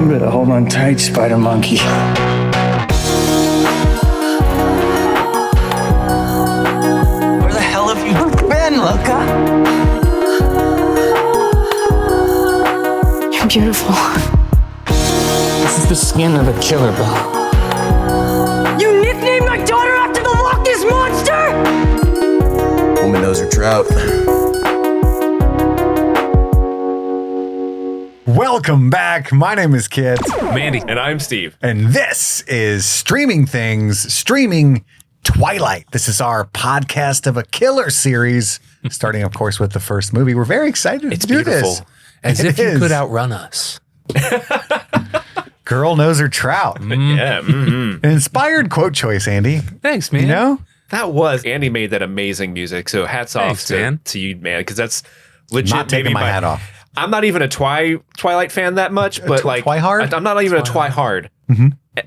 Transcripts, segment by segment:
You better hold on tight, spider monkey. Where the hell have you been, Luca? You're beautiful. This is the skin of a killer bell. You nicknamed my daughter after the Loch Ness Monster? Woman knows her trout. Welcome back. My name is Kit. Mandy. And I'm Steve. And this is Streaming Twilight. This is our podcast of a killer series, starting, of course, with the first movie. We're very excited to do this. As if you could outrun us. Girl knows her trout. Yeah. An inspired quote choice, Andy. Thanks, man. You know? That was, Andy made that amazing music. So hats off to you, man, because that's legit. Not taking my hat off. I'm not even a Twilight fan that much, but Twihard? I'm not even a Twihard.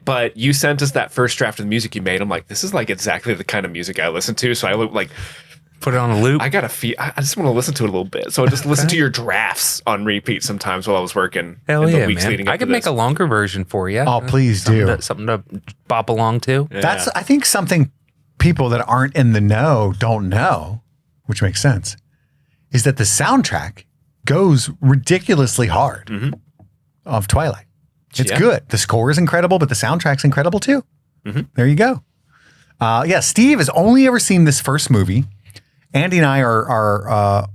But you sent us that first draft of the music you made. I'm like, this is like exactly the kind of music I listen to. So I like put it on a loop. I just want to listen to it a little bit. So I just listen to your drafts on repeat sometimes while I was working. Hell in the yeah, weeks man. leading up I could to make this. a longer version for you. Oh, please do. Something to bop along to. Yeah. That's, I think, something people that aren't in the know don't know, which makes sense, is that the soundtrack goes ridiculously hard of Twilight. It's good. The score is incredible, but the soundtrack's incredible too. There you go. Steve has only ever seen this first movie. Andy and I are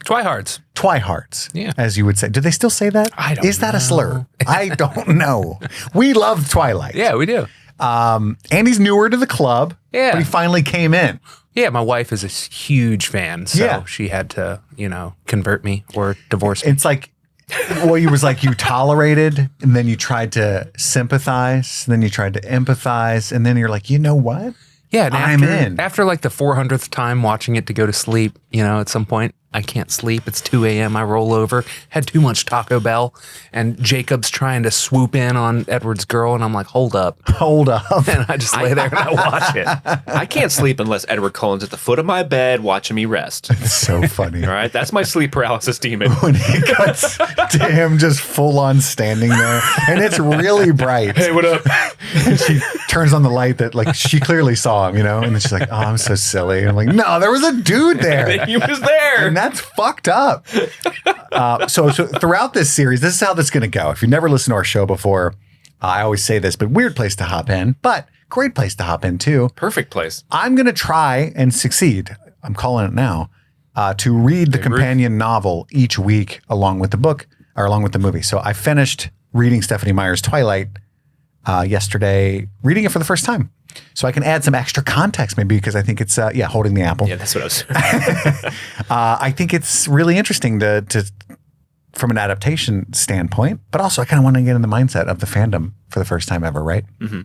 Twihards, as you would say. Do they still say that? I don't Is that a slur? I don't know. We love Twilight. Yeah, we do. Andy's newer to the club, Yeah. but he finally came in. Yeah, my wife is a huge fan, so Yeah. she had to, convert me or divorce me. It's like, well, you was like you tolerated, and then you tried to sympathize, and then you tried to empathize, and then you're like, you know what? Yeah, and I'm in. after like the 400th time watching it to go to sleep, at some point, I can't sleep. It's 2 a.m. I roll over, had too much Taco Bell, and Jacob's trying to swoop in on Edward's girl, and I'm like, hold up. And I just lay there and I watch it. I can't sleep unless Edward Cullen's at the foot of my bed watching me rest. It's so funny. All right, that's my sleep paralysis demon. When he cuts to him just full on standing there, and it's really bright. Hey, what up? And she turns on the light that like she clearly saw him, and then she's like, oh, I'm so silly. And I'm like, no, there was a dude there. He was there. And that's fucked up. So throughout this series, this is how this is going to go. If you've never listened to our show before, I always say this, but weird place to hop in, but great place to hop in too. Perfect place. I'm going to try and succeed. I'm calling it now to read the companion novel each week along with the book or along with the movie. So I finished reading Stephanie Meyer's Twilight yesterday, reading it for the first time. So I can add some extra context maybe because I think it's, holding the apple. Yeah, that's what I was. I think it's really interesting to from an adaptation standpoint, but also I kind of want to get in the mindset of the fandom for the first time ever, right? But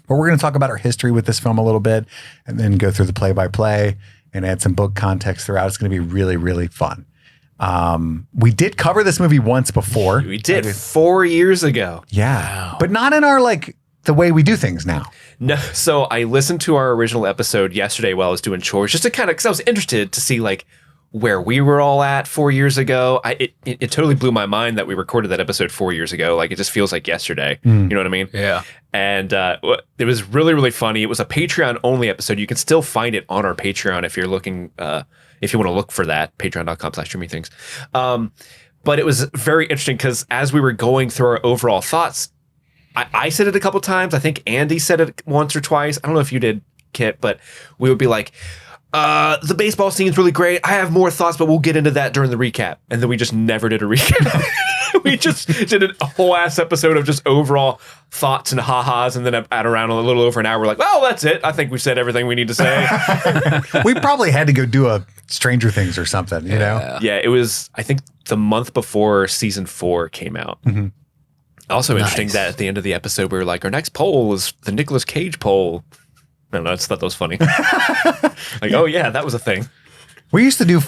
we're going to talk about our history with this film a little bit and then go through the play-by-play and add some book context throughout. It's going to be really, really fun. We did cover this movie once before. We did 4 years ago. Yeah. Wow. But not in our the way we do things now. No, so I listened to our original episode yesterday while I was doing chores, just to because I was interested to see where we were all at 4 years ago. It totally blew my mind that we recorded that episode 4 years ago. It just feels like yesterday. You know what I mean? Yeah. And it was really, really funny. It was a Patreon only episode. You can still find it on our Patreon if you're looking, if you want to look for that, patreon.com/streamingthings. But it was very interesting because as we were going through our overall thoughts, I said it a couple times. I think Andy said it once or twice. I don't know if you did, Kit, but we would be like, the baseball scene's really great. I have more thoughts, but we'll get into that during the recap. And then we just never did a recap. We just did a whole ass episode of just overall thoughts and ha-has. And then at around a little over an hour, we're like, well, that's it. I think we've said everything we need to say. We probably had to go do a Stranger Things or something, you know? Yeah, it was, I think, the month before season 4 came out. Also interesting that at the end of the episode, we were like, our next poll is the Nicolas Cage poll. I don't know, I just thought that was funny. Oh yeah, that was a thing. We used to do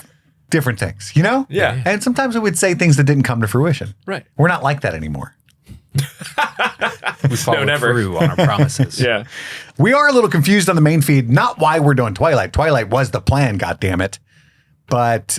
different things, Yeah. And sometimes we would say things that didn't come to fruition. Right. We're not like that anymore. We followed never. through on our promises. Yeah. We are a little confused on the main feed, not why we're doing Twilight. Twilight was the plan, goddammit. But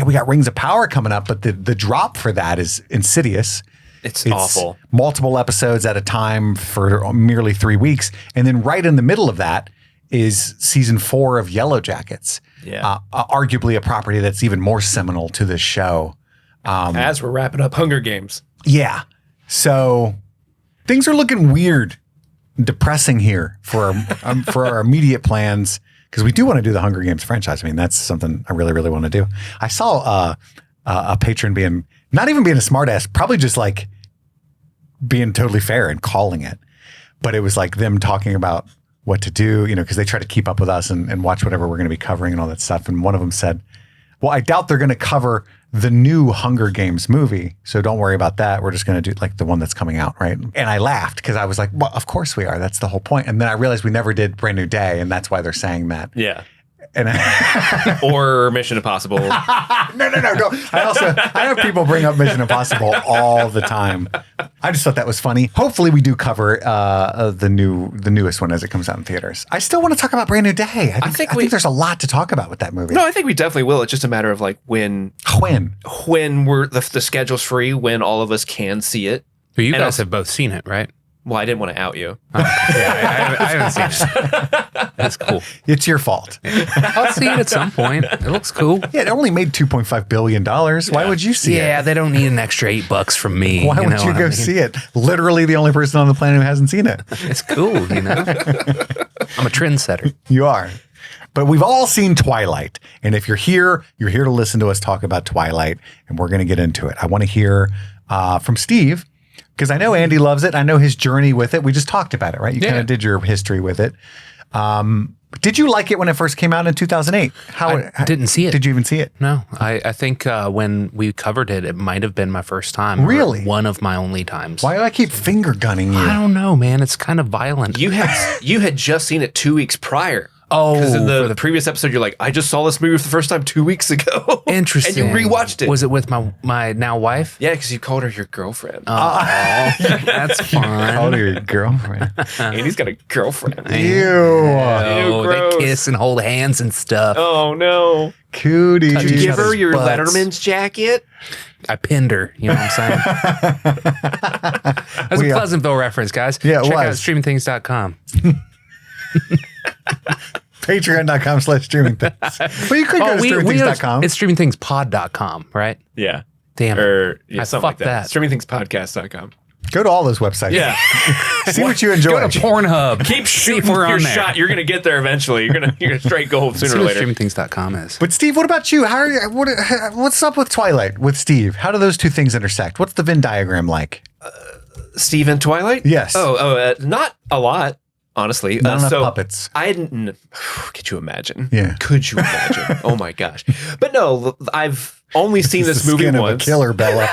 we got Rings of Power coming up, but the drop for that is Insidious. It's awful. Multiple episodes at a time for merely 3 weeks. And then right in the middle of that is season 4 of Yellow Jackets. Yeah. Arguably a property that's even more seminal to this show. As we're wrapping up Hunger Games. Yeah. So things are looking weird, depressing here for our immediate plans, because we do want to do the Hunger Games franchise. I mean, that's something I really, really want to do. I saw a patron being, not even being a smartass, probably just like being totally fair and calling it. But it was like them talking about what to do, because they try to keep up with us and watch whatever we're going to be covering and all that stuff. And one of them said, well, I doubt they're going to cover the new Hunger Games movie, so don't worry about that. We're just going to do like the one that's coming out, right? And I laughed because I was like, well, of course we are. That's the whole point. And then I realized we never did Brand New Day, and that's why they're saying that. Yeah. And or Mission Impossible. No. I have people bring up Mission Impossible all the time. I just thought that was funny. Hopefully we do cover the newest one as it comes out in theaters. I still want to talk about Brand New Day. I think there's a lot to talk about with that movie. No, I think we definitely will. It's just a matter of like when we're the schedule's free, when all of us can see it. But you guys have both seen it, right? Well, I didn't want to out you. Yeah, I haven't seen it. That's cool. It's your fault. I'll see it at some point. It looks cool. Yeah, it only made $2.5 billion. Why would you see it? Yeah, they don't need an extra $8 from me. Why would you go see it? Literally the only person on the planet who hasn't seen it. It's cool, I'm a trendsetter. You are. But we've all seen Twilight. And if you're here to listen to us talk about Twilight, and we're going to get into it. I want to hear from Steve, because I know Andy loves it. I know his journey with it. We just talked about it, right? You kind of did your history with it. Did you like it when it first came out in 2008? I didn't see it. Did you even see it? No. I think when we covered it, it might have been my first time. Really? One of my only times. Why do I keep finger gunning you? I don't know, man. It's kind of violent. You had just seen it 2 weeks prior. Oh, because in the previous episode, you're like, I just saw this movie for the first time 2 weeks ago. Interesting. And you rewatched it. Was it with my now wife? Yeah, because you called her your girlfriend. Oh, that's fun. Called her your girlfriend. And he's got a girlfriend. Ew. Oh, gross. they kiss and hold hands and stuff. Oh, no. Cootie. Did you give her your butts. Letterman's jacket? I pinned her. You know what I'm saying? That's a Pleasantville reference, guys. Yeah, Check out streamingthings.com. Patreon.com/streaming things. Well, you could go to streamingthings.com. It's streamingthingspod.com, right? Yeah. Damn it. Or I something like fucked that. that. Streamingthingspodcast.com. Go to all those websites. Yeah. See what you enjoy. Go to Pornhub. Keep shooting we're your on there. shot. You're going to get there eventually. You're gonna straight gold See sooner or what later. streamingthings.com is. But Steve, what about you? What's up with Twilight with Steve? How do those two things intersect? What's the Venn diagram like? Steve and Twilight? Yes. Not a lot. Honestly, not enough puppets. I didn't. Could you imagine? Yeah. Could you imagine? Oh my gosh! But no, I've only seen this movie skin once. Of a killer, Bella.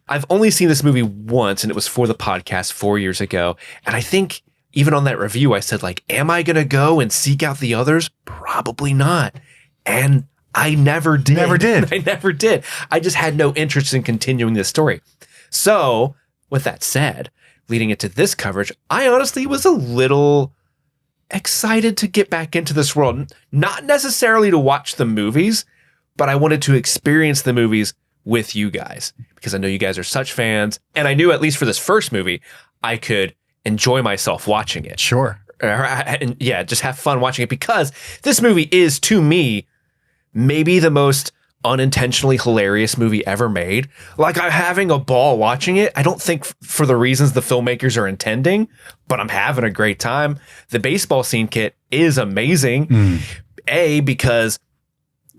I've only seen this movie once, and it was for the podcast 4 years ago. And I think even on that review, I said, like, am I going to go and seek out the others? Probably not. And I never did. Never did. I never did. I just had no interest in continuing this story. So, with that said, leading into this coverage, I honestly was a little excited to get back into this world. Not necessarily to watch the movies, but I wanted to experience the movies with you guys because I know you guys are such fans. And I knew at least for this first movie, I could enjoy myself watching it. Sure. And yeah, just have fun watching it because this movie is, to me, maybe the most unintentionally hilarious movie ever made. Like, I'm having a ball watching it. I don't think for the reasons the filmmakers are intending, but I'm having a great time. The baseball scene, Kit, is amazing. A, because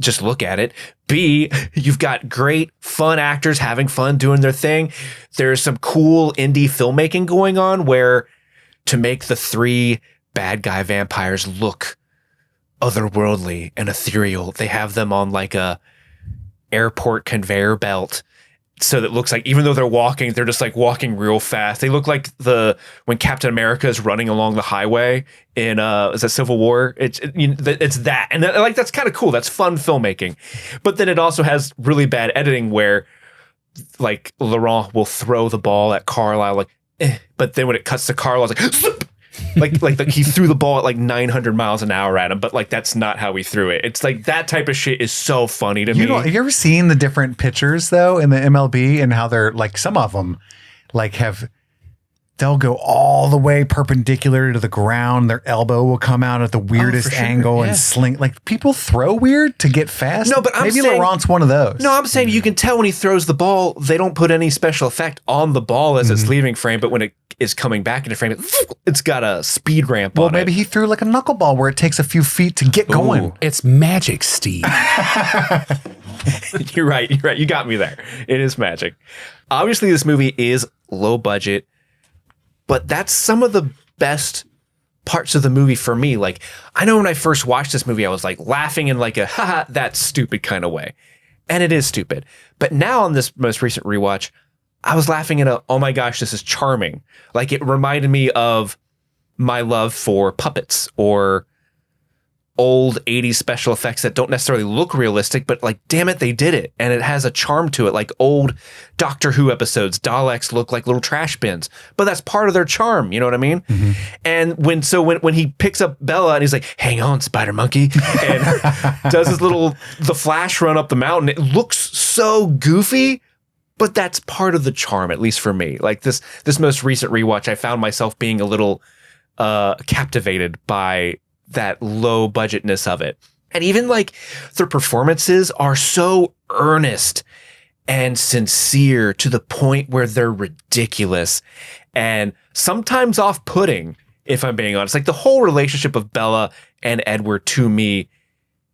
just look at it. B, you've got great, fun actors having fun doing their thing. There's some cool indie filmmaking going on where to make the 3 bad guy vampires look otherworldly and ethereal, they have them on like a airport conveyor belt, so that it looks like even though they're walking, they're just like walking real fast. They look like when Captain America is running along the highway in is that Civil War? It's that, and that's kind of cool. That's fun filmmaking. But then it also has really bad editing where like Laurent will throw the ball at Carlisle, like, but then when it cuts to Carlisle, it's like, he threw the ball at like 900 miles an hour at him, but like that's not how he threw it. It's like that type of shit is so funny to me. Have you ever seen the different pitchers though in the MLB and how they're like, some of them like they'll go all the way perpendicular to the ground. Their elbow will come out at the weirdest angle and sling. Like people throw weird to get fast. No, but maybe Laurent's one of those. No, I'm saying you can tell when he throws the ball, they don't put any special effect on the ball as it's leaving frame, but when it is coming back into frame, it's got a speed ramp on it. Well, maybe he threw like a knuckleball where it takes a few feet to get going. Ooh, it's magic, Steve. You're right. You got me there. It is magic. Obviously, this movie is low budget, but that's some of the best parts of the movie for me. Like, I know when I first watched this movie, I was like laughing in like a, haha, that's stupid kind of way. And it is stupid. But now on this most recent rewatch, I was laughing in a, oh my gosh, this is charming. Like it reminded me of my love for puppets or old 80s special effects that don't necessarily look realistic, but like, damn it, they did it. And it has a charm to it. Like old Doctor Who episodes, Daleks look like little trash bins, but that's part of their charm. You know what I mean? Mm-hmm. And when he picks up Bella and he's like, hang on, Spider Monkey, and does his the Flash run up the mountain, it looks so goofy, but that's part of the charm, at least for me. Like this most recent rewatch, I found myself being a little captivated by that low budgetness of it. And even like their performances are so earnest and sincere to the point where they're ridiculous and sometimes off-putting, if I'm being honest. Like the whole relationship of Bella and Edward to me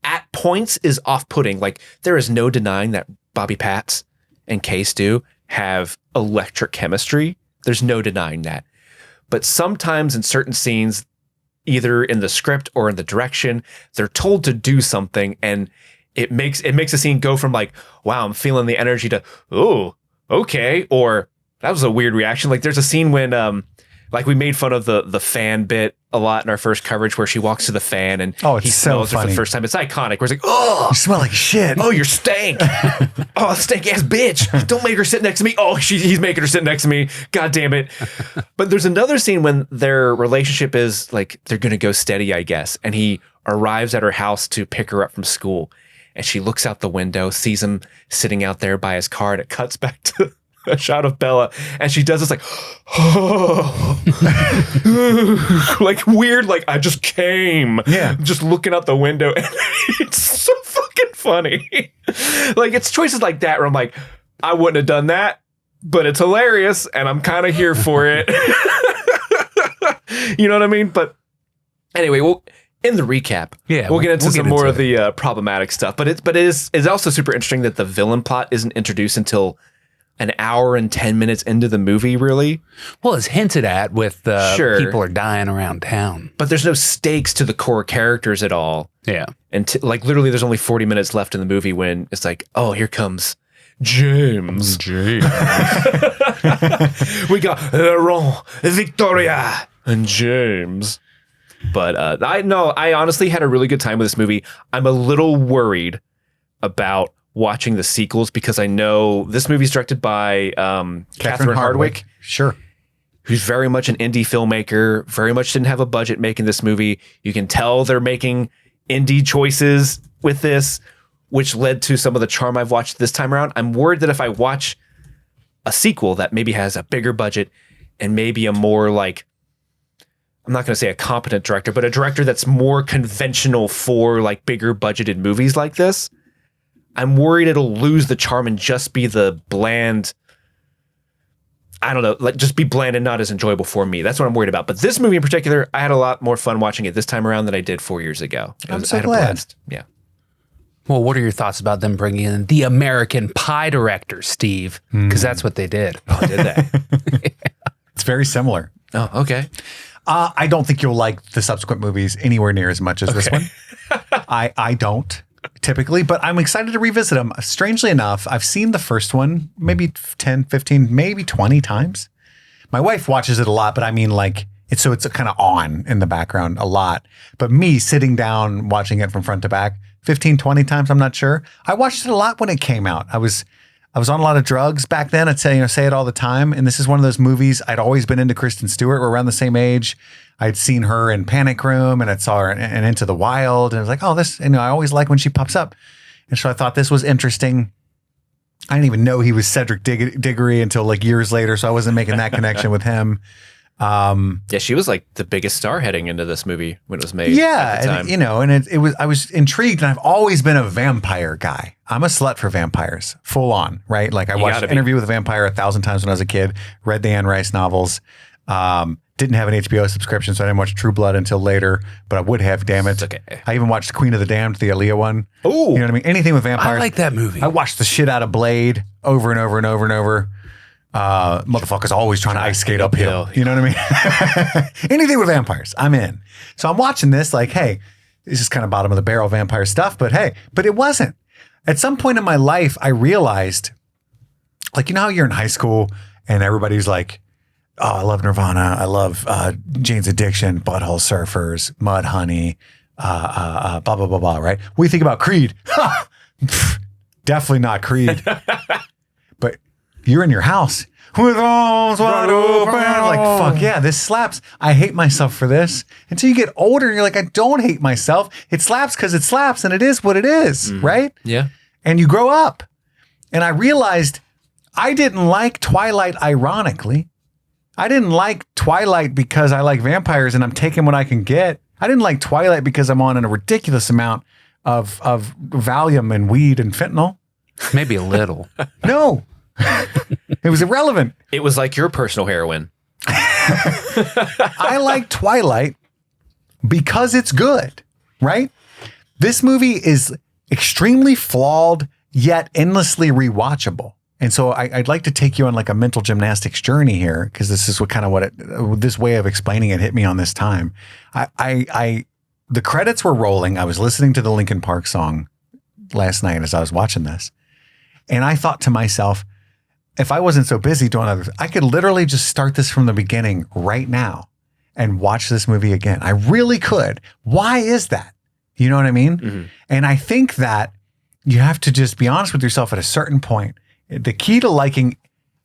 at points is off-putting. Like there is no denying that Bobby Patz and Kay Stu have electric chemistry. There's no denying that. But sometimes in certain scenes, either in the script or in the direction, they're told to do something and it makes a scene go from like, wow, I'm feeling the energy to, oh, okay, or that was a weird reaction. Like there's a scene when like we made fun of the fan bit a lot in our first coverage where she walks to the fan and he smells her for the first time. It's iconic. Where it's like, oh, you smell like shit. Oh, you're stank. Oh, stank ass bitch. Don't make her sit next to me. Oh, he's making her sit next to me. God damn it. But there's another scene when their relationship is like, they're going to go steady, I guess. And he arrives at her house to pick her up from school. And she looks out the window, sees him sitting out there by his car, and it cuts back to a shot of Bella, and she does this like, oh, like weird, like I just came, just looking out the window, and it's so fucking funny. Like it's choices like that where I'm like, I wouldn't have done that, but it's hilarious, and I'm kind of here for it. You know what I mean? But anyway, well, in the recap, we'll get into some more of the problematic stuff. But it's also super interesting that the villain plot isn't introduced until an hour and 10 minutes into the movie, really. Well, it's hinted at with people are dying around town. But there's no stakes to the core characters at all. Yeah. And like literally there's only 40 minutes left in the movie when it's like, oh, here comes James. We got Laurent, Victoria, and James. But I honestly had a really good time with this movie. I'm a little worried about watching the sequels because I know this movie's directed by Catherine Hardwicke. Sure. Who's very much an indie filmmaker, very much didn't have a budget making this movie. You can tell they're making indie choices with this, which led to some of the charm I've watched this time around. I'm worried that if I watch a sequel that maybe has a bigger budget and maybe a more like, I'm not going to say a competent director, but a director that's more conventional for like bigger budgeted movies like this, I'm worried it'll lose the charm and just be the bland, I don't know, like just be bland and not as enjoyable for me. That's what I'm worried about. But this movie in particular, I had a lot more fun watching it this time around than I did 4 years ago. I'm so glad. Yeah. Well, what are your thoughts about them bringing in the American Pie director, Steve? Because that's what they did. Oh, did they? It's very similar. Oh, okay. I don't think you'll like the subsequent movies anywhere near as much as this one. I don't. Typically, but I'm excited to revisit them. Strangely enough, I've seen the first one maybe 10, 15, maybe 20 times. My wife watches it a lot, but I mean like, it's kind of on in the background a lot. But me sitting down watching it from front to back 15, 20 times, I'm not sure. I watched it a lot when it came out. I was on a lot of drugs back then. I'd say it all the time. And this is one of those movies. I'd always been into Kristen Stewart. We're around the same age. I'd seen her in Panic Room and I saw her in Into the Wild. And I was like, oh, this, I always like when she pops up. And so I thought this was interesting. I didn't even know he was Cedric Diggory until like years later. So I wasn't making that connection with him. Yeah, she was like the biggest star heading into this movie when it was made. Yeah, at the time. and it was, I was intrigued, and I've always been a vampire guy. I'm a slut for vampires, full on, right? Like I watched Interview with a Vampire 1,000 times when I was a kid, read the Anne Rice novels, didn't have an HBO subscription, so I didn't watch True Blood until later, but I would have, damn it. It's okay. I even watched Queen of the Damned, the Aaliyah one. Oh. You know what I mean? Anything with vampires. I like that movie. I watched the shit out of Blade over and over and over and over. Motherfucker's always trying to ice skate uphill. You know what I mean? Anything with vampires, I'm in. So I'm watching this like, hey, this is kind of bottom of the barrel vampire stuff, but hey, but it wasn't. At some point in my life, I realized, like, you know how you're in high school and everybody's like, oh, I love Nirvana. I love Jane's Addiction, Butthole Surfers, Mudhoney, blah, blah, blah, blah, right? What do you think about Creed? Definitely not Creed. But you're in your house with arms wide open. Like, fuck yeah, this slaps. I hate myself for this. Until you get older, and you're like, I don't hate myself. It slaps because it slaps, and it is what it is, right? Yeah. And you grow up. And I realized I didn't like Twilight ironically. I didn't like Twilight because I like vampires and I'm taking what I can get. I didn't like Twilight because I'm on a ridiculous amount of Valium and weed and fentanyl. Maybe a little. No. It was irrelevant. It was like your personal heroin. I like Twilight because it's good, right? This movie is extremely flawed, yet endlessly rewatchable. And so I'd like to take you on like a mental gymnastics journey here, because this is this way of explaining it hit me on this time. The credits were rolling. I was listening to the Linkin Park song last night as I was watching this. And I thought to myself, if I wasn't so busy doing other things, I could literally just start this from the beginning right now and watch this movie again. I really could. Why is that? You know what I mean? Mm-hmm. And I think that you have to just be honest with yourself at a certain point. The key to liking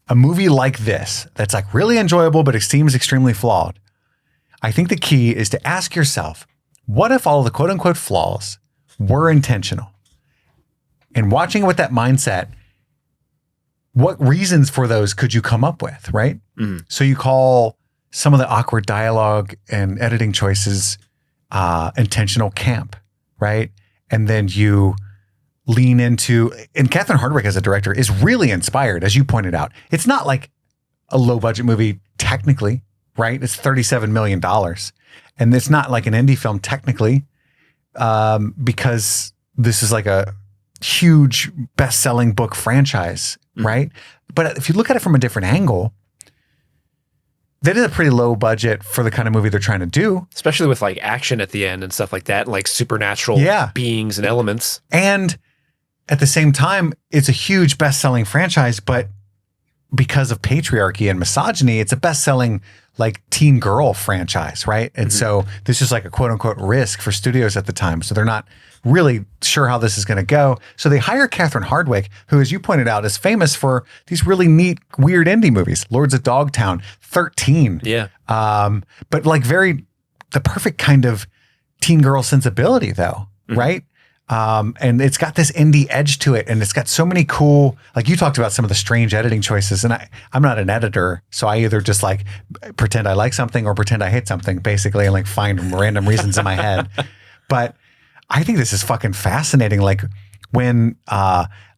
a movie like this, that's like really enjoyable, but it seems extremely flawed. I think the key is to ask yourself, what if all of the quote unquote flaws were intentional? And watching with that mindset, what reasons for those could you come up with, right? Mm-hmm. So you call some of the awkward dialogue and editing choices intentional camp, right? And then you lean into, and Catherine Hardwicke as a director is really inspired, as you pointed out. It's not like a low budget movie technically, right? It's $37 million. And it's not like an indie film technically, because this is like a huge best-selling book franchise, right? But if you look at it from a different angle, that is a pretty low budget for the kind of movie they're trying to do. Especially with like action at the end and stuff like that, and like supernatural beings and elements. And at the same time, it's a huge best-selling franchise, but because of patriarchy and misogyny, it's a best-selling like teen girl franchise, right? And so this is like a quote-unquote risk for studios at the time. So they're not really sure how this is going to go. So they hire Catherine Hardwicke, who, as you pointed out, is famous for these really neat, weird indie movies. Lords of Dogtown, 13. Yeah. But like the perfect kind of teen girl sensibility though, right? And it's got this indie edge to it, and it's got so many cool, like you talked about some of the strange editing choices, and I'm not an editor, so I either just like pretend I like something or pretend I hate something, basically, and like find random reasons in my head. But I think this is fucking fascinating. Like when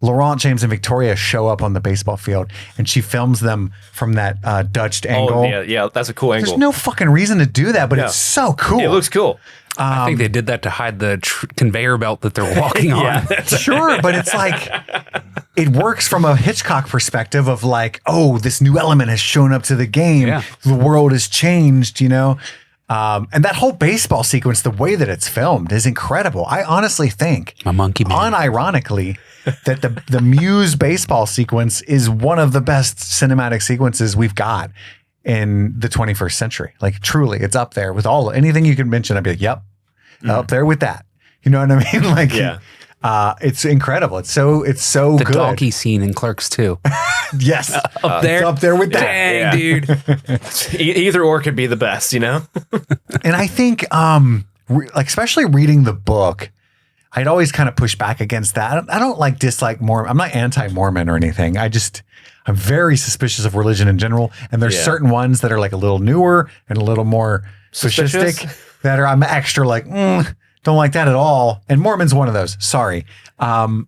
Laurent James and Victoria show up on the baseball field and she films them from that Dutched angle. Oh, yeah, that's a cool angle. There's no fucking reason to do that, but it's so cool. It looks cool. I think they did that to hide the conveyor belt that they're walking on. Sure, but it's like, it works from a Hitchcock perspective of like, oh, this new element has shown up to the game. Yeah. The world has changed, you know? And that whole baseball sequence, the way that it's filmed is incredible. I honestly think, my monkey man, unironically, that the Muse baseball sequence is one of the best cinematic sequences we've got in the 21st century. Like truly, it's up there with anything you can mention. I'd be like, yep, up there with that. You know what I mean? Like, It's incredible. It's so The good. donkey scene in Clerks 2. Yes. Up there. It's up there with that. Dang, dude. Either or could be the best, you know? And I think, like, especially reading the book, I'd always kind of push back against that. I don't like dislike Mormon. I'm not anti-Mormon or anything. I'm very suspicious of religion in general. And there's certain ones that are like a little newer and a little more fascistic that I'm extra like, don't like that at all. And Mormon's one of those. Sorry. And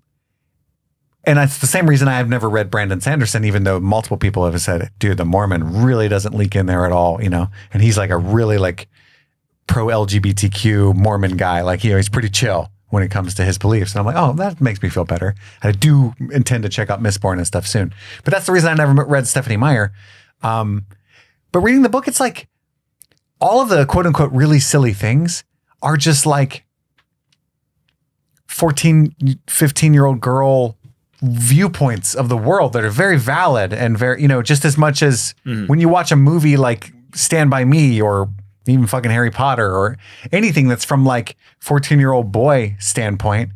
it's the same reason I have never read Brandon Sanderson, even though multiple people have said, dude, the Mormon really doesn't leak in there at all, you know? And he's like a really like pro LGBTQ Mormon guy. Like, he's pretty chill when it comes to his beliefs. And I'm like, oh, that makes me feel better. I do intend to check out Mistborn and stuff soon. But that's the reason I never read Stephanie Meyer. But reading the book, it's like all of the quote unquote really silly things are just like 14, 15-year-old girl viewpoints of the world that are very valid and very, just as much as when you watch a movie like Stand By Me or even fucking Harry Potter or anything that's from like 14-year-old boy standpoint,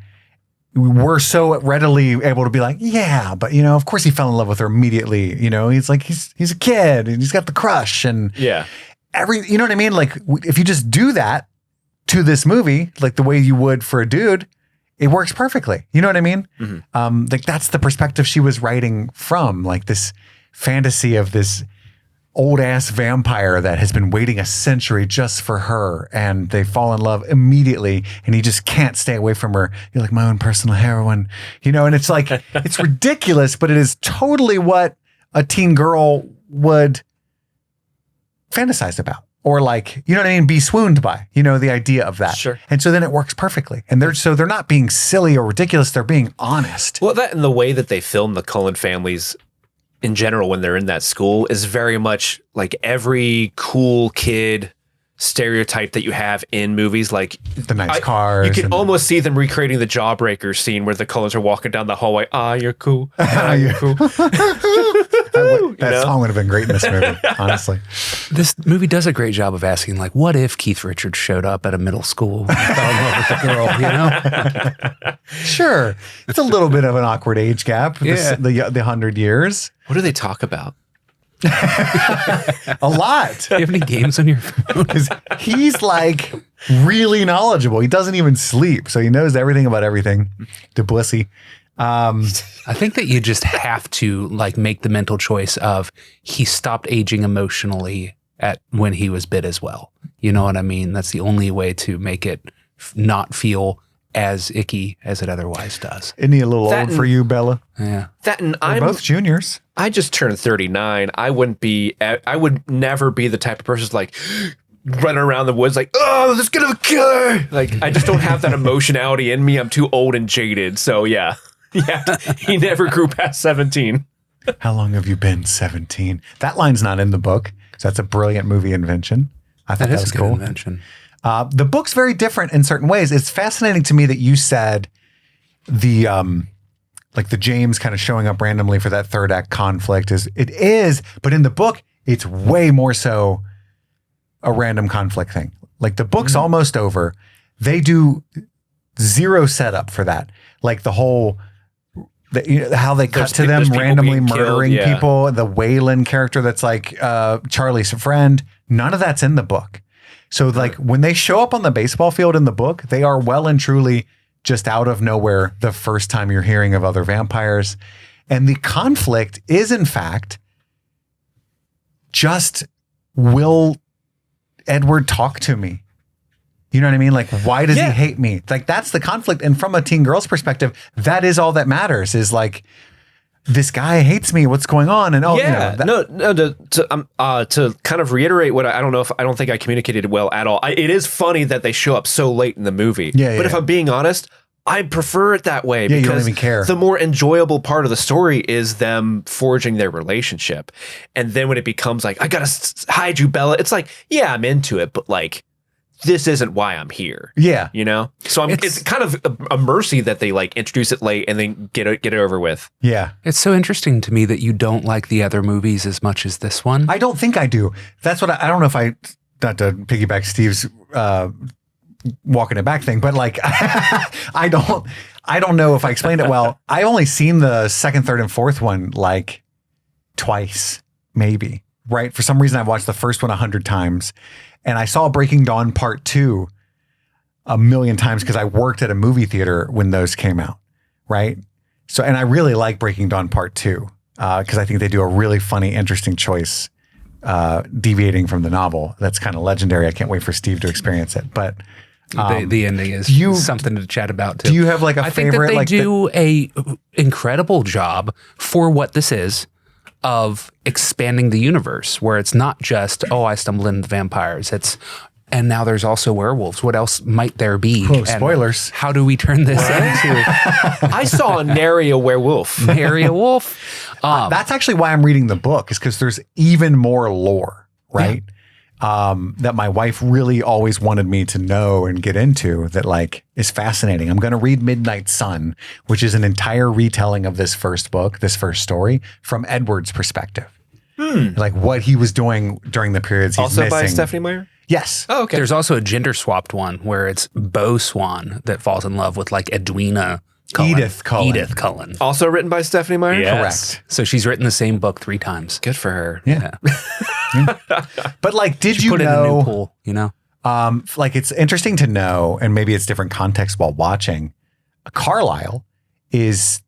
we're so readily able to be like, yeah, but of course he fell in love with her immediately. He's like, he's a kid and he's got the crush and you know what I mean? Like if you just do that to this movie, like the way you would for a dude, it works perfectly. You know what I mean? Like that's the perspective she was writing from, like this fantasy of this old ass vampire that has been waiting a century just for her, and they fall in love immediately and he just can't stay away from her. You're like my own personal heroine, and it's like, it's ridiculous, but it is totally what a teen girl would fantasize about. Or like, you know what I mean? Be swooned by, the idea of that. Sure. And so then it works perfectly. And they're not being silly or ridiculous. They're being honest. Well, that and the way that they film the Cullen families in general when they're in that school is very much like every cool kid stereotype that you have in movies, like the nice cars. You can almost see them recreating the Jawbreakers scene where the Cullens are walking down the hallway. You're cool. You're cool. That song would have been great in this movie, honestly. This movie does a great job of asking, like, what if Keith Richards showed up at a middle school and fell in love with a girl, Sure. It's a little bit of an awkward age gap, the 100 years. What do they talk about? A lot. Do you have any games on your phone? He's like really knowledgeable. He doesn't even sleep, so he knows everything about everything. Duplessis. I think that you just have to like make the mental choice of he stopped aging emotionally at when he was bit as well. You know what I mean? That's the only way to make it not feel as icky as it otherwise does. Isn't he a little old for you, Bella? Yeah. That and We're both juniors. I just turned 39. I would never be the type of person who's like running around the woods like, oh, this is gonna kill her. Like, I just don't have that emotionality in me. I'm too old and jaded. So yeah, he never grew past 17. How long have you been 17? That line's not in the book. So that's a brilliant movie invention. I thought that was a good cool. invention. The book's very different in certain ways. It's fascinating to me that you said the like the James kind of showing up randomly for that third act conflict is, but in the book, it's way more so a random conflict thing. Like the book's almost over. They do zero setup for that. Like the whole, how they cut to them randomly murdering people. The Waylon character that's like Charlie's friend. None of that's in the book. So like when they show up on the baseball field in the book, they are well and truly just out of nowhere the first time you're hearing of other vampires. And the conflict is in fact just, will Edward talk to me? You know what I mean? Like, why does he hate me? Like, that's the conflict. And from a teen girl's perspective, that is all that matters, is like, this guy hates me. What's going on? And to kind of reiterate what I don't think I communicated well at all. It is funny that they show up so late in the movie. But if I'm being honest, I prefer it that way because you don't even care. The more enjoyable part of the story is them forging their relationship. And then when it becomes like, I gotta hide you, Bella, it's like, yeah, I'm into it, but like, this isn't why I'm here. Yeah. So it's kind of a mercy that they like introduce it late and then get it over with. Yeah. It's so interesting to me that you don't like the other movies as much as this one. I don't think I do. That's what I don't know if not to piggyback Steve's walking it back thing, but like, I I don't know if I explained it well. I only seen the second, third, and fourth one like twice, maybe. Right? For some reason, I've watched the first one 100 times, and I saw Breaking Dawn Part 2 a million times because I worked at a movie theater when those came out. Right? So, and I really like Breaking Dawn Part 2 because I think they do a really funny, interesting choice, deviating from the novel. That's kind of legendary. I can't wait for Steve to experience it. But the ending is something to chat about too. do you have like a I think favorite? that they like do a incredible job for what this is of expanding the universe, where it's not just I stumbled into vampires. And now there's also werewolves. What else might there be? Oh, And spoilers. how do we turn this into I saw nary a werewolf. Mary a wolf? That's actually why I'm reading the book, is because there's even more lore, right? That my wife really always wanted me to know and get into, that like is fascinating. I'm going to read Midnight Sun, which is an entire retelling of this first book, this first story, from Edward's perspective. Like what he was doing during the periods he's Also missing. by Stephanie Meyer? Yes. Oh, okay. There's also a gender swapped one where it's Beau Swan that falls in love with like Edwina Cullen. Edith Cullen. Edith Cullen. Also written by Stephanie Meyer? Yes. Correct. So she's written the same book 3 times. Good for her. Yeah. But like, did She you put it in a new know, pool, you know? like it's interesting to know, and maybe it's different context while watching, Carlisle is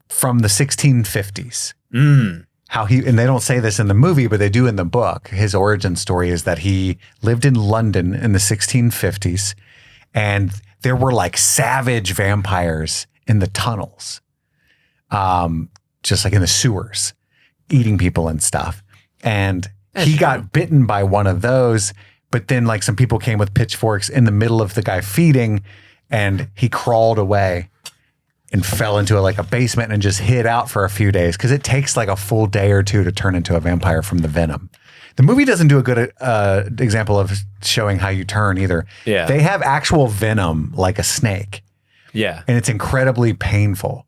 from the 1650s. How and they don't say this in the movie, but they do in the book. His origin story is that he lived in London in the 1650s, and there were like savage vampires in the tunnels, just like in the sewers, eating people and stuff. And he got bitten by one of those, but then like some people came with pitchforks in the middle of the guy feeding, and he crawled away and fell into like a basement and just hid out for a few days, because it takes like a full day or two to turn into a vampire from the venom. The movie doesn't do a good example of showing how you turn either. Yeah. They have actual venom like a snake, Yeah. and it's incredibly painful.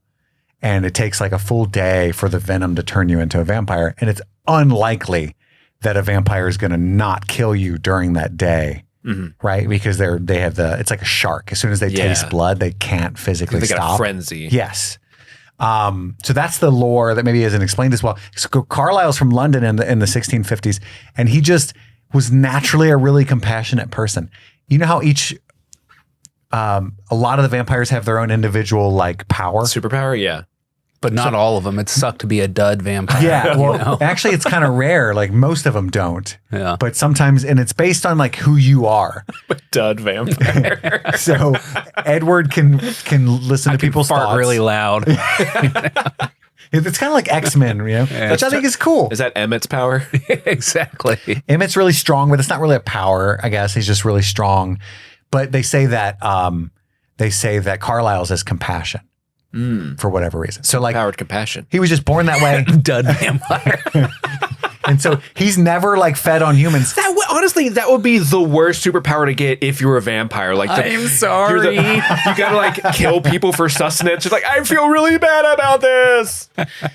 And it takes like a full day for the venom to turn you into a vampire. And it's unlikely that a vampire is going to not kill you during that day. Right? Because they have it's like a shark. As soon as they taste blood, they can't physically They stop. got a frenzy. Yes. So that's the lore that maybe isn't explained as well. So Carlisle's from London in the 1650s, and he just was naturally a really compassionate person. You know how a lot of the vampires have their own individual like power. Superpower? Yeah. But not all of them. It sucked to be a dud vampire. Yeah, well, you know? actually, it's kind of rare. Like most of them don't. Yeah. But sometimes, and it's based on like who you are. Dud vampire. So Edward can listen to people's Fart thoughts really loud. It's kind of like X-Men, you know, which I think is cool. Is that Emmett's power? Exactly. Emmett's really strong, but it's not really a power. I guess he's just really strong. But they say that Carlisle's is compassion for whatever reason. So like Powered compassion. he was just born that way, Dud vampire. and so he's never like fed on humans. Honestly, that would be the worst superpower to get if you were a vampire. Like, I'm sorry. you gotta like kill people for sustenance. It's like, I feel really bad about this.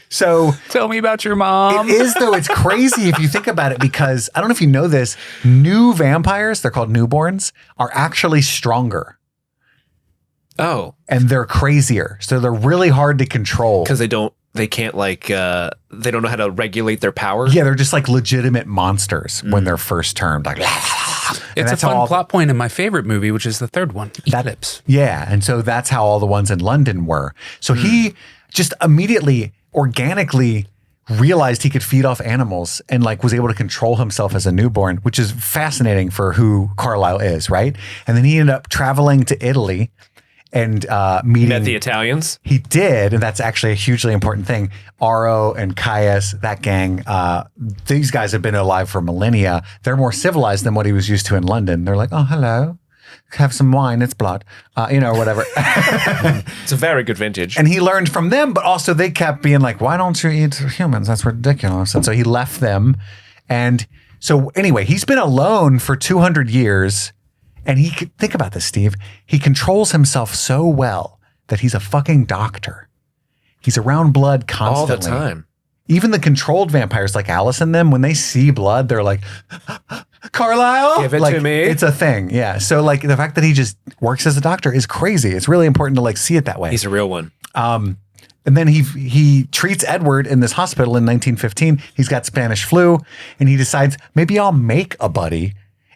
So Tell me about your mom. it is, though. It's crazy if you think about it, because I don't know if you know this, new vampires, they're called newborns, are actually stronger Oh, and they're crazier. So they're really hard to control. because they don't know how to regulate their power. Yeah, they're just like legitimate monsters when they're first termed. Like, It's a fun plot point in my favorite movie, which is the third one, Eclipse. Yeah. And so that's how all the ones in London were. So he just immediately, organically realized he could feed off animals and like was able to control himself as a newborn, which is fascinating for who Carlisle is, right? And then he ended up traveling to Italy and meeting Met the Italians. He did, and that's actually a hugely important thing. Aro and Caius, that gang, these guys have been alive for millennia. They're more civilized than what he was used to in London. They're like, oh, hello, have some wine, it's blood, or whatever. It's a very good vintage. And he learned from them, but also they kept being like, why don't you eat humans? That's ridiculous. And so he left them. And so anyway, he's been alone for 200 years. And think about this, Steve. He controls himself so well that he's a fucking doctor. He's around blood constantly. All the time. Even the controlled vampires like Alice and them, when they see blood, they're like, Carlisle? Give it like, to me. It's a thing. Yeah. So like the fact that he just works as a doctor is crazy. It's really important to like see it that way. He's a real one. And then he treats Edward in this hospital in 1915. He's got Spanish flu, and he decides maybe I'll make a buddy,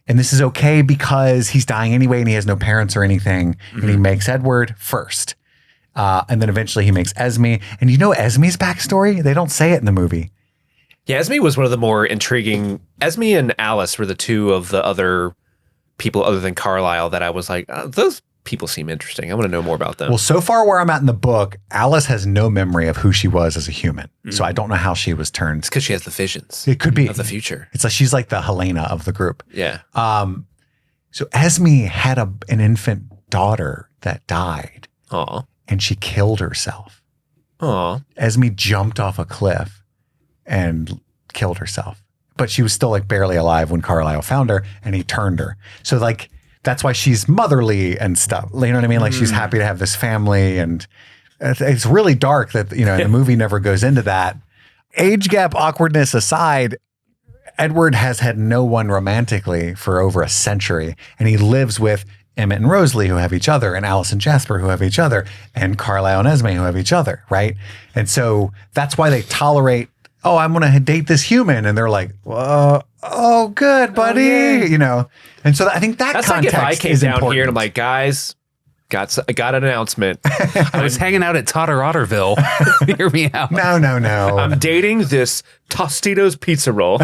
and this is okay because he's dying anyway, and he has no parents or anything. And he makes Edward first, and then eventually he makes Esme. And you know Esme's backstory? They don't say it in the movie. Yeah, Esme was one of the more intriguing. Esme and Alice were the two of the other people other than Carlisle that I was like, those people seem interesting. I want to know more about them. Well, so far where I'm at in the book, Alice has no memory of who she was as a human. So I don't know how she was turned. It's because she has the visions. It could be of the future. It's like she's like the Helena of the group. Yeah. So Esme had an infant daughter that died, Aw. and she killed herself. Aw. Esme jumped off a cliff and killed herself, but she was still like barely alive when Carlisle found her, and he turned her. So like that's why she's motherly and stuff. You know what I mean? Like she's happy to have this family, and it's really dark that the movie never goes into that. Age gap awkwardness aside, Edward has had no one romantically for over a century, and he lives with Emmett and Rosalie, who have each other, and Alice and Jasper, who have each other, and Carlisle and Esme, who have each other, right? And so that's why they tolerate, oh, I'm going to date this human. And they're like, oh, good, buddy. Oh, yeah. And so I think that's like if I context came is down important. here and I'm like, guys, got an announcement. I was hanging out at Totterotterville. Hear me out. No. I'm dating this Tostitos pizza roll.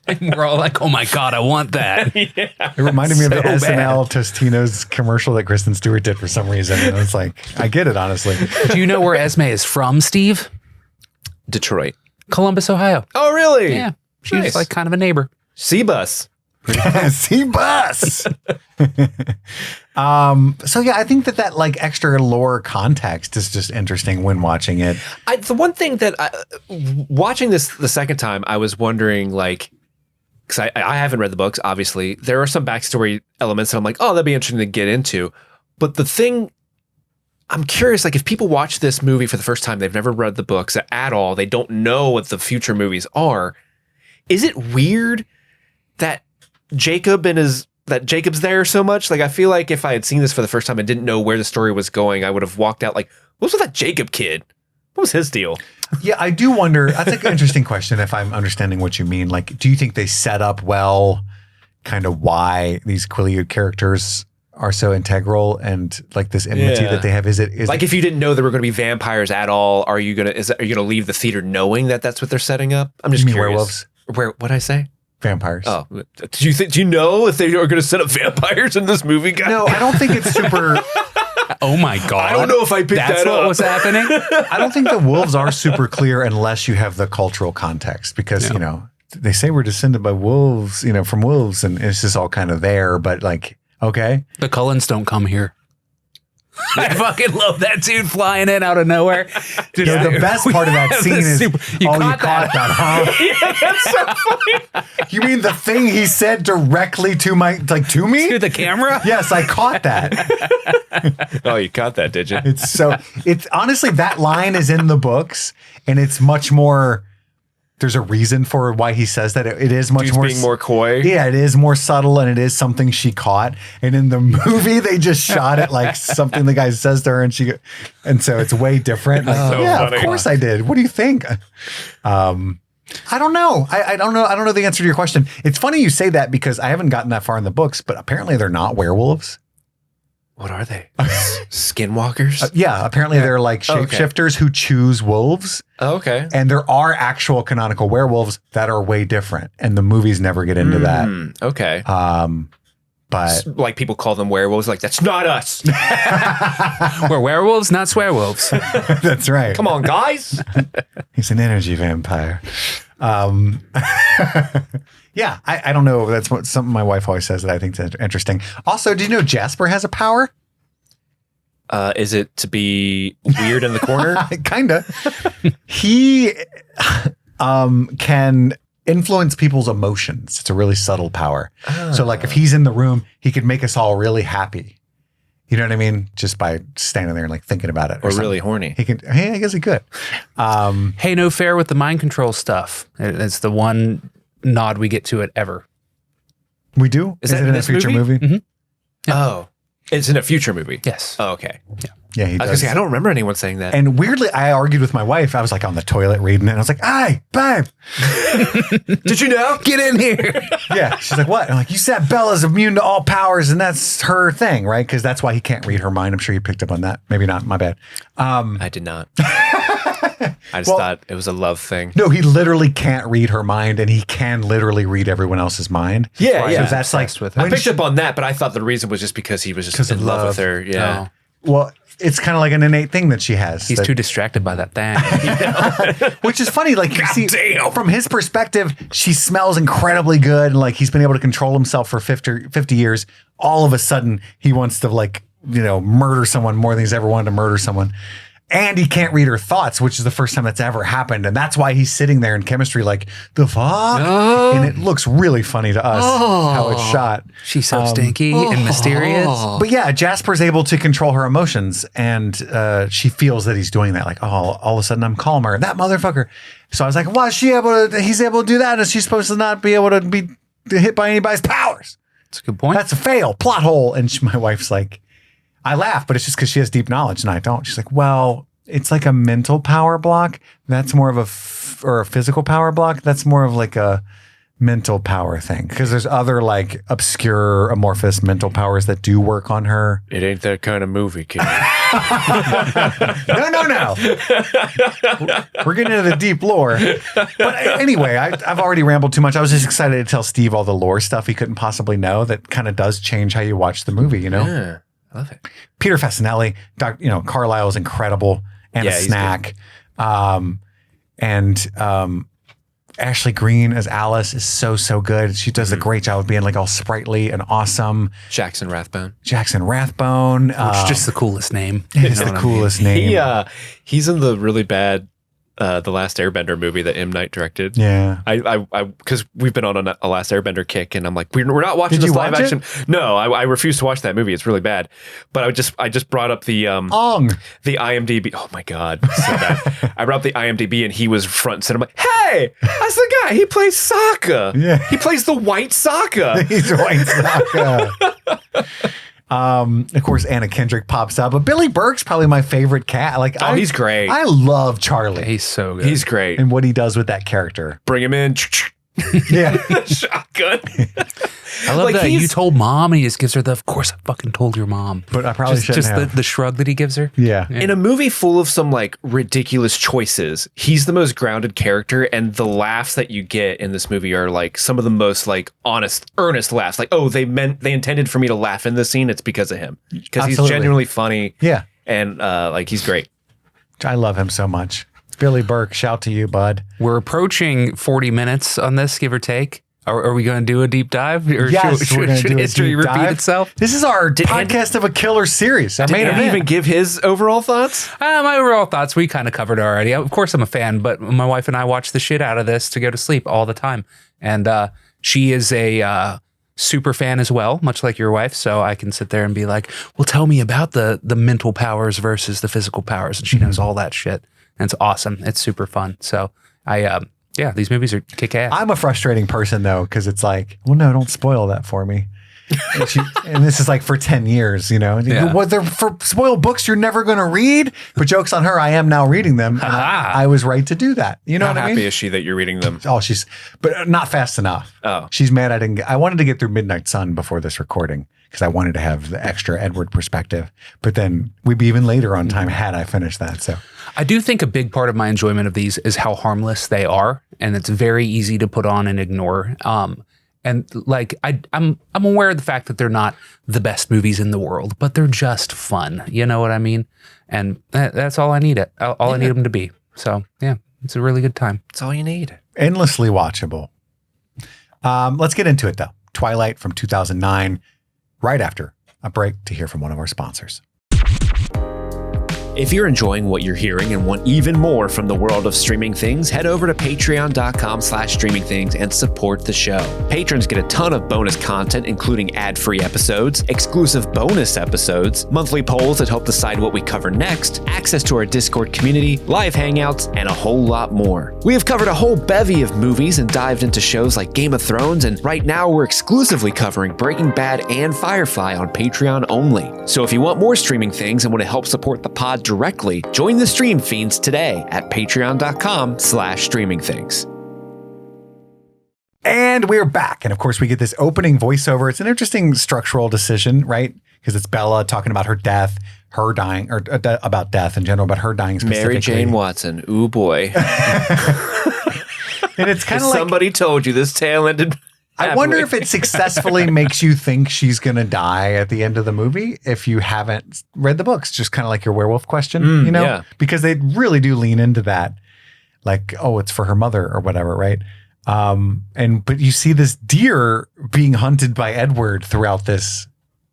And we're all like, oh my God, I want that. It reminded me of the So SNL Tostino's commercial that Kristen Stewart did for some reason. And it's like, I get it, honestly. Do you know where Esme is from, Steve? Detroit. Columbus, Ohio. Oh, really? Yeah. She's Nice. like kind of a neighbor. C-Bus. C-Bus. So yeah, I think that like extra lore context is just interesting when watching it. The one thing that watching this the second time, I was wondering, like, because I haven't read the books, obviously. There are some backstory elements that I'm like, oh, that'd be interesting to get into. But the thing, I'm curious, like, if people watch this movie for the first time, they've never read the books at all, they don't know what the future movies are. Is it weird that Jacob's there so much? Like, I feel like if I had seen this for the first time and didn't know where the story was going, I would have walked out like, what was with that Jacob kid? What was his deal? Yeah, I do wonder. That's like an interesting question if I'm understanding what you mean. Like, do you think they set up well kind of why these Quileute characters are so integral and like this enmity that they have? Is like, if you didn't know there were going to be vampires at all, are you going to leave the theater knowing that that's what they're setting up? I'm just curious. Werewolves? What'd I say? Vampires. Oh, do you know if they are going to set up vampires in this movie, guys? No, I don't think it's super. Oh my God. I don't know if I picked That's that what up. was happening. I don't think the wolves are super clear unless you have the cultural context, because, they say we're descended by wolves, from wolves, and it's just all kind of there. But like, okay. The Cullens don't come here. I fucking love that dude flying in out of nowhere. Just The best part of that scene is, you caught that, huh? Yeah, that's so funny. You mean the thing he said directly to to me? to the camera. Yes, I caught that. Oh, you caught that, did you? It's honestly, that line is in the books, and it's much more. There's a reason for why he says that. It is much Dude's more being more coy. Yeah, it is more subtle, and it is something she caught. And in the movie, they just shot it like something the guy says to her, and so it's way different. Like, So yeah, funny. of course I did. What do you think? I don't know. I don't know. I don't know the answer to your question. It's funny you say that because I haven't gotten that far in the books, but apparently they're not werewolves. What are they? Skinwalkers? Yeah, apparently they're like shapeshifters who choose wolves. Oh, okay. And there are actual canonical werewolves that are way different, and the movies never get into that. Okay. But like, people call them werewolves. Like, that's not us. We're werewolves, not swearwolves. that's right. Come on, guys. He's an energy vampire. Yeah, I don't know. That's something my wife always says that I think is interesting. Also, do you know Jasper has a power? Is it to be weird in the corner? Kinda. He can influence people's emotions. It's a really subtle power. So like if he's in the room, he could make us all really happy. You know what I mean? Just by standing there and like thinking about it. Or something. really horny. He can. Hey, I guess he could. Hey, no fair with the mind control stuff. It's the one nod we get to it ever. We do. Is that it in in a this future movie? movie? Oh, it's in a future movie. Yes. Oh, okay. Yeah, he I was gonna does. say I don't remember anyone saying that. And weirdly, I argued with my wife. I was like on the toilet reading it. And I was like, "Hey, babe." Did you know? Get in here. Yeah. She's like, "What?" I'm like, "You said Bella's immune to all powers, and that's her thing, right? Because that's why he can't read her mind." I'm sure you picked up on that. Maybe not. My bad. I did not. I just thought it was a love thing. No, he literally can't read her mind, and he can literally read everyone else's mind. Yeah, yeah. So that's like Obsessed with I it. picked up on that, but I thought the reason was just because he was just 'Cause in of love love. with her. Yeah. Well, it's kind of like an innate thing that she has. He's that- too distracted by that thing. Which is funny. Like, you see, damn. from his perspective, she smells incredibly good. And like, he's been able to control himself for 50 years. All of a sudden, he wants to like, murder someone more than he's ever wanted to murder someone. And he can't read her thoughts, which is the first time that's ever happened. And that's why he's sitting there in chemistry like, the fuck? And it looks really funny to us how it's shot. She's so stinky and mysterious. But yeah, Jasper's able to control her emotions, and she feels that he's doing that. Like, oh, all of a sudden I'm calmer. That motherfucker. So I was like, why is she able to? He's able to do that, and she's supposed to not be able to be hit by anybody's powers. That's a good point. That's a fail, plot hole. And my wife's like, I laugh, but it's just because she has deep knowledge and I don't. She's like, well, it's like a mental power block. That's more of or a physical power block. That's more of like a mental power thing, because there's other like obscure amorphous mental powers that do work on her. It ain't that kind of movie, kid. No. We're getting into the deep lore. But anyway, I've already rambled too much. I was just excited to tell Steve all the lore stuff he couldn't possibly know that kind of does change how you watch the movie, Yeah, I love it. Peter Fasinelli, Carlisle is incredible and Yeah, a he's snack. Ashley Greene as Alice is so good. She does a great job of being like all sprightly and awesome. Jackson Rathbone. Jackson Rathbone. It's just the coolest name. It's the coolest name. He's in the really bad The Last Airbender movie that M. Night directed. Yeah. I because we've been on a Last Airbender kick, and I'm like, we're not watching Did this you live watch action. No, I refuse to watch that movie. It's really bad. But I just brought up the IMDb. Oh my god, so bad. I brought up the IMDb, and he was front and center. I'm like, hey, that's the guy. He plays Sokka. Yeah. He plays the white Sokka. He's white Sokka. Of course, Anna Kendrick pops up, but Billy Burke's probably my favorite cat. Like, He's great. I love Charlie He's so good. He's great. and what he does with that character. Bring him in. Yeah. Shotgun. I love like, that. he's- You told mom, and he just gives her of course I fucking told your mom. But I probably shouldn't just have. the shrug that he gives her. Yeah. In a movie full of some like ridiculous choices, he's the most grounded character, and the laughs that you get in this movie are like some of the most like honest, earnest laughs. Like, oh, they intended for me to laugh in this scene. It's because of him, because he's Absolutely. genuinely funny. Yeah. And like he's great. I love him so much. Billy Burke, shout to you, bud. We're approaching 40 minutes on this, give or take. Are we going to do a deep dive, or Yes, we're gonna should do a history deep repeat dive. itself? This is our podcast of a killer series. Did Andy even give his overall thoughts? My overall thoughts we kind of covered already. Of course, I'm a fan, but my wife and I watch the shit out of this to go to sleep all the time, and she is a super fan as well, much like your wife. So I can sit there and be like, "Well, tell me about the mental powers versus the physical powers," and she knows all that shit, and it's awesome. It's super fun. So yeah, these movies are kick ass. I'm a frustrating person though, because it's like, well, no, don't spoil that for me. And this is like for 10 years, Yeah. What they're for spoiled books you're never going to read. But joke's on her, I am now reading them. And I was right to do that. You know How what I happy mean? is she that you're reading them? Oh, but not fast enough. Oh. She's mad I wanted to get through Midnight Sun before this recording because I wanted to have the extra Edward perspective. But then we'd be even later on time had I finished that. So I do think a big part of my enjoyment of these is how harmless they are, and it's very easy to put on and ignore. And like I'm aware of the fact that they're not the best movies in the world, but they're just fun. You know what I mean? And that's all I need it. All I need them to be. So yeah, it's a really good time. That's all you need. endlessly watchable. Let's get into it though. Twilight from 2009, right after a break to hear from one of our sponsors. If you're enjoying what you're hearing and want even more from the world of streaming things, head over to patreon.com/streamingthings and support the show. Patrons get a ton of bonus content, including ad-free episodes, exclusive bonus episodes, monthly polls that help decide what we cover next, access to our Discord community, live hangouts, and a whole lot more. We have covered a whole bevy of movies and dived into shows like Game of Thrones, and right now we're exclusively covering Breaking Bad and Firefly on Patreon only. So if you want more streaming things and want to help support the pod directly, join the stream fiends today at patreon.com/streamingthings. And we're back. And of course, we get this opening voiceover. It's an interesting structural decision, right? Because it's Bella talking about her death, her dying, or about death in general, but her dying specifically. Mary Jane Watson. Ooh, boy. And it's kind of like... Somebody told you this tale ended... I wonder if it successfully makes you think she's going to die at the end of the movie if you haven't read the books, just kind of like your werewolf question, you know? Yeah. Because they really do lean into that. Like, oh, it's for her mother or whatever, right? But you see this deer being hunted by Edward throughout this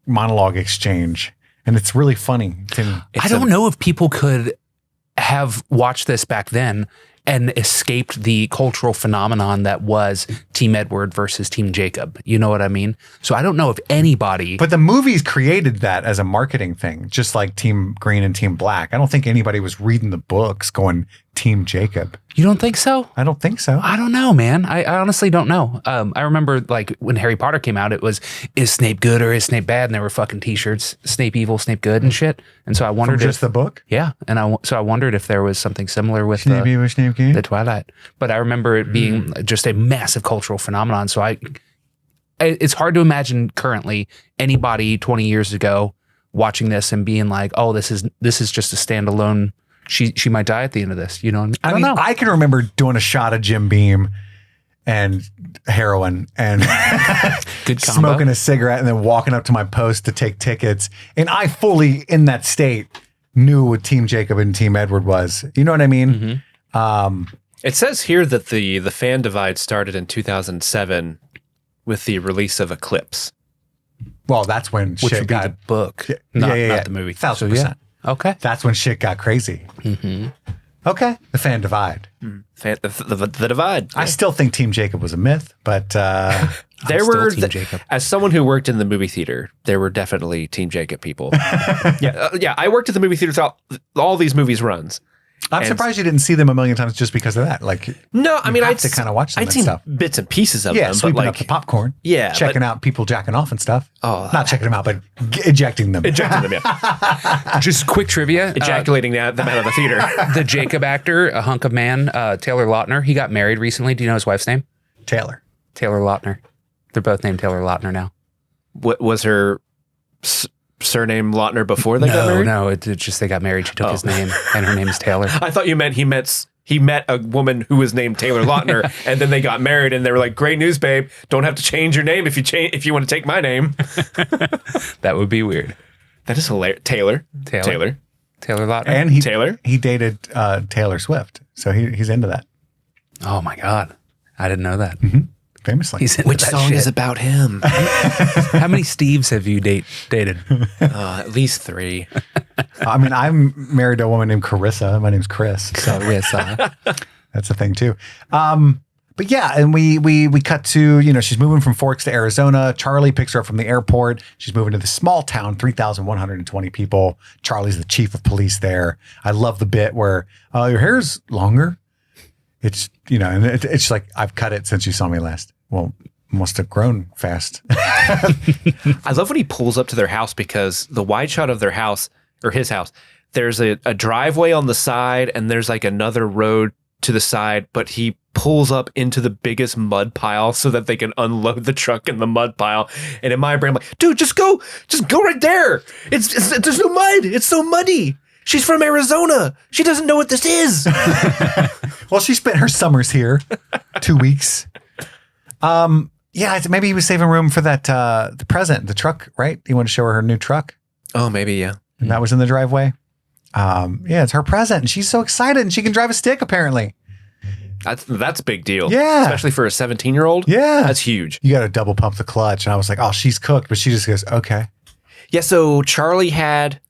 monologue exchange. And it's really funny to me. I don't know if people could have watched this back then and escaped the cultural phenomenon that was Team Edward versus Team Jacob. You know what I mean? So I don't know if anybody... But the movies created that as a marketing thing, just like Team Green and Team Black. I don't think anybody was reading the books going Team Jacob. You don't think so? I don't think so. I don't know, man. I honestly don't know. I remember like when Harry Potter came out, it was, is Snape good or is Snape bad? And there were fucking t-shirts, Snape evil, Snape good and shit. And so I wondered From just the book? Yeah. And I wondered if there was something similar with Snape evil, Snape good? the Twilight. But I remember it being just a massive cultural phenomenon. So it's hard to imagine currently anybody 20 years ago watching this and being like, oh, this is just a standalone. She might die at the end of this. You know what I mean? I don't know. I can remember doing a shot of Jim Beam and heroin and Good combo. smoking a cigarette and then walking up to my post to take tickets. And I fully, in that state, knew what Team Jacob and Team Edward was. You know what I mean? Mm-hmm. It says here that the fan divide started in 2007 with the release of Eclipse. Well, that's when Which shit would be got... the book, Yeah, not yeah. the movie. 1,000%. Okay. That's when shit got crazy. Mm-hmm. Okay. The fan divide. The divide. I still think Team Jacob was a myth, but There still were, Team Jacob. as someone who worked in the movie theater, there were definitely Team Jacob people. Yeah. I worked at the movie theater throughout all these movies runs. I'm surprised you didn't see them a million times just because of that. Like, No, I mean, I'd to kind of watch them I'd and seen stuff. bits and pieces of Yeah, them, but sweeping like up the popcorn. Yeah, checking out people jacking off and stuff. Oh, not checking them out, but ejecting them. ejecting them, yeah, Just quick trivia. ejaculating them out of the theater. The Jacob actor, a hunk of man, Taylor Lautner, he got married recently. Do you know his wife's name? Taylor. Taylor Lautner. They're both named Taylor Lautner now. What was her surname Lautner before they got married? No, it's just they got married. She took his name, and her name's Taylor. I thought you meant he met a woman who was named Taylor Lautner, and then they got married, and they were like, "Great news, babe! Don't have to change your name if you want to take my name." That would be weird. That is hilarious. Taylor Taylor Lautner. And Taylor? he dated Taylor Swift. So he's into that. Oh my God, I didn't know that. Famously. He's into Which that song shit. is about him? How many Steves have you dated? At least 3. I mean, I'm married to a woman named Carissa. My name's Chris. So Carissa. that's a thing too. But yeah, and we cut to, she's moving from Forks to Arizona. Charlie picks her up from the airport. She's moving to this small town, 3,120 people. Charlie's the chief of police there. I love the bit where your hair's longer. It's, and it's like, I've cut it since you saw me last. Well, must have grown fast. I love when he pulls up to their house because the wide shot of their house, or his house, there's a driveway on the side and there's like another road to the side, but he pulls up into the biggest mud pile so that they can unload the truck in the mud pile. And in my brain, I'm like, dude, just go right there. It's there's no mud. It's so muddy. She's from Arizona. She doesn't know what this is. Well, she spent her summers here, 2 weeks. Yeah, maybe he was saving room for that, the present, the truck, right? He wanted to show her new truck. Oh, maybe, yeah. And that was in the driveway. Yeah, it's her present. And she's so excited and she can drive a stick, apparently. That's a big deal. Yeah. Especially for a 17-year-old. Yeah. That's huge. You got to double pump the clutch. And I was like, oh, she's cooked. But she just goes, okay. Yeah, so Charlie had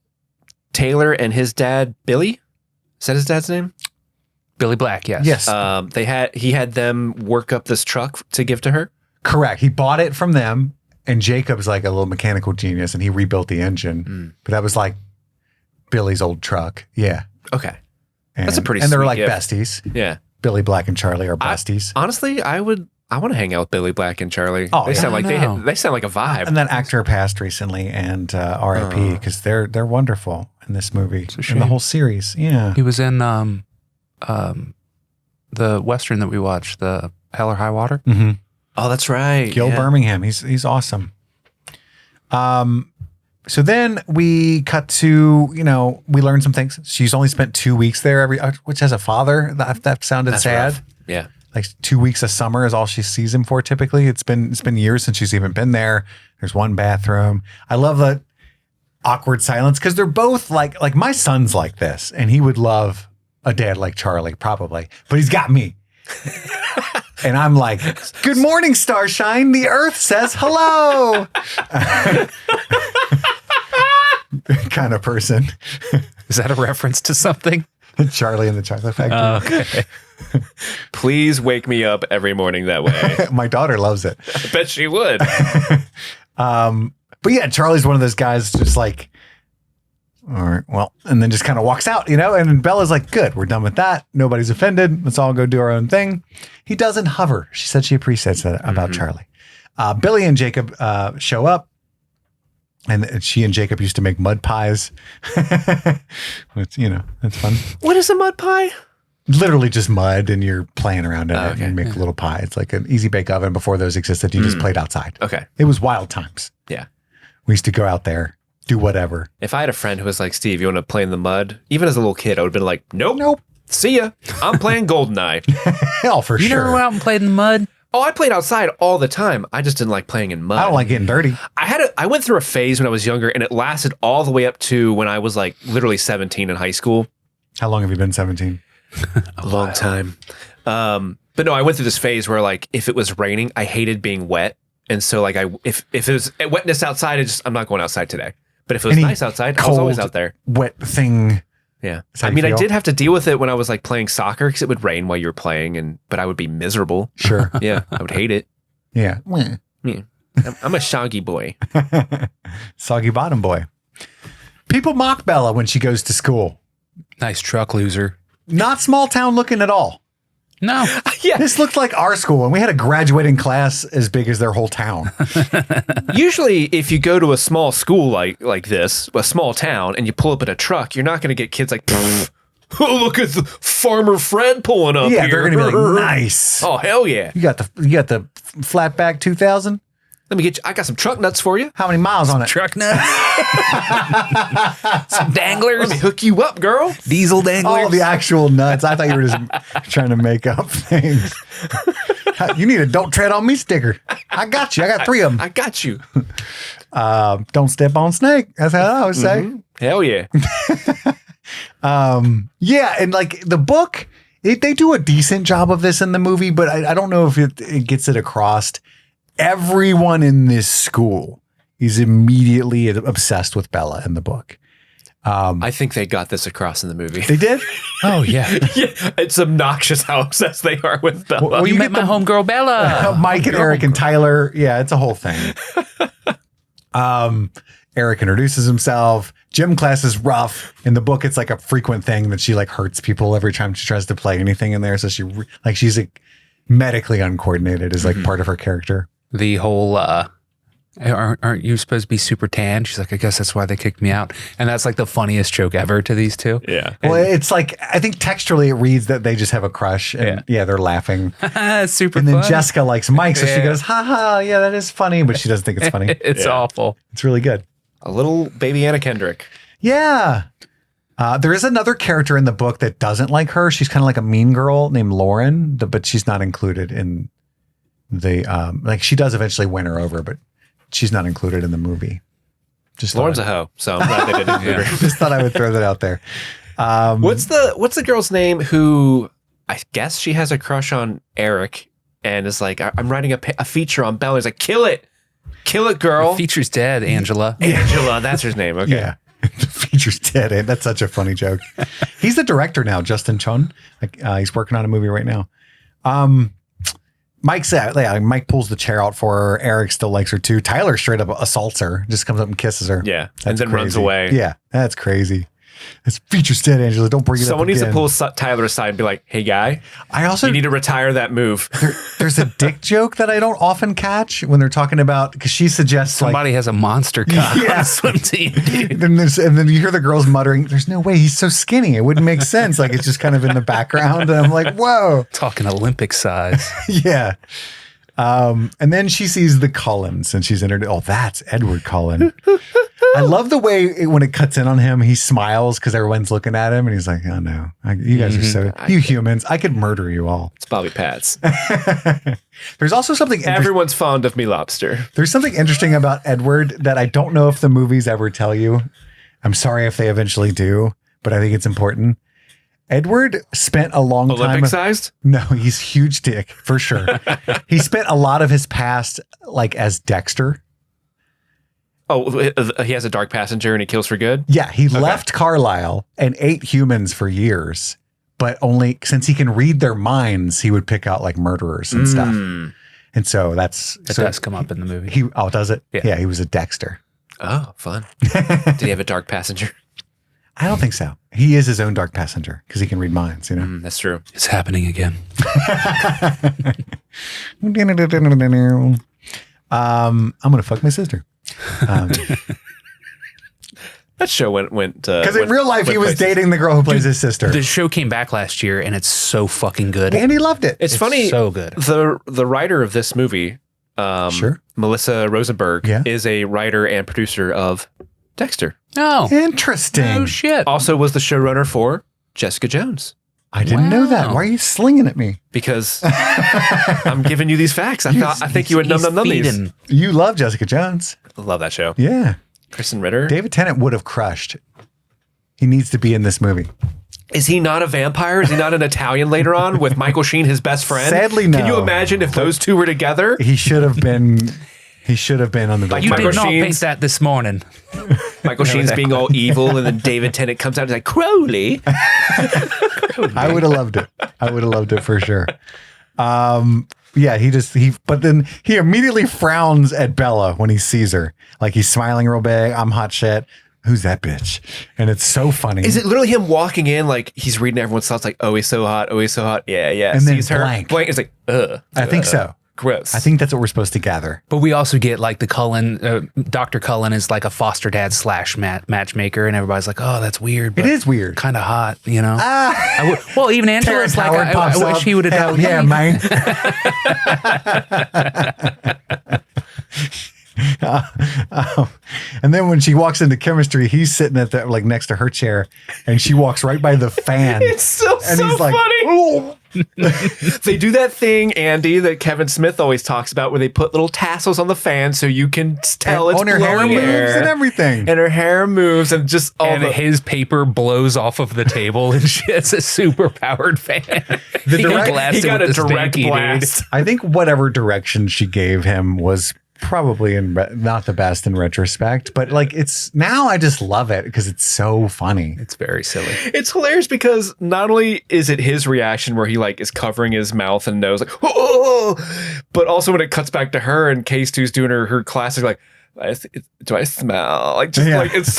Taylor and his dad, Billy. Is that his dad's name? Billy Black, yes. Yes. He had them work up this truck to give to her. Correct. He bought it from them, and Jacob's like a little mechanical genius, and he rebuilt the engine. But that was like Billy's old truck. Yeah. Okay. And, That's a pretty And they're sweet like gift. besties. Yeah. Billy Black and Charlie are besties. Honestly, I want to hang out with Billy Black and Charlie. Oh, they yeah. sound like I know. they sound like a vibe. And that actor passed recently, and R.I.P. because they're wonderful in this movie a and shame. the whole series. Yeah. He was in the Western that we watched, the Hell or High Water. Mm-hmm. Oh, that's right. Gil yeah. Birmingham. He's awesome. So then we cut to, we learn some things. She's only spent 2 weeks there which as a father, that sounded That's sad. rough. Yeah. Like 2 weeks of summer is all she sees him for typically. It's been years since she's even been there. There's one bathroom. I love the awkward silence because they're both like my son's like this, and he would love a dad like Charlie, probably. But he's got me. And I'm like, good morning, Starshine. The Earth says hello. Kind of person. Is that a reference to something? Charlie and the Chocolate Factory. Okay. Please wake me up every morning that way. My daughter loves it. I bet she would. But yeah, Charlie's one of those guys just like, all right, well, and then just kind of walks out, and Bella's like, good, we're done with that. Nobody's offended. Let's all go do our own thing. He doesn't hover. She said she appreciates that about Charlie. Billy and Jacob show up, and she and Jacob used to make mud pies. Which, that's fun. What is a mud pie? Literally just mud, and you're playing around in it okay. and make a little pie. It's like an easy bake oven before those existed. You just played outside. Okay. It was wild times. Yeah. We used to go out there, do whatever. If I had a friend who was like, Steve, you want to play in the mud? Even as a little kid, I would have been like, nope. See ya. I'm playing Goldeneye. Hell, for You sure. never went out and played in the mud? Oh, I played outside all the time. I just didn't like playing in mud. I don't like getting dirty. I went through a phase when I was younger, and it lasted all the way up to when I was like literally 17 in high school. How long have you been 17? A long time. But no, I went through this phase where like if it was raining, I hated being wet. And so like if it was wetness outside, I'm not going outside today. But if it was nice outside, I was always out there. Wet thing. Yeah. I I did have to deal with it when I was like playing soccer because it would rain while you were playing, but I would be miserable. Sure. Yeah. I would hate it. Yeah. Yeah. I'm a shaggy boy. Soggy bottom boy. People mock Bella when she goes to school. Nice truck loser. Not small town looking at all. No. Yeah. This looked like our school, and we had a graduating class as big as their whole town. Usually, if you go to a small school like this, a small town, and you pull up in a truck, you're not going to get kids like, oh, look at the Farmer Fred pulling up Yeah, here. they're going to be like, nice. Oh, hell yeah. You got the flatback 2000? Let me get you. I got some truck nuts for you. How many miles on it? Truck nuts. Some danglers. Let me hook you up, girl. Diesel danglers. Oh, the actual nuts. I thought you were just trying to make up things. You need a "Don't Tread on Me" sticker. I got you. I got 3 of them. I got you. Don't step on snake. That's how I always say. Hell yeah. Yeah, and like the book, they do a decent job of this in the movie, but I don't know if it gets it across. Everyone in this school is immediately obsessed with Bella in the book. I think they got this across in the movie. They did? Oh, yeah. Yeah, it's obnoxious how obsessed they are with Bella. Well, You met my homegirl, Bella. Mike and Eric and Tyler. Yeah, it's a whole thing. Eric introduces himself. Gym class is rough. In the book, it's like a frequent thing that she like hurts people every time she tries to play anything in there. So she's like medically uncoordinated is like part of her character. The whole, aren't you supposed to be super tan? She's like, I guess that's why they kicked me out. And that's like the funniest joke ever to these two. Yeah. Well, it's like, I think textually it reads that they just have a crush and yeah they're laughing. Super And then fun. Jessica likes Mike. So she Yeah. goes, ha, yeah, that is funny. But she doesn't think it's funny. It's awful. It's really good. A little baby Anna Kendrick. Yeah. There is another character in the book that doesn't like her. She's kind of like a mean girl named Lauren, but she's not included in the, like she does eventually win her over, but she's not included in the movie. Just Lauren's a hoe, so I'm glad they didn't include her. just thought I would throw that out there. What's the girl's name who I guess she has a crush on Eric and is like, I'm writing a feature on Bella. He's like, kill it, girl. Feature's dead, Angela. Angela, that's her name. Okay. Yeah. feature's dead. That's such a funny joke. He's the director now, Justin Chun. Like he's working on a movie right now. Mike pulls the chair out for her. Eric still likes her too. Tyler straight up assaults her, just comes up and kisses her. Yeah. That's and then crazy. runs away. Yeah, that's crazy. It's feature's dead, Angela. Don't bring it up Someone needs to again. pull Tyler aside and be like, hey, guy, I also you need to retire that move. there's a dick joke that I don't often catch when they're talking about, because she suggests Somebody has a monster cock Yeah. on the swim team. Dude. and then you hear the girls muttering, there's no way, he's so skinny. It wouldn't make sense. Like it's just kind of in the background. And I'm like, whoa. Talking Olympic size. Yeah. And then she sees the Cullens and she's introduced. Oh, that's Edward Cullen. I love the way when it cuts in on him, he smiles because everyone's looking at him and he's like, oh no, you guys are you humans, I could murder you all. It's Bobby Pats. There's also something Everyone's fond of me lobster. There's something interesting about Edward that I don't know if the movies ever tell you. I'm sorry if they eventually do, but I think it's important. Edward spent a long time. Olympic sized? No, he's huge dick for sure. He spent a lot of his past like as Dexter. Oh, he has a dark passenger and he kills for good? Yeah, he left Carlisle and ate humans for years, but only since he can read their minds, he would pick out like murderers and stuff. And so It does come up in the movie. Does it? Yeah. Yeah, he was a Dexter. Oh, fun. Did he have a dark passenger? I don't think so. He is his own dark passenger because he can read minds, you know? That's true. It's happening again. I'm going to fuck my sister. That show went Because in real life, he was dating the girl who plays his sister. The show came back last year and it's so fucking good. And he loved it. It's funny. So good. The writer of this movie, Sure. Melissa Rosenberg, Yeah. is a writer and producer of Dexter. Oh, Interesting. oh shit. Also was the showrunner for Jessica Jones. I didn't know that. Wow. Why are you slinging at me? Because I'm giving you these facts. I think you would He's num these. feeding. You love Jessica Jones. Love that show. Yeah. Kristen Ritter. David Tennant would have crushed. He needs to be in this movie. Is he not a vampire? Is he not an Italian later on with Michael Sheen, his best friend? Sadly, no. Can you imagine if those two were together? He should have been. He should have been on the. You Michael did not Sheen's- paint that this morning. Michael Sheen's being all evil, and then David Tennant comes out and he's like, Crowley. I would have loved it. I would have loved it for sure. Yeah, but then he immediately frowns at Bella when he sees her. Like he's smiling real big. I'm hot shit. Who's that bitch? And it's so funny. Is it literally him walking in like he's reading everyone's thoughts like, oh, he's so hot. Oh, he's so hot. Yeah, yeah. And then Sees her. blank. It's like, ugh. I think so. Gross. I think that's what we're supposed to gather. But we also get like the Cullen, Dr. Cullen is like a foster dad / matchmaker, and everybody's like, oh, that's weird. It is weird. Kind of hot, you know? Well, even Angela's Terrence like, Howard pops I wish up. he would have Hell done yeah, man. And then when she walks into chemistry, he's sitting at the like next to her chair, and she walks right by the fan. It's so like, funny. "Oh." They do that thing, Andy, that Kevin Smith always talks about, where they put little tassels on the fan so you can tell it's And her hair blowing moves air. and everything. And her hair moves and just all And the his paper blows off of the table, and she has a super powered fan. The He direct- blasted he got with a the direct stanky, dude. blast. I think whatever direction she gave him was probably not the best in retrospect, but like it's now I just love it because it's so funny. It's very silly. It's hilarious because not only is it his reaction where he like is covering his mouth and nose like, oh, but also when it cuts back to her and K-Stu's doing her classic like, do I smell? Like just Yeah. like it's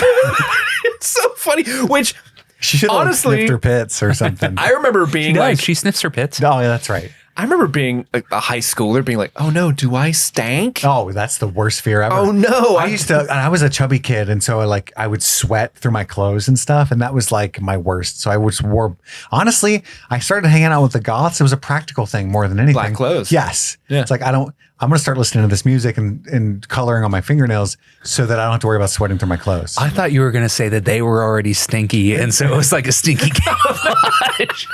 it's so funny. Which She should have honestly, sniffed her pits or something. I remember being like, She sniffs her pits. Oh, yeah, that's right. I remember being a high schooler being like, oh no, do I stank? Oh, that's the worst fear ever. Oh no. I was a chubby kid, and so I would sweat through my clothes and stuff, and that was like my worst. So honestly, I started hanging out with the goths. It was a practical thing more than anything. Black clothes. Yes. Yeah. It's like I'm going to start listening to this music and coloring on my fingernails so that I don't have to worry about sweating through my clothes. I thought you were going to say that they were already stinky, and so it was like a stinky camouflage.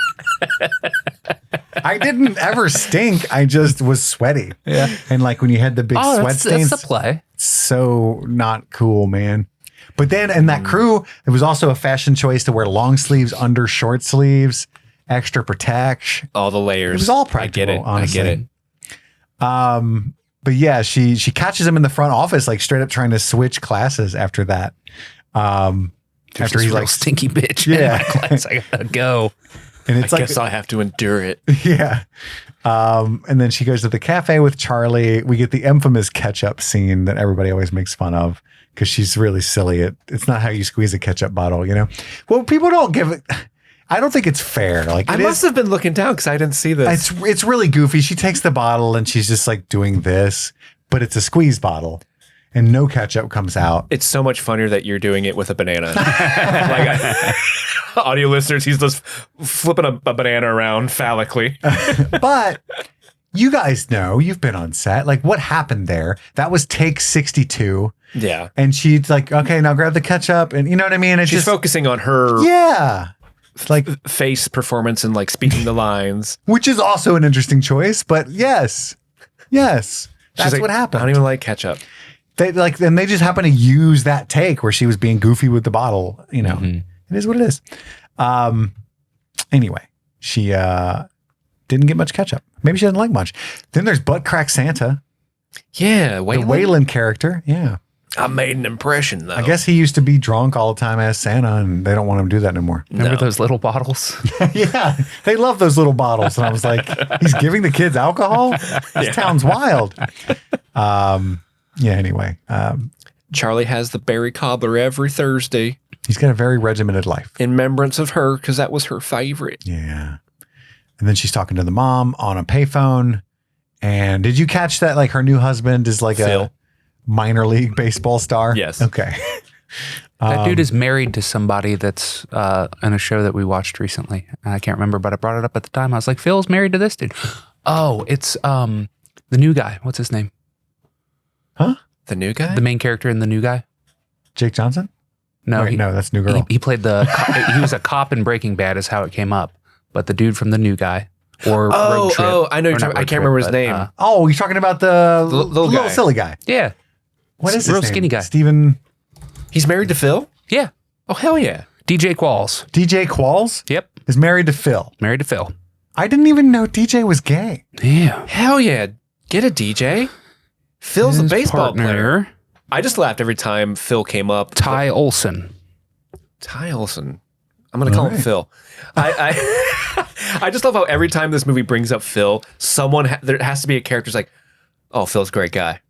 I didn't ever stink. I just was sweaty. Yeah. And like when you had the big sweat stains, that's the play. so not cool, man. But then in that crew, it was also a fashion choice to wear long sleeves under short sleeves, extra protection. all the layers. It was all practical. I get it. Honestly. I get it. But yeah, she catches him in the front office, like straight up trying to switch classes after that. after he's like stinky bitch. Yeah. In my class. I gotta go. and it's I like guess I have to endure it. yeah. And then she goes to the cafe with Charlie. We get the infamous ketchup scene that everybody always makes fun of because she's really silly. It's not how you squeeze a ketchup bottle, you know? Well, people don't give it. I don't think it's fair. Like I must have been looking down because I didn't see this. It's really goofy. She takes the bottle and she's just like doing this, but it's a squeeze bottle and no ketchup comes out. It's so much funnier that you're doing it with a banana. Audio listeners, he's just flipping a banana around phallically. But you guys know, you've been on set. Like what happened there? That was take 62. Yeah. And she's like, okay, now grab the ketchup. And you know what I mean? It's She's just focusing on her yeah. It's like, face performance and like speaking the lines. which is also an interesting choice, but yes, that's She's like, what happened. I don't even like ketchup. They like, and they just happen to use that take where she was being goofy with the bottle. You know, It is what it is. Anyway, she didn't get much ketchup. Maybe she didn't like much. Then there's Butt Crack Santa, Yeah, the Waylon character. Yeah, I made an impression though. I guess he used to be drunk all the time as Santa, and they don't want him to do that anymore. Remember those little bottles? Yeah, they love those little bottles. And I was like, he's giving the kids alcohol? This town's wild. Yeah, anyway. Charlie has the berry cobbler every Thursday He's got a very regimented life. in remembrance of her because that was her favorite. Yeah. And then she's talking to the mom on a payphone. And did you catch that? Like her new husband is like Phil. a minor league baseball star? Yes. Okay. That dude is married to somebody that's in a show that we watched recently. I can't remember, but I brought it up at the time. I was like, Phil's married to this dude. Oh, it's the new guy. What's his name? Huh? The new guy? The main character in The New Guy? Jake Johnson? No, Wait, no, that's New Girl. He played he was a cop in Breaking Bad is how it came up. But the dude from The New Guy or Road Trip. I know. or not I Road can't remember his but, name. Oh, you're talking about the Little guy. silly guy. Yeah. What is his Real name? skinny guy. Steven He's married to Phil? Yeah. Oh, hell yeah. DJ Qualls. DJ Qualls Yep. is married to Phil. Married to Phil. I didn't even know DJ was gay. Yeah. Hell yeah. Get a DJ. Phil's a His baseball partner, player. I just laughed every time Phil came up. Ty Olson. Ty Olson. I'm going to call him right. Phil. I just love how every time this movie brings up Phil, there has to be a character who's like, oh, Phil's a great guy.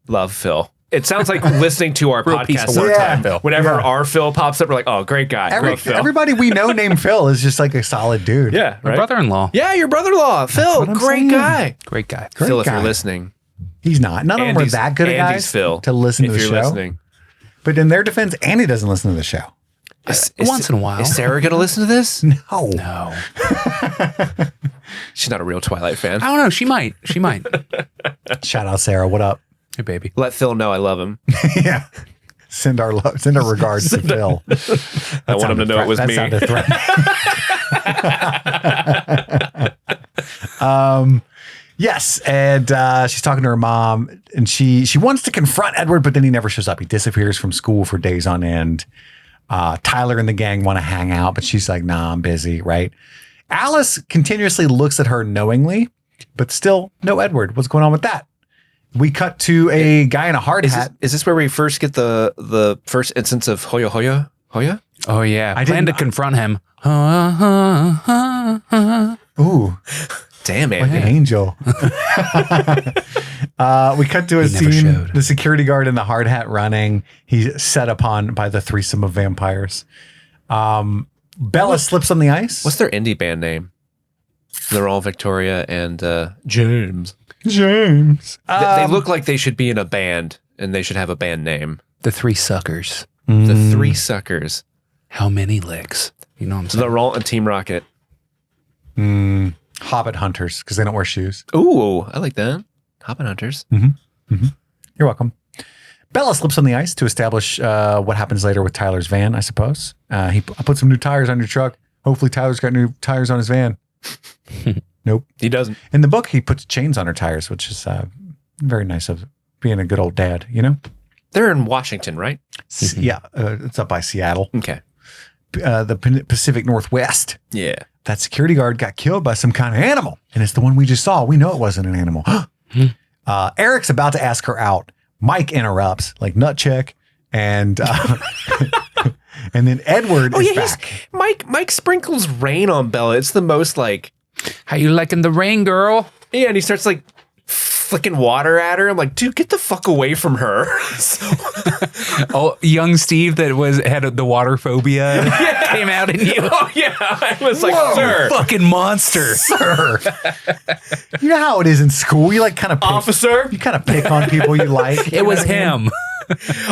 Love Phil. It sounds like listening to our Real piece podcast of sometime. work, Yeah. Phil. Whenever our Phil pops up, we're like, oh, great guy. Love Phil. Everybody we know named Phil is just like a solid dude. Yeah, My right? brother-in-law. Yeah, your brother-in-law. Phil, what I'm great saying. guy. Great guy. Great Phil, if guy. you're listening. He's not. None of them are Andy's- that good at Andy's guys Phil, to listen to if the you're show. listening. But in their defense, Andy doesn't listen to the show. Once in a while. Is Sarah going to listen to this? No. No. She's not a real Twilight fan. I don't know. She might. She might. Shout out Sarah. What up? Hey, baby. Let Phil know I love him. Yeah. Send our regards to Phil. I want him to know it was that me. sounded threatening. Yes, and she's talking to her mom, and she wants to confront Edward, but then he never shows up. He disappears from school for days on end. Tyler and the gang want to hang out, but she's like, nah, I'm busy, right? Alice continuously looks at her knowingly, but still no Edward. What's going on with that? We cut to a guy in a hard hat. Is this where we first get the first instance of Hoya Hoya? Hoya? Oh, yeah. I Plan to didn't- confront him. Ooh. Damn it. Like an angel. We cut to a He never scene. showed. The security guard in the hard hat running. He's set upon by the threesome of vampires. Bella slips on the ice. What's their indie band name? They're all Victoria and James. James? They look like they should be in a band and they should have a band name. The Three Suckers. The Three Suckers. How many licks? You know what I'm saying? The Roll and Team Rocket. Hobbit hunters because they don't wear shoes. Ooh, I like that. Hoppin' Hunters. You're welcome. Bella slips on the ice to establish what happens later with Tyler's van, I suppose. I put some new tires on your truck. Hopefully Tyler's got new tires on his van. Nope. He doesn't. In the book, he puts chains on her tires, which is very nice of being a good old dad, you know? They're in Washington, right? Yeah, it's up by Seattle, Okay. the Pacific Northwest. Yeah. That security guard got killed by some kind of animal, and it's the one we just saw. We know it wasn't an animal. Eric's about to ask her out. Mike interrupts, like nut check, and And then Edward is back. Mike sprinkles rain on Bella. It's the most like, How you liking the rain, girl? yeah, and he starts like flicking water at her. I'm like, dude, get the fuck away from her. Oh, young Steve that had the water phobia came out in you. Oh yeah, I was like, Whoa, sir, fucking monster. Sir. You know how it is in school? You like kind of officer. You kind of pick on people you like. It was him.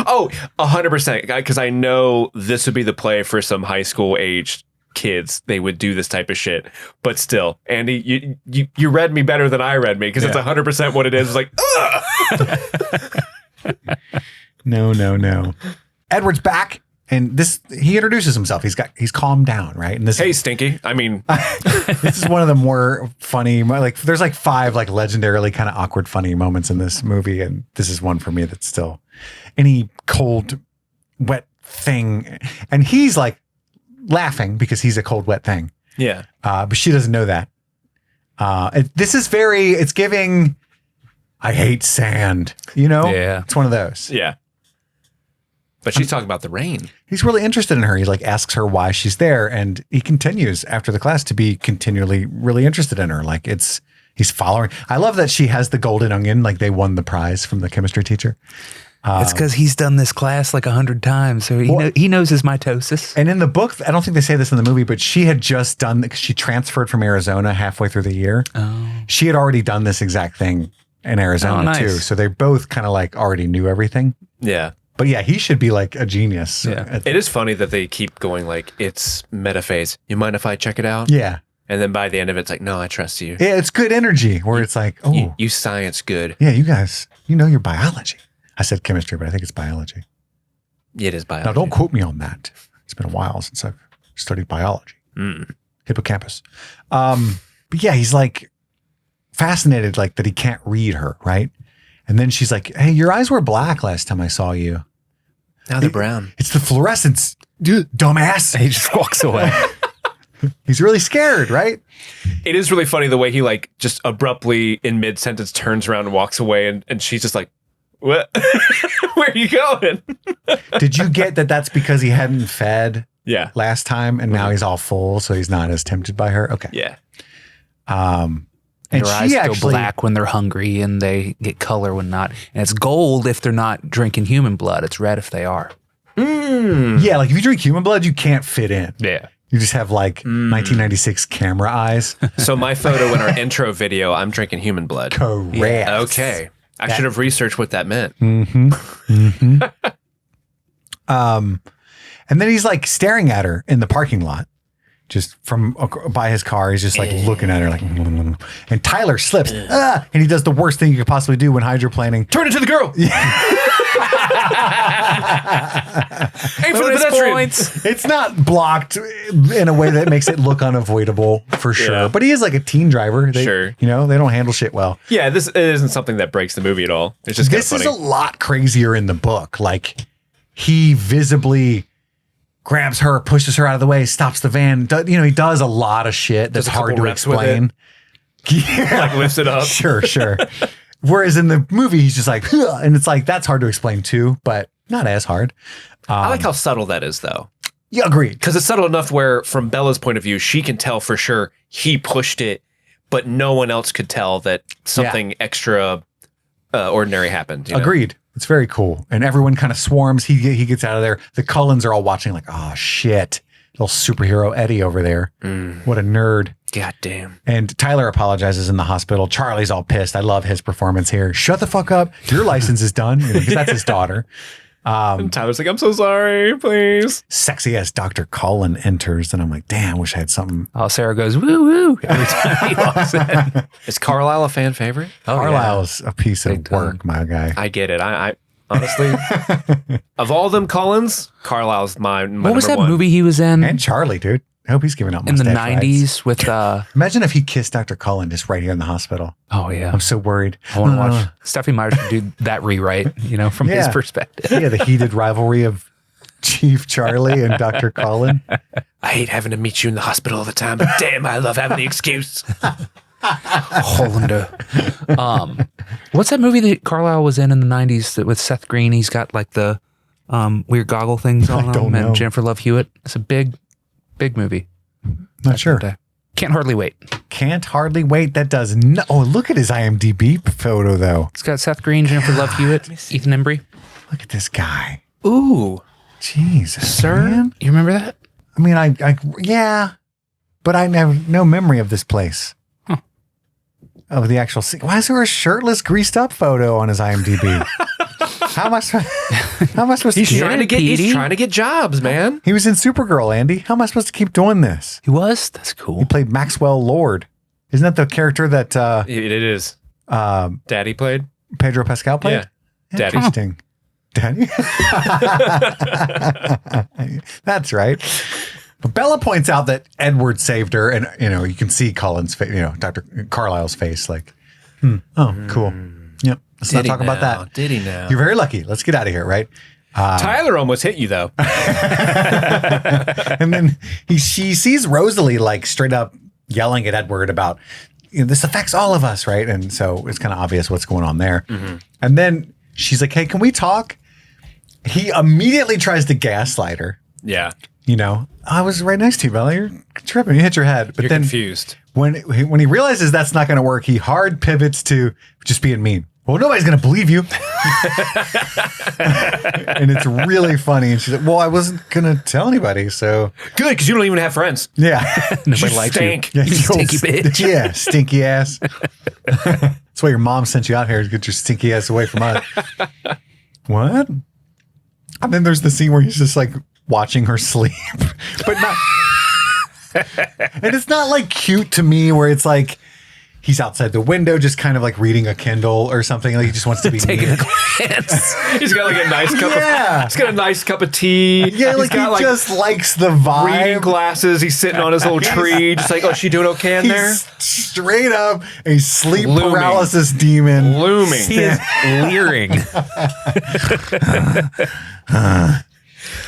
Oh, 100%. Because I know this would be the play for some high school aged kids. They would do this type of shit. But still, Andy, you read me better than I read me because it's 100% what it is. It's like, ugh. No. Edward's back, and he introduces himself. He's calmed down, right? And this Hey, Stinky. I mean, this is one of the more funny, like there's like 5 like legendarily kind of awkward funny moments in this movie, and this is one for me that's still any cold, wet thing, and he's like laughing because he's a cold, wet thing. yeah. But she doesn't know that. This is it's giving, I hate sand, you know? Yeah. It's one of those. Yeah. But she's talking about the rain. He's really interested in her. He like asks her why she's there, and he continues after the class to be continually really interested in her. Like he's following. I love that she has the golden onion, like they won the prize from the chemistry teacher. It's because he's done this class like 100 times, so he knows his mitosis. And in the book, I don't think they say this in the movie, but she had just done, because she transferred from Arizona halfway through the year. Oh. She had already done this exact thing in Arizona too. So they both kind of like already knew everything. Yeah. But yeah, he should be like a genius. Yeah. It is funny that they keep going like, it's metaphase. You mind if I check it out? Yeah. And then by the end of it, it's like, no, I trust you. Yeah, it's good energy where it's like, oh. You science good. Yeah, you guys, you know your biology. I said chemistry, but I think it's biology. It is biology. Now, don't quote me on that. It's been a while since I've studied biology. Hippocampus. But yeah, he's like fascinated, like that he can't read her, right? And then she's like, hey, your eyes were black last time I saw you. Now they're brown. It's the fluorescence, dumbass. He just walks away. He's really scared, right? It is really funny the way he like just abruptly in mid-sentence turns around and walks away and she's just like, what? Where are you going? Did you get that that's because he hadn't fed last time and now he's all full, so he's not as tempted by her? Okay. Yeah. And their eyes go black when they're hungry and they get color when not. And it's gold if they're not drinking human blood. It's red if they are. Yeah, like if you drink human blood, you can't fit in. Yeah. You just have like 1996 camera eyes. So my photo in our intro video, I'm drinking human blood. Correct. Okay. I should have researched what that meant. And then he's like staring at her in the parking lot, just from by his car. He's just like looking at her like, and Tyler slips, and he does the worst thing you could possibly do when hydroplaning. Turn into the girl. Aim for the pedestrian. It's not blocked in a way that makes it look unavoidable for sure. Yeah. But he is like a teen driver. Sure. You know, they don't handle shit well. Yeah, this isn't something that breaks the movie at all. It's just This funny. is a lot crazier in the book. Like he visibly grabs her, pushes her out of the way, stops the van. He does a lot of shit that's Does a couple hard to reps with explain. Yeah. like lifts it up. Sure. Whereas in the movie, he's just like, huh, and it's like, that's hard to explain too, but not as hard. I like how subtle that is, though. Yeah, agreed. Because it's subtle enough where, from Bella's point of view, she can tell for sure he pushed it, but no one else could tell that something extra ordinary happened. You know? Agreed. It's very cool. And everyone kind of swarms. He gets out of there. The Cullens are all watching like, oh, shit. Little superhero Eddie over there. What a nerd. God damn. And Tyler apologizes in the hospital. Charlie's all pissed. I love his performance here. Shut the fuck up. Your license is done. Because that's his daughter. And Tyler's like, I'm so sorry, please. Sexy ass Dr. Cullen enters. And I'm like, damn, wish I had something. Oh, Sarah goes, woo woo, every time he walks in. Is Carlisle a fan favorite? Carlisle's a piece of work, my guy. I get it. I honestly, of all them Collins, Carlisle's my What was that one. movie he was in? And Charlie, dude. I hope he's giving out In the mustache 90s rides. with Imagine if he kissed Dr. Cullen just right here in the hospital. oh yeah. I'm so worried. I want to watch Stephanie Meyer should do that rewrite, from his Yeah. perspective. Yeah, the heated rivalry of Chief Charlie and Dr. Cullen. I hate having to meet you in the hospital all the time, but damn, I love having the excuse. Hollander. What's that movie that Carlisle was in the 90s that with Seth Green? He's got like the weird goggle things on don't them, know. and Jennifer Love Hewitt. It's a big movie. Not sure. Can't hardly wait. Can't hardly wait. That does no. Oh, look at his IMDb photo though. It's got Seth Green, Jennifer Love Hewitt, Ethan Embry. Look at this guy. Ooh, Jesus, Sir, man. you remember that? I mean, yeah, but I have no memory of this place. Of the actual scene. Why is there a shirtless, greased up photo on his IMDb? How am I supposed to? he's trying to get Petey? jobs, man. He was in Supergirl, Andy. How am I supposed to keep doing this? He was? That's cool. He played Maxwell Lord. Isn't that the character that It is. Daddy played. Pedro Pascal played? Yeah, Daddy. Interesting. Daddy? That's right. But Bella points out that Edward saved her, and you can see Colin's face, Dr. Carlisle's face, like, oh, cool. Yep. Let's not talk about that. Did he now? You're very lucky. Let's get out of here, right? Tyler almost hit you though. And then she sees Rosalie like straight up yelling at Edward about this affects all of us, right? And so it's kind of obvious what's going on there. Mm-hmm. And then she's like, "Hey, can we talk?" He immediately tries to gaslight her. Yeah, I was right next to you, Bella. You're tripping. You hit your head. But you're then confused. when he realizes that's not going to work, he hard pivots to just being mean. Well, nobody's going to believe you. And it's really funny. And she's like, well, I wasn't going to tell anybody. So Good, because you don't even have friends. yeah. Nobody You likes stink. you. Yeah, You stinky bitch. Yeah, stinky ass. That's why your mom sent you out here to get your stinky ass away from us. What? And then there's the scene where he's just like watching her sleep, but not. And it's not like cute to me where it's like he's outside the window just kind of like reading a Kindle or something. Like he just wants to be Taking neat. a glance. He's got like a nice cup Yeah. he's got a nice cup of tea. Yeah, He's like he got just likes the reading vibe. glasses. He's sitting on his little tree, just like, oh, she doing okay in there? He's straight up a sleep Looming. paralysis demon. Looming. He is leering.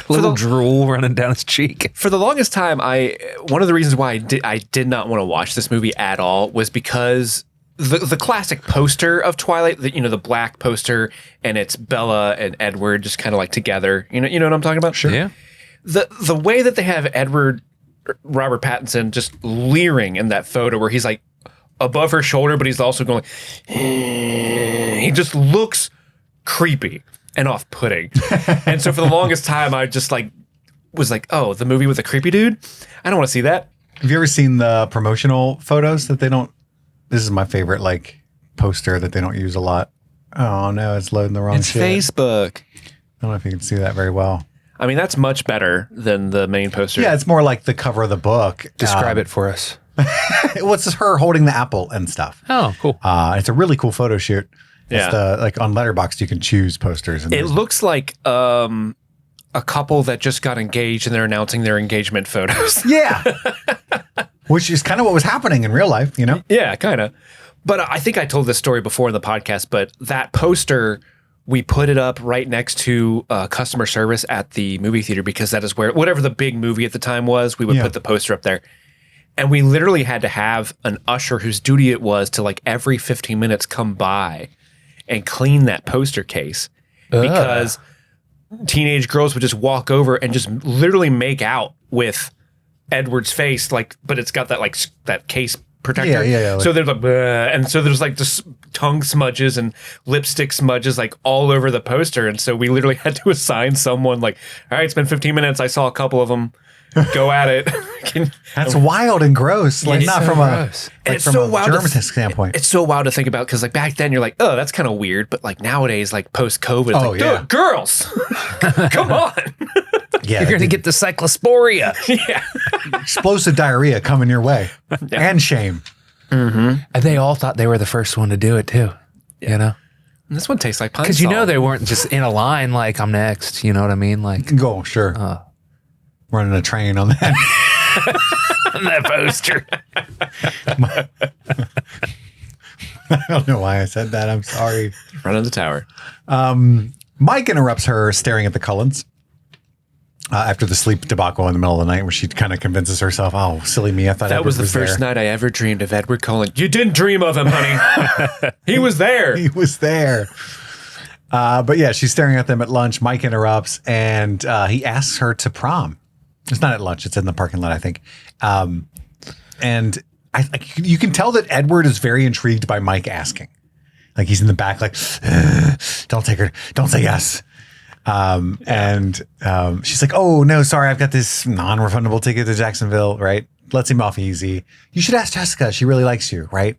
Little drool running down his cheek. For the longest time, one of the reasons why I did not want to watch this movie at all was because the classic poster of Twilight, the black poster, and it's Bella and Edward just kind of like together. You know what I'm talking about? Sure. Yeah. The way that they have Robert Pattinson just leering in that photo where he's like above her shoulder, but he's also going, he just looks creepy and off-putting. And so for the longest time, I just was like, oh, the movie with a creepy dude? I don't want to see that. Have you ever seen the promotional photos that they don't? This is my favorite poster that they don't use a lot. Oh no, it's loading the wrong shit. Facebook. I don't know if you can see that very well. I mean, that's much better than the main poster. Yeah, it's more like the cover of the book. Describe it for us. What's her holding the apple and stuff? Oh, cool. It's a really cool photo shoot. Yeah. It's the on Letterboxd you can choose posters. And It looks like a couple that just got engaged and they're announcing their engagement photos. yeah, which is kind of what was happening in real life. Yeah, kind of. But I think I told this story before in the podcast, but that poster, we put it up right next to customer service at the movie theater because that is where, whatever the big movie at the time was, we would put the poster up there. And we literally had to have an usher whose duty it was to every 15 minutes come by and clean that poster case because teenage girls would just walk over and just literally make out with Edward's face, but it's got that that case protector. Yeah. So there's and so there's just tongue smudges and lipstick smudges all over the poster, and so we literally had to assign someone all right, it's been 15 minutes. I saw a couple of them. Go at it. That's wild and gross. Not so from gross. And from a German standpoint. It's so wild to think about because back then you're oh, that's kind of weird, but nowadays post COVID, it's dude, girls, come on. Yeah, You're going to get the cyclosporia. Yeah. explosive diarrhea coming your way, and shame. And they all thought they were the first one to do it too. You know? And this one tastes like pine Because salt. they weren't just in a line I'm next. You know what I mean? Go sure. Running a train on that. On that poster. I don't know why I said that. I'm sorry. Running the tower. Mike interrupts her staring at the Cullens after the sleep debacle in the middle of the night where she kind of convinces herself, oh, silly me. I thought That Edward was the first night I ever dreamed of Edward Cullen. You didn't dream of him, honey. He was there. He was there. But yeah, she's staring at them at lunch. Mike interrupts and he asks her to prom. It's not at lunch. It's in the parking lot, I think. And you can tell that Edward is very intrigued by Mike asking. Like he's in the back, like, don't take her. Don't say yes. And she's like, oh, no, sorry. I've got this non-refundable ticket to Jacksonville, right? Lets him off easy. You should ask Jessica. She really likes you, right?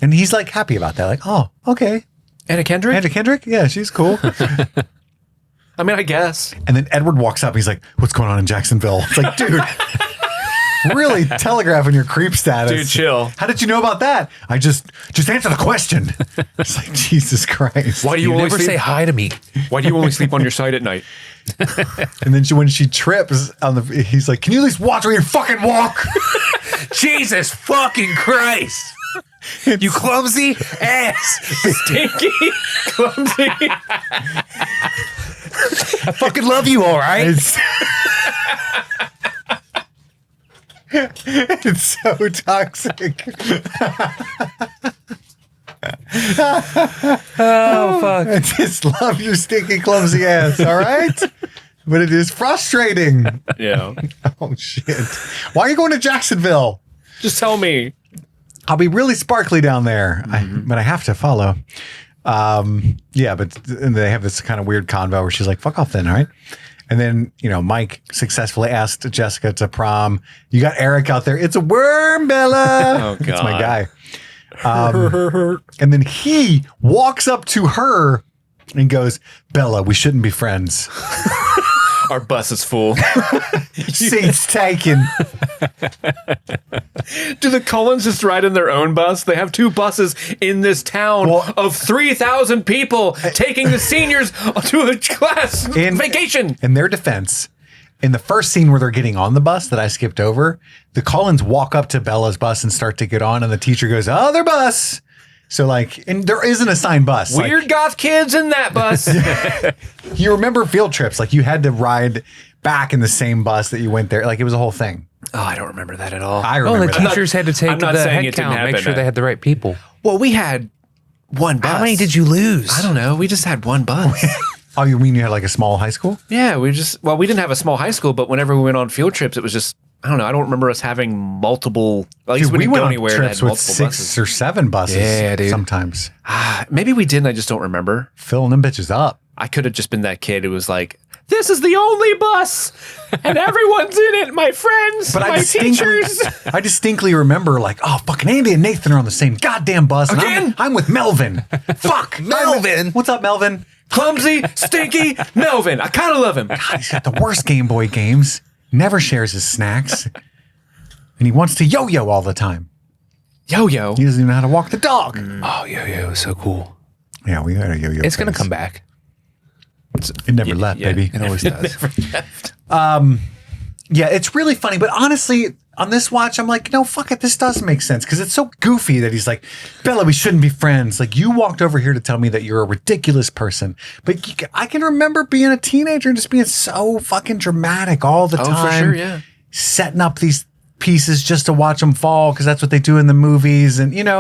And he's like happy about that. Like, oh, okay. Anna Kendrick? Anna Kendrick? Yeah, she's cool. I mean, I guess. And then Edward walks up. He's like, what's going on in Jacksonville? It's like, dude, really telegraphing your creep status. Dude, chill. How did you know about that? I just answer the question. It's like, Jesus Christ. Why do You you never only say hi to me. Why do you only sleep on your side at night? And then when she trips he's like, can you at least watch where you fucking walk? Jesus fucking Christ. You clumsy ass. Stinky, clumsy. I fucking love you, all right? It's so toxic. Oh, fuck. I just love your stinky, clumsy ass, all right? But it is frustrating. Yeah. Oh, shit. Why are you going to Jacksonville? Just tell me. I'll be really sparkly down there, but I have to follow. Yeah, but and they have this kind of weird convo where she's like, fuck off then, all right? And then, Mike successfully asked Jessica to prom. You got Eric out there. It's a worm, Bella. Oh, God. That's my guy. And then he walks up to her and goes, Bella, we shouldn't be friends. Our bus is full. Seats taken. Do the Cullens just ride in their own bus? They have 2 buses in this town of 3,000 people taking the seniors to a class vacation. In their defense, in the first scene where they're getting on the bus that I skipped over, the Cullens walk up to Bella's bus and start to get on, and the teacher goes, other bus. So and there is an assigned bus. Weird goth kids in that bus. You remember field trips, you had to ride back in the same bus that you went there. It was a whole thing. Oh, I don't remember that at all. I remember the that. teachers had to take I'm not the saying head it didn't count, make happen. sure they had the right people. Well, we had one bus. How many did you lose? I don't know. We just had one bus. Oh, you mean you had a small high school? Yeah, we didn't have a small high school, but whenever we went on field trips, it was just, I don't know. I don't remember us having multiple. At least Dude, we didn't went go on anywhere that trips had with multiple 6 buses. or 7 buses. Yeah, dude. Sometimes Maybe we didn't. I just don't remember. filling them bitches up. I could have just been that kid who was like, "This is the only bus, and everyone's in it. My friends, But my teachers." I distinctly remember oh, fucking Andy and Nathan are on the same goddamn bus. And Again? I'm with Melvin. Fuck. Melvin. What's up, Melvin? Clumsy, stinky, Melvin. I kind of love him. God, he's got the worst Game Boy games. Never shares his snacks. And he wants to yo-yo all the time. Yo-yo. He doesn't even know how to walk the dog. Oh, yo-yo was so cool. Yeah, we got a yo-yo. It's going to phase. come back. It never left, yeah. baby. It always does. Yeah, it's really funny. But honestly, on this watch, I'm like, no, fuck it. This does make sense because it's so goofy that he's like, Bella, we shouldn't be friends. You walked over here to tell me that you're a ridiculous person. But I can remember being a teenager and just being so fucking dramatic all the time. Oh, for sure, yeah. Setting up these pieces just to watch them fall because that's what they do in the movies. And, I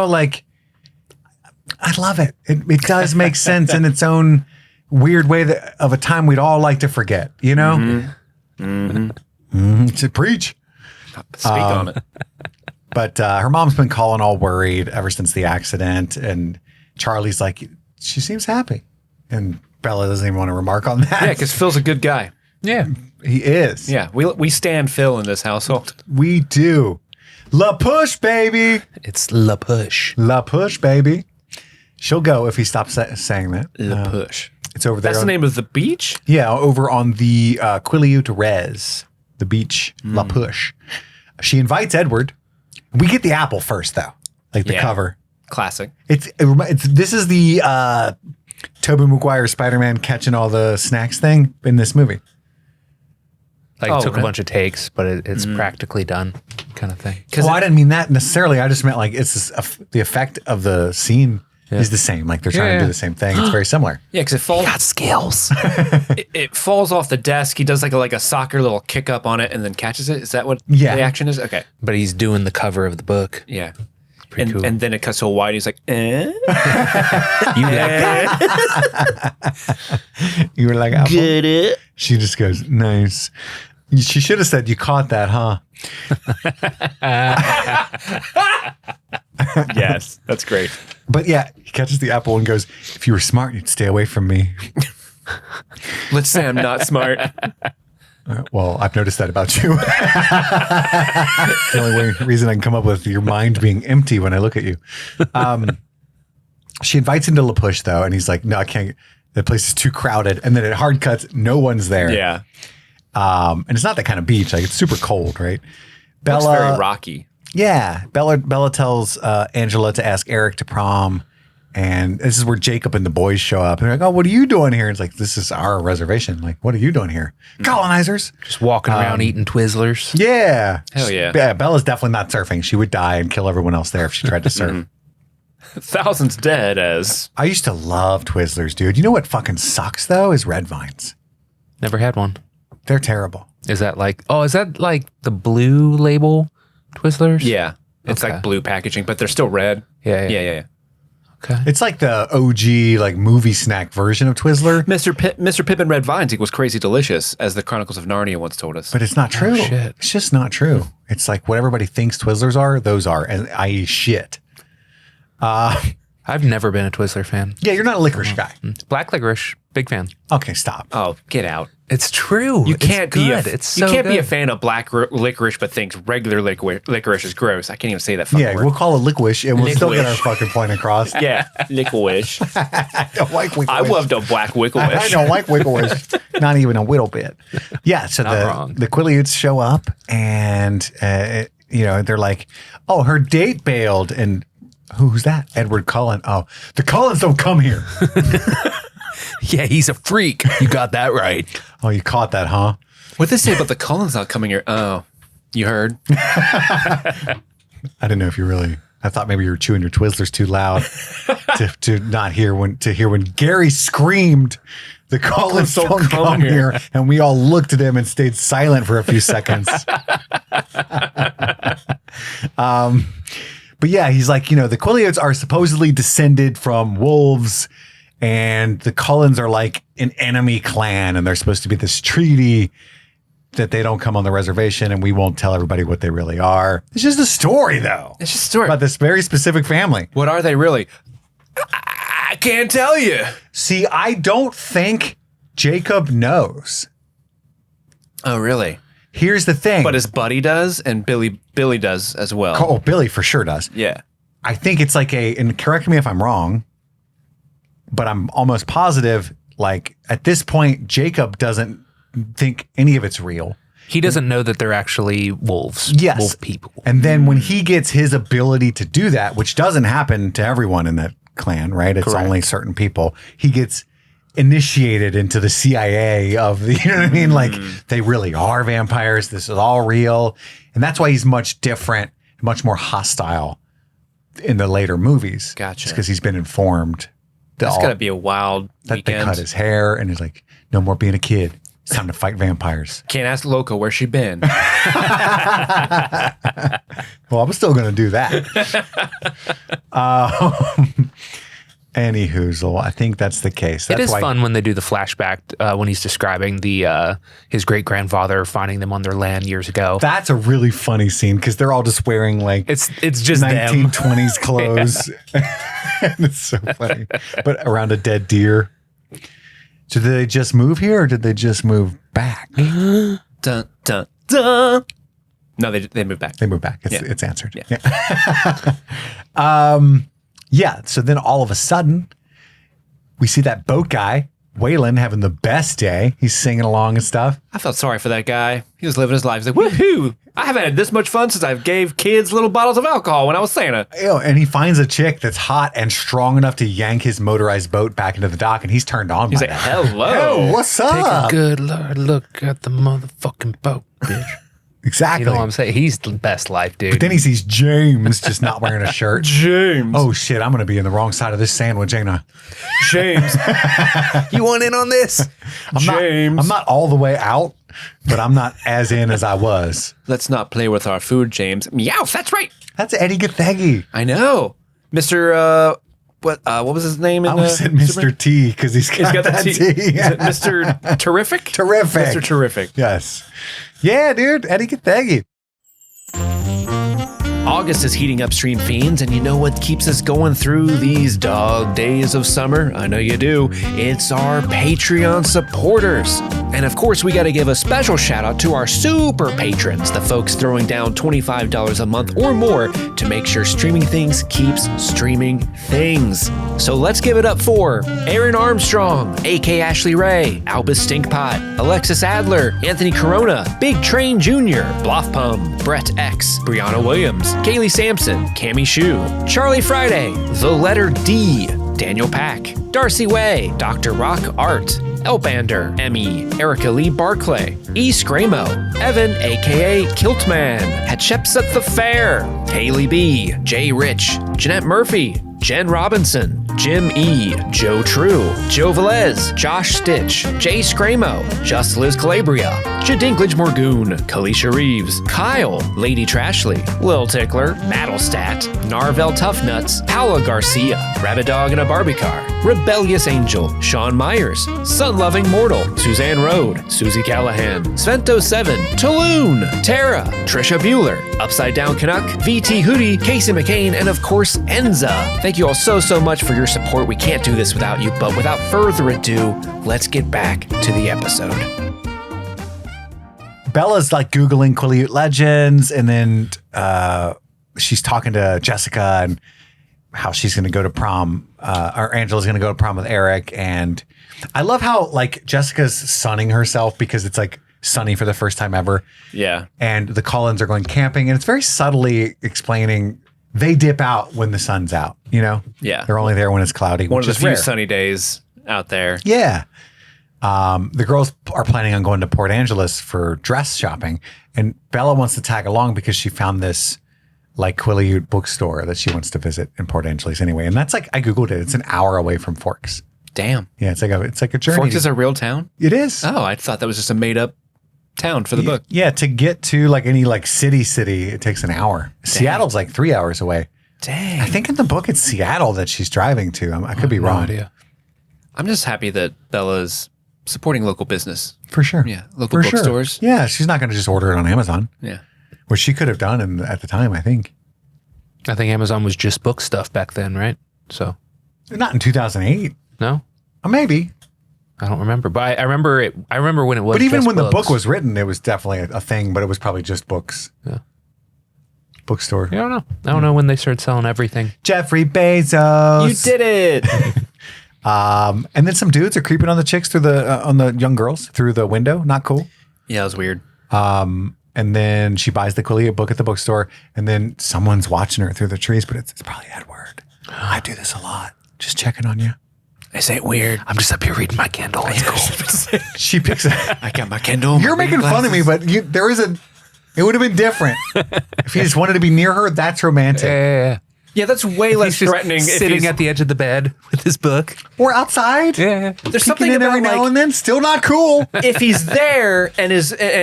love it. It does make sense in its own weird way of a time we'd all like to forget, To preach. Speak on it. But her mom's been calling all worried ever since the accident. And Charlie's like, she seems happy. And Bella doesn't even want to remark on that. Yeah, because Phil's a good guy. Yeah. He is. Yeah, we stand Phil in this household. We do. La push, baby. It's La Push. La push, baby. She'll go if he stops saying that. The push. It's over there. That's the name of the beach? Yeah, over on the Quileute Res, the beach, La Push. She invites Edward. We get the apple first, though, the Yeah. cover. Classic. This is the Tobey Maguire Spider-Man catching all the snacks thing in this movie. It Oh, took a really? bunch of takes, but it's practically done kind of thing. Well, I didn't mean that necessarily. I just meant it's the effect of the scene is the same. They're trying to do the same thing. It's very similar. Yeah, because it falls. Got skills. It falls off the desk. He does like a soccer little kick up on it and then catches it. Is that what Yeah. the action is? Okay. But he's doing the cover of the book. Yeah. Pretty and, cool. and then it cuts to White. He's like, eh? You like that? You were like, Apple? Get it? She just goes, nice. She should have said, you caught that, huh? Yes, that's great. But yeah, he catches the apple and goes, if you were smart, you'd stay away from me. Let's say I'm not smart. Well, I've noticed that about you. The only reason I can come up with your mind being empty when I look at you. She invites him to La Push, though, and he's like, no, I can't. The place is too crowded. And then it hard cuts. No one's there. Yeah. And it's not that kind of beach. Like, it's super cold, right? Looks very rocky. Yeah. Bella tells Angela to ask Eric to prom. And this is where Jacob and the boys show up. And they're like, oh, what are you doing here? And it's like, this is our reservation. Like, what are you doing here? Colonizers. Just walking around eating Twizzlers. Yeah. Hell yeah. Yeah, Bella's definitely not surfing. She would die and kill everyone else there if she tried to surf. Thousands dead as. I used to love Twizzlers, dude. You know what fucking sucks, though, is red vines. Never had one. They're terrible. Is that like the blue label Twizzlers? Yeah. It's Okay. like blue packaging, but they're still red. Yeah. Okay. It's like the OG, like, movie snack version of Twizzler, Mr. Pippin Red Vines equals crazy delicious, as the Chronicles of Narnia once told us. but it's not true. shit. It's just not true. It's like what everybody thinks Twizzlers are, those are, and i.e. shit. I've never been a Twizzler fan. Yeah, you're not a licorice guy. Black licorice, big fan. Okay, stop. Oh, get out. It's true. You can't be a It's so you can't be a good. fan of black licorice, but thinks regular licorice is gross. I can't even say that fucking Yeah, word. we'll call it licorice, and we'll still get our Licorice. fucking point across. Yeah, licorice. I don't like licorice. I loved a black licorice. I don't like licorice, not even a little bit. Yeah, so wrong. the Quileutes show up, and they're like, "Oh, her date bailed," and who's that? Edward Cullen. Oh, the Cullens don't come here. Yeah, he's a freak. You got that right. Oh, you caught that, huh? What'd they say about the Cullens not coming here? Oh, you heard? I didn't know if you really. I thought maybe you were chewing your Twizzlers too loud to not hear when Gary screamed, "The Cullens don't come here," and we all looked at him and stayed silent for a few seconds. But yeah, he's like, the Quileutes are supposedly descended from wolves, and the Cullens are like an enemy clan, and they're supposed to be this treaty that they don't come on the reservation, and we won't tell everybody what they really are. It's just a story, though. It's just a story. About this very specific family. What are they really? I can't tell you. See, I don't think Jacob knows. Oh, really? Here's the thing. But his buddy does, and Billy does as well. Oh, Billy for sure does. Yeah. I think it's like and correct me if I'm wrong, but I'm almost positive, like at this point, Jacob doesn't think any of it's real. He doesn't know that they're actually wolves. Yes. Wolf people. And then when he gets his ability to do that, which doesn't happen to everyone in that clan, right? It's Correct. only certain people. He gets initiated into the CIA of the, you know what I mean? Like they really are vampires. This is all real. And that's why he's much different, much more hostile in the later movies. Gotcha. Because he's been informed. That's got to be a wild that weekend. they cut his hair and he's like, no more being a kid. It's time to fight vampires. Can't ask Loco where she been. Well, I'm still going to do that. Any hoozle. I think that's the case. That's It is why fun when they do the flashback when he's describing the his great grandfather finding them on their land years ago. That's a really funny scene because they're all just wearing like It's just them. 1920s clothes. And it's so funny. But around a dead deer. So did they just move here or did they just move back? Dun, dun, dun. No, they moved back. They moved back. Yeah. It's answered. Yeah. Yeah. So then all of a sudden, we see that boat guy, Waylon, having the best day. He's singing along and stuff. I felt sorry for that guy. He was living his life. He's like, woohoo! I haven't had this much fun since I gave kids little bottles of alcohol when I was Santa. And he finds a chick that's hot and strong enough to yank his motorized boat back into the dock, and he's turned on He's by like, that. hello. Hey, what's Take a up? good look at the motherfucking boat, bitch. Exactly. You know what I'm saying? He's the best life, dude. Then he sees James just not wearing a shirt. James. Oh shit, I'm going to be in the wrong side of this sandwich, ain't I? James. You want in on this? I'm not all the way out, but I'm not as in as I was. Let's not play with our food, James. Meow, that's right. That's Eddie Gathegi. I know. Mr. What was his name? I almost said Mr. T because he's got that T. Is it Mr. Terrific? Terrific. Mr. Terrific. Yes. Yeah, dude. Eddie Gathegi. August is heating up, Stream Fiends, and you know what keeps us going through these dog days of summer? I know you do. It's our Patreon supporters. And of course, we got to give a special shout out to our super patrons, the folks throwing down $25 a month or more to make sure Streaming Things keeps streaming things. So let's give it up for Aaron Armstrong, A.K. Ashley Ray, Albus Stinkpot, Alexis Adler, Anthony Corona, Big Train Jr., Bloffpum, Brett X, Brianna Williams, Kaylee Sampson, Cami Shu, Charlie Friday, The Letter D, Daniel Pack, Darcy Way, Dr. Rock Art, Elbander, Emmy, Erica Lee Barclay, E. Scramo, Evan, aka Kiltman, Hatshepsut the Fair, Haley B, Jay Rich, Jeanette Murphy, Jen Robinson, Jim E, Joe True, Joe Velez, Josh Stitch, Jay Scramo, Just Liz Calabria, Jadinklage Morgoon, Kalisha Reeves, Kyle, Lady Trashley, Lil Tickler, Maddlestat, Narvel Toughnuts, Paula Garcia, Rabbit Dog in a Barbie Car, Rebellious Angel, Sean Myers, Sun-Loving Mortal, Suzanne Rode, Susie Callahan, Svento7, Tulloon, Tara, Trisha Bueller, Upside Down Canuck, VT Hootie, Casey McCain, and of course, Enza. Thank you all so much for your support. We can't do this without you, but without further ado, let's get back to the episode. Bella's like Googling Quileute legends, and then she's talking to Jessica and how she's going to go to prom, or Angela's going to go to prom with Eric. And I love how like Jessica's sunning herself because it's like sunny for the first time ever. Yeah. And the Cullens are going camping, and it's very subtly explaining they dip out when the sun's out, you know? Yeah. They're only there when it's cloudy, One which of is the few rare. sunny days out there. Yeah. The girls are planning on going to Port Angeles for dress shopping, and Bella wants to tag along because she found this like Quileute bookstore that she wants to visit in Port Angeles anyway. And that's like, I Googled it. It's an hour away from Forks. Damn. Yeah. It's like a journey. Forks is a real town? It is. Oh, I thought that was just a made up town for the book. Yeah. To get to like any like city, it takes an hour. Seattle's like 3 hours away. Dang. I think in the book it's Seattle that she's driving to. I could be wrong. idea. I'm just happy that Bella's supporting local business. For sure. Yeah. Local For sure. bookstores. Yeah. She's not going to just order it on Amazon, Yeah. which she could have done at the time, I think. I think Amazon was just book stuff back then, right? So Not in 2008. no, Maybe. I don't remember. But I remember it. I remember when it was. But even just when the books. book was written, it was definitely a thing, but it was probably just books. Yeah. Bookstore. I don't know. I don't know when they started selling everything. Jeffrey Bezos. You did it. And then some dudes are creeping on the chicks through on the young girls through the window. Not cool. Yeah, it was weird. And then she buys the Quileute book at the bookstore, and then someone's watching her through the trees, but it's probably Edward. I do this a lot. Just checking on you. Is it weird? I'm just up here reading my Kindle. It's cool. She picks it. I got my Kindle. You're making fun of me, but it would have been different. If he just wanted to be near her, that's romantic. Yeah. Yeah, that's way less He's just threatening. if sitting he's- at the edge of the bed with his book. Or outside. Yeah. There's Peeking something in about every now like, and then. Still not cool. if he's there and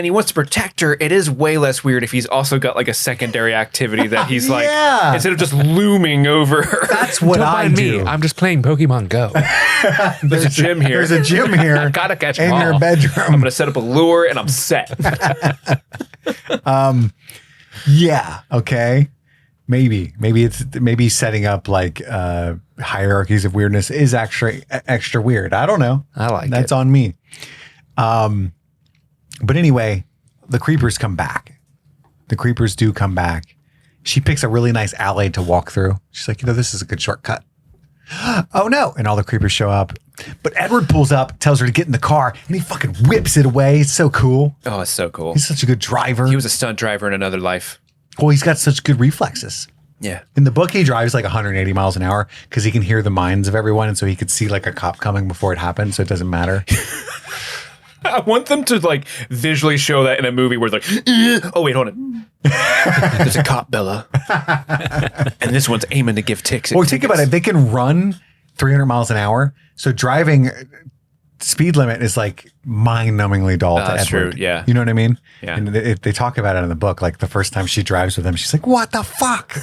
he wants to protect her, it is way less weird if he's also got like a secondary activity that he's like Yeah. instead of just looming over her. That's what Don't I mind do. me. I'm just playing Pokemon Go. There's a gym here. There's a gym here Gotta catch in them your all. bedroom. I'm gonna set up a lure and I'm set. Yeah. Okay. Maybe setting up like hierarchies of weirdness is actually extra weird. I don't know. I like That's it. on me. But anyway, the creepers come back. The creepers do come back. She picks a really nice alley to walk through. She's like, this is a good shortcut. Oh no. And all the creepers show up. But Edward pulls up, tells her to get in the car, and he fucking whips it away. It's so cool. Oh, it's so cool. He's such a good driver. He was a stunt driver in another life. Well, he's got such good reflexes. Yeah. In the book, he drives like 180 miles an hour because he can hear the minds of everyone. And so he could see like a cop coming before it happens. So it doesn't matter. I want them to like visually show that in a movie where it's like, oh wait, hold on. There's a cop, Bella. And this one's aiming to give ticks. Well, think about it. They can run 300 miles an hour. So driving speed limit is like mind-numbingly dull to that's Edward. true, yeah. You know what I mean? Yeah. And they talk about it in the book. Like the first time she drives with him, she's like, "What the fuck?"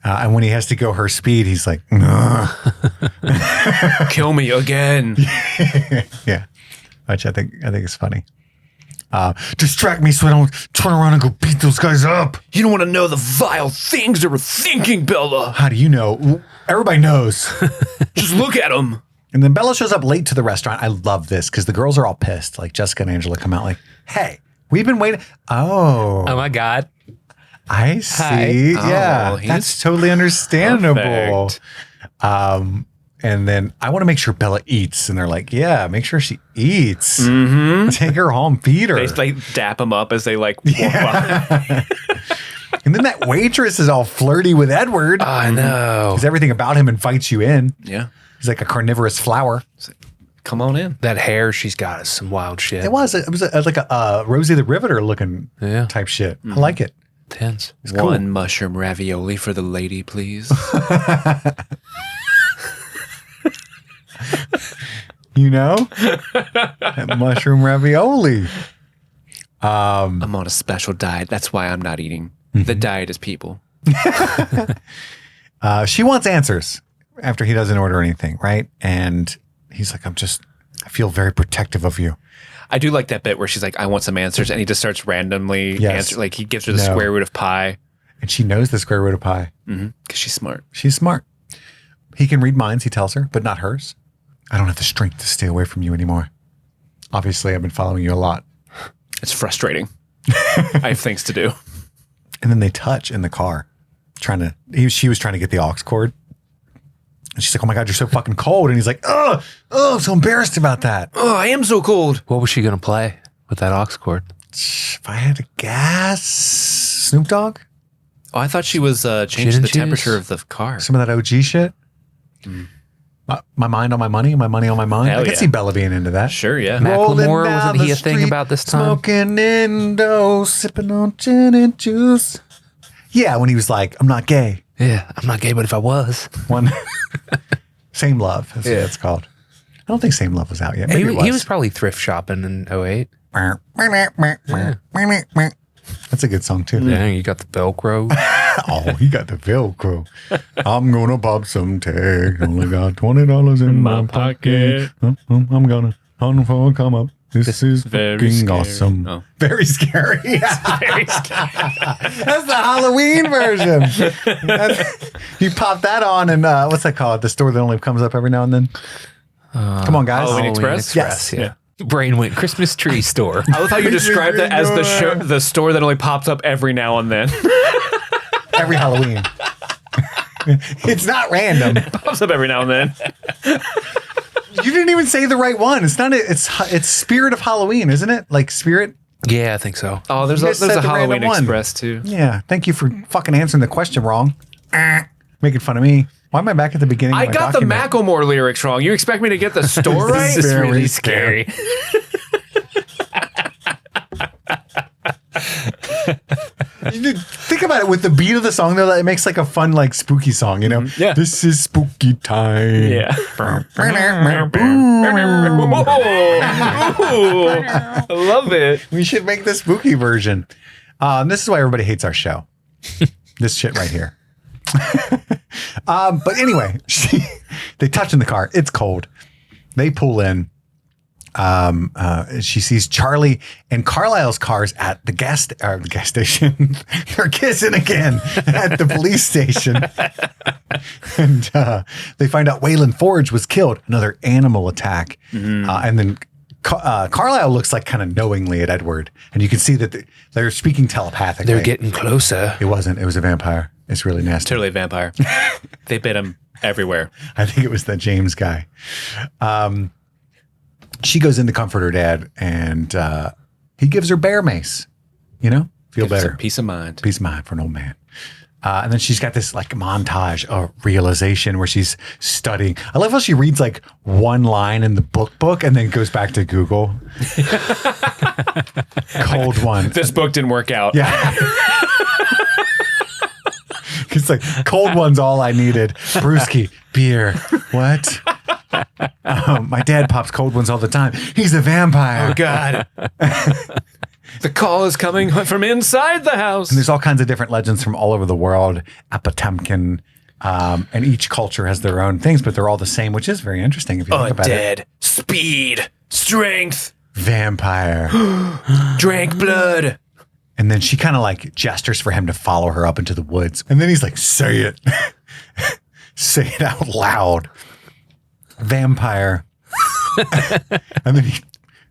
And when he has to go her speed, he's like, "Ugh." Kill me again. Yeah, which I think is funny. Distract me so I don't turn around and go beat those guys up. You don't want to know the vile things they were thinking, Bella. How do you know? Everybody knows. Just look at them. And then Bella shows up late to the restaurant. I love this because the girls are all pissed. Like Jessica and Angela come out like, "Hey, we've been waiting." Oh my God. I see. Hi. Yeah, Oh, that's totally understandable. Perfect. And then I want to make sure Bella eats. And they're like, "Yeah, make sure she eats. Mm-hmm. Take her home, feed her." They like dap them up as they like walk by. And then that waitress is all flirty with Edward. I know. Because everything about him invites you in. Yeah. He's like a carnivorous flower. Come on in. That hair she's got is some wild shit. It was like a Rosie the Riveter looking type shit. I like it. Tense. It's cool. One mushroom ravioli for the lady, please. You know? That mushroom ravioli. I'm on a special diet. That's why I'm not eating. The diet is people. She wants answers after he doesn't order anything, right? And he's like, I feel very protective of you. I do like that bit where she's like, I want some answers. And he just starts randomly answer. Like he gives her the square root of pi. And she knows the square root of pi. Because she's smart. She's smart. He can read minds, he tells her, but not hers. I don't have the strength to stay away from you anymore. Obviously, I've been following you a lot. It's frustrating. I have things to do. And then they touch in the car, she was trying to get the aux cord. And she's like, "Oh my God, you're so fucking cold." And he's like, oh, I'm so embarrassed about that. Oh, I am so cold. What was she going to play with that aux cord? If I had to guess, Snoop Dogg? Oh, I thought she was changing the temperature of the car. Some of that OG shit? My mind on my money, my money on my mind. Hell I could yeah. see Bella being into that. Sure, yeah. Macklemore, Rolling wasn't down he the a thing street, about this time? Smoking Indo, sipping on gin and juice. Yeah, when he was like, "I'm not gay." Yeah, I'm not gay, but if I was. One, Same Love. That's what it's called. I don't think Same Love was out yet. Maybe He was probably thrift shopping in 08. That's a good song too. Dang, you got the Velcro. Oh, he got the Velcro. I'm gonna pop some tag. Only got $20 in my pocket. I'm gonna hunt for a come up. This is very fucking scary. awesome. Oh. Very scary. Very scary. That's the Halloween version. You pop that on and what's that called? The store that only comes up every now and then. Come on, guys. Halloween Express? Yes. Yeah. Brain went Christmas tree store. I love how you described that as the store that only pops up every now and then. Every Halloween. It's not random. Pops up every now and then. You didn't even say the right one. It's not. It's Spirit of Halloween, isn't it? Like Spirit. Yeah, I think so. Oh, there's You a just said the Halloween random one. Express too. Yeah. Thank you for fucking answering the question wrong. Making fun of me. Why am I back at the beginning? I of my got document? the Macklemore lyrics wrong. You expect me to get the store right? This is Very really scary. scary. Think about it with the beat of the song, though. It makes like a fun, like spooky song. You know? Yeah. This is spooky time. Yeah. Ooh. I love it. We should make the spooky version. This is why everybody hates our show. This shit right here. But anyway, they touch in the car. It's cold. They pull in. She sees Charlie and Carlisle's cars at the gas station. They're kissing again at the police station. And they find out Waylon Forge was killed. Another animal attack. And then Carlisle looks like kind of knowingly at Edward. And you can see that they're speaking telepathically. They're getting closer. It wasn't. It was a vampire. It's really nasty. Totally a vampire. They bit him everywhere. I think it was that James guy. She goes in to comfort her dad, and he gives her bear mace. You know, feel Gives better. some peace of mind. Peace of mind for an old man. And then she's got this like montage of realization where she's studying. I love how she reads like one line in the book and then goes back to Google. Cold one. This book didn't work out. Yeah. It's like cold one's all I needed. Brewski, beer. What? My dad pops cold ones all the time. He's a vampire. Oh, God. The call is coming from inside the house. And there's all kinds of different legends from all over the world. Apotemkin. And each culture has their own things, but they're all the same, which is very interesting if you think about it. Undead, speed, strength, Vampire. drank blood. And then she kind of like gestures for him to follow her up into the woods. And then he's like, say it. Say it out loud. Vampire. And then he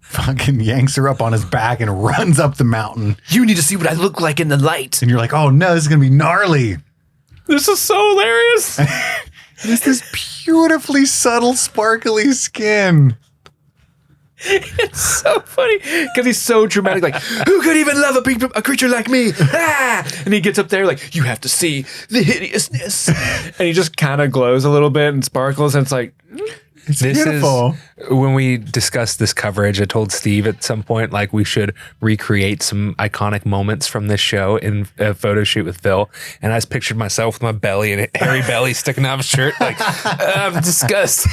fucking yanks her up on his back and runs up the mountain. You need to see what I look like in the light. And you're like, oh no, this is going to be gnarly. This is so hilarious. It's this beautifully subtle, sparkly skin. It's so funny because he's so dramatic. Like, who could even love a creature like me? Ah! And he gets up there like, you have to see the hideousness. And he just kind of glows a little bit and sparkles. And it's like, It's This beautiful. is when we discussed this coverage. I told Steve at some point, like, we should recreate some iconic moments from this show in a photo shoot with Phil. And I just pictured myself with my belly and a hairy belly sticking out of a shirt, like, I'm disgusted.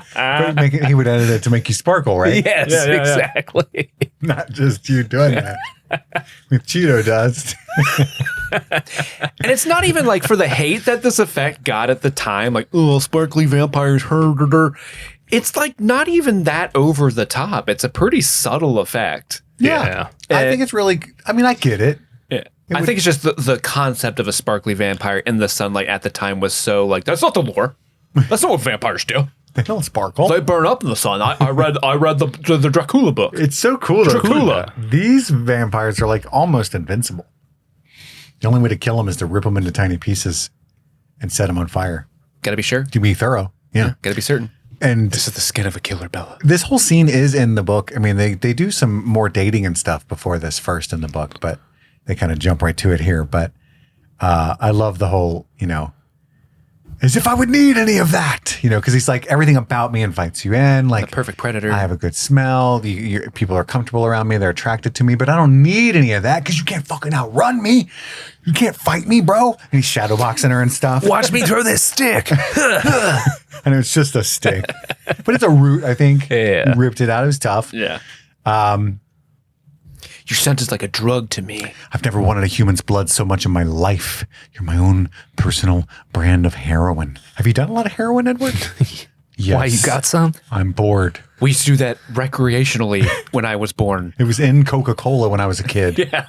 But he would edit it to make you sparkle, right? Yes, Yeah. exactly. Not just you doing that. With Cheeto dust. and it's not even like for the hate that this effect got at the time, like, oh, sparkly vampires, it's like not even that over the top. It's a pretty subtle effect. Yeah. I think it's really, I mean, I get it. Yeah. I think it's just the concept of a sparkly vampire in the sunlight at the time was so like, that's not the lore. That's not what vampires do. They don't sparkle. They burn up in the sun. I read the Dracula book. It's so cool. Though. Dracula. These vampires are like almost invincible. The only way to kill them is to rip them into tiny pieces and set them on fire. Gotta be sure. To be thorough. Yeah. Gotta be certain. And This is the skin of a killer, Bella. this whole scene is in the book. I mean, they do some more dating and stuff before this first in the book, but they kind of jump right to it here. But I love the whole, as if I would need any of that, because he's like, everything about me invites you in. Like, The perfect predator. I have a good smell. People are comfortable around me. They're attracted to me, but I don't need any of that because you can't fucking outrun me. You can't fight me, bro. And he's shadowboxing her and stuff. Watch me throw this stick. And it's just a stick, but it's a root, I think. Yeah. He ripped it out. It was tough. Yeah. Your scent is like a drug to me. I've never wanted a human's blood so much in my life. You're my own personal brand of heroin. Have you done a lot of heroin, Edward? Yes. Why, you got some? I'm bored. We used to do that recreationally when I was born. It was in Coca-Cola when I was a kid. Yeah.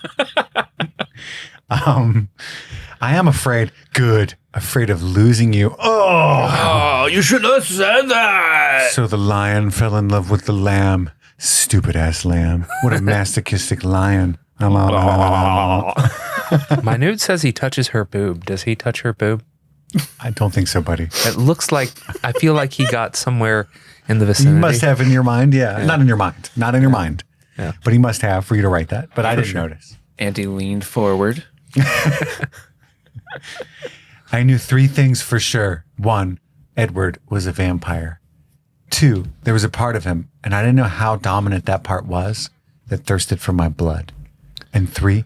I am afraid of losing you. Oh, you shouldn't have said that. So the lion fell in love with the lamb. Stupid ass lamb. What a masochistic lion. My nude says he touches her boob. Does he touch her boob? I don't think so, buddy. It looks like, I feel like he got somewhere in the You vicinity. must have in your mind, yeah. Not in your mind. Not in your mind. Yeah. But he must have for you to write that. But I didn't notice. Andy leaned forward. I knew 3 things for sure. 1, Edward was a vampire. 2, there was a part of him, and I didn't know how dominant that part was, that thirsted for my blood. And 3,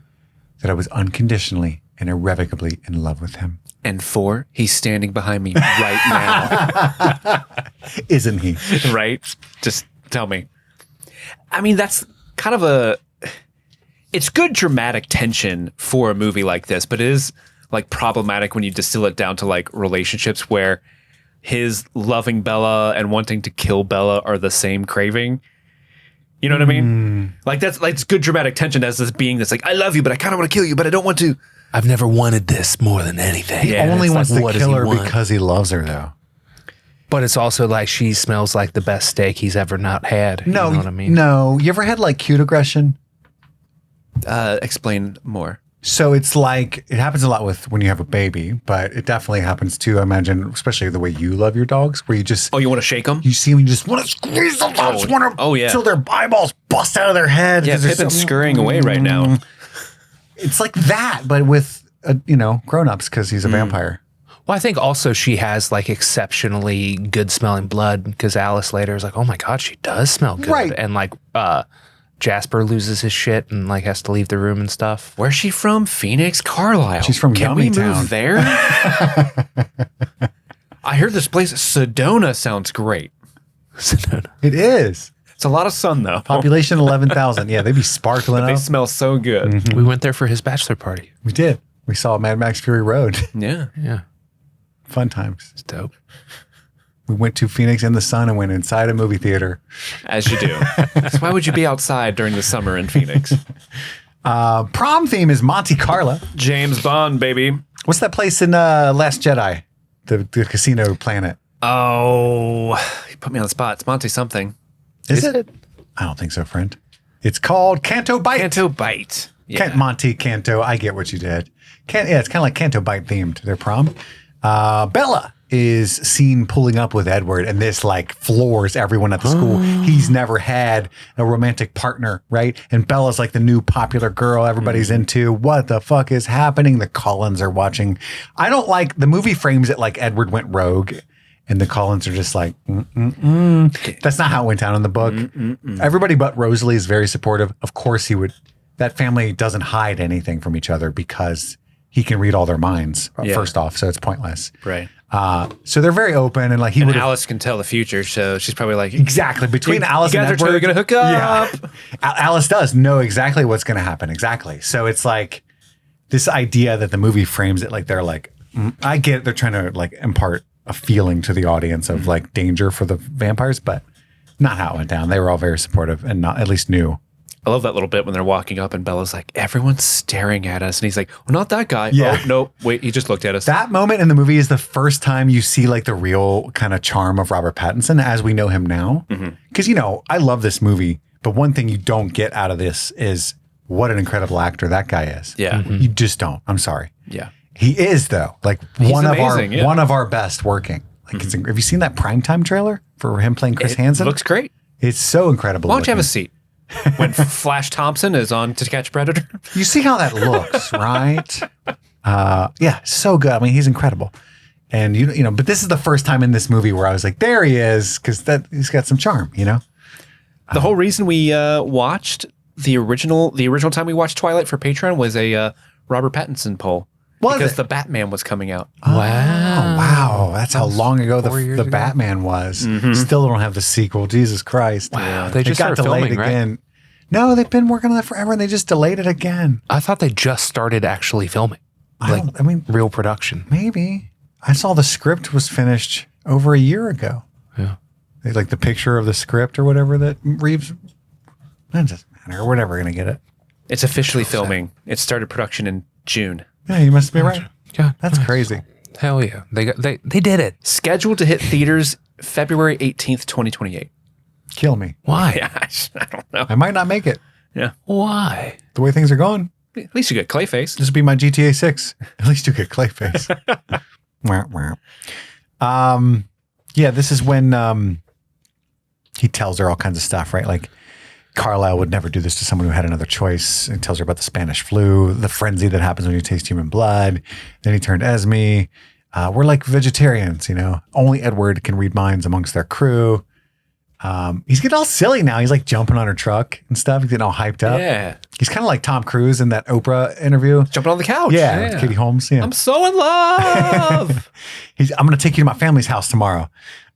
that I was unconditionally and irrevocably in love with him. And 4, he's standing behind me right Isn't he? now. Right? Just tell me. I mean, that's kind of it's good dramatic tension for a movie like this, but it is like problematic when you distill it down to like relationships where his loving Bella and wanting to kill Bella are the same craving. You know what I mean? Like that's like it's good dramatic tension as this being that's like, I love you, but I kind of want to kill you, but I don't want to. I've never wanted this more than anything. He Yeah, only it's wants like, to what does kill he her want? because he loves her, though. But it's also like she smells like the best steak he's ever not had. No, you know what I mean? no. You ever had like cute aggression? Explain more. So it's like, it happens a lot with when you have a baby, but it definitely happens too, I imagine, especially the way you love your dogs, where you just, Oh, you want to shake them? you see them, you just want to squeeze them, just want to, Oh, yeah. till their eyeballs bust out of their head. Yeah, 'cause they're Pippin's so- scurrying away right now. It's like that, but with, grown-ups, because he's a vampire. Well, I think also she has like exceptionally good smelling blood because Alice later is like, oh my God, she does smell good. Right. And like Jasper loses his shit and like has to leave the room and stuff. Where's she from? Phoenix, Carlisle. She's from Can we Yummy Town. move there? I heard this place, Sedona, sounds great. It is. It's a lot of sun, though. Population 11,000. Yeah, they'd be sparkling They up. smell so good. Mm-hmm. We went there for his bachelor party. We did. We saw Mad Max Fury Road. Yeah. Yeah. Fun times. It's dope. We went to Phoenix in the sun and went inside a movie theater. As you do. So why would you be outside during the summer in Phoenix? Prom theme is Monte Carlo. James Bond, baby. What's that place in Last Jedi? The casino planet. Oh, you put me on the spot. It's Monty something. Is it? I don't think so, friend. It's called Canto Bite. Canto Bite. Yeah. Monte Canto. I get what you did. It's kind of like Canto Bite themed, their prom. Bella is seen pulling up with Edward, and this like floors everyone at the school. He's never had a romantic partner, right? And Bella's like the new popular girl everybody's into. What the fuck is happening? The Cullens are watching. I don't like the movie frames it like Edward went rogue, and the Cullens are just like, That's not how it went down in the book. Everybody but Rosalie is very supportive. Of course he would. That family doesn't hide anything from each other because he can read all their minds, first off, so it's pointless. Right. So they're very open, and like he would. Alice can tell the future, so she's probably like, exactly between Alice you and guys are Edward, totally gonna hook up. Yeah, Alice does know exactly what's going to happen. Exactly. So it's like this idea that the movie frames it like they're like, I get it, they're trying to like impart a feeling to the audience of like danger for the vampires, but not how it went down. They were all very supportive and not at least knew. I love that little bit when they're walking up and Bella's like, everyone's staring at us. And he's like, well, not that guy. Yeah. Oh, no, wait, he just looked at us. That moment in the movie is the first time you see like the real kind of charm of Robert Pattinson as we know him now. Because, I love this movie, but one thing you don't get out of this is what an incredible actor that guy is. Yeah. You just don't. I'm sorry. Yeah. He is though, like He's one amazing, of our best working. Like, have you seen that primetime trailer for him playing Chris Hansen? Looks great. It's so incredible. Why don't you have a looking. seat? When Flash Thompson is on To Catch a Predator. You see how that looks, right? Yeah, so good. I mean, he's incredible. And but this is the first time in this movie where I was like, there he is, because he's got some charm, The whole reason we watched the original time we watched Twilight for Patreon was a Robert Pattinson poll. Because the Batman was coming out. Wow. That's how long ago 4 years the ago. Batman was. Still don't have the sequel. Jesus Christ. Wow. It They just got started delayed filming, right? again. No, they've been working on that forever and they just delayed it again. I thought they just started actually filming. I mean, Real production. maybe. I saw the script was finished over a year ago. Yeah. They like the picture of the script or whatever that Reeves. That doesn't matter. We're never going to get it. It's officially filming. It started production in June. Yeah, you must be right. Yeah. That's crazy. Hell yeah. They did it. Scheduled to hit theaters February 18th, 2028. Kill me. Why? Yeah, I don't know. I might not make it. Yeah. Why? The way things are going. At least you get Clayface. This would be my GTA 6. At least you get Clayface. Wah, wah. Yeah, this is when he tells her all kinds of stuff, right? Like Carlisle would never do this to someone who had another choice. And tells her about the Spanish flu, the frenzy that happens when you taste human blood. Then he turned Esme. We're like vegetarians, Only Edward can read minds amongst their crew. He's getting all silly now. He's like jumping on her truck and stuff. He's getting all hyped up. Yeah. He's kind of like Tom Cruise in that Oprah interview. Jumping on the couch. Yeah, with Katie Holmes. Yeah. I'm so in love. I'm going to take you to my family's house tomorrow.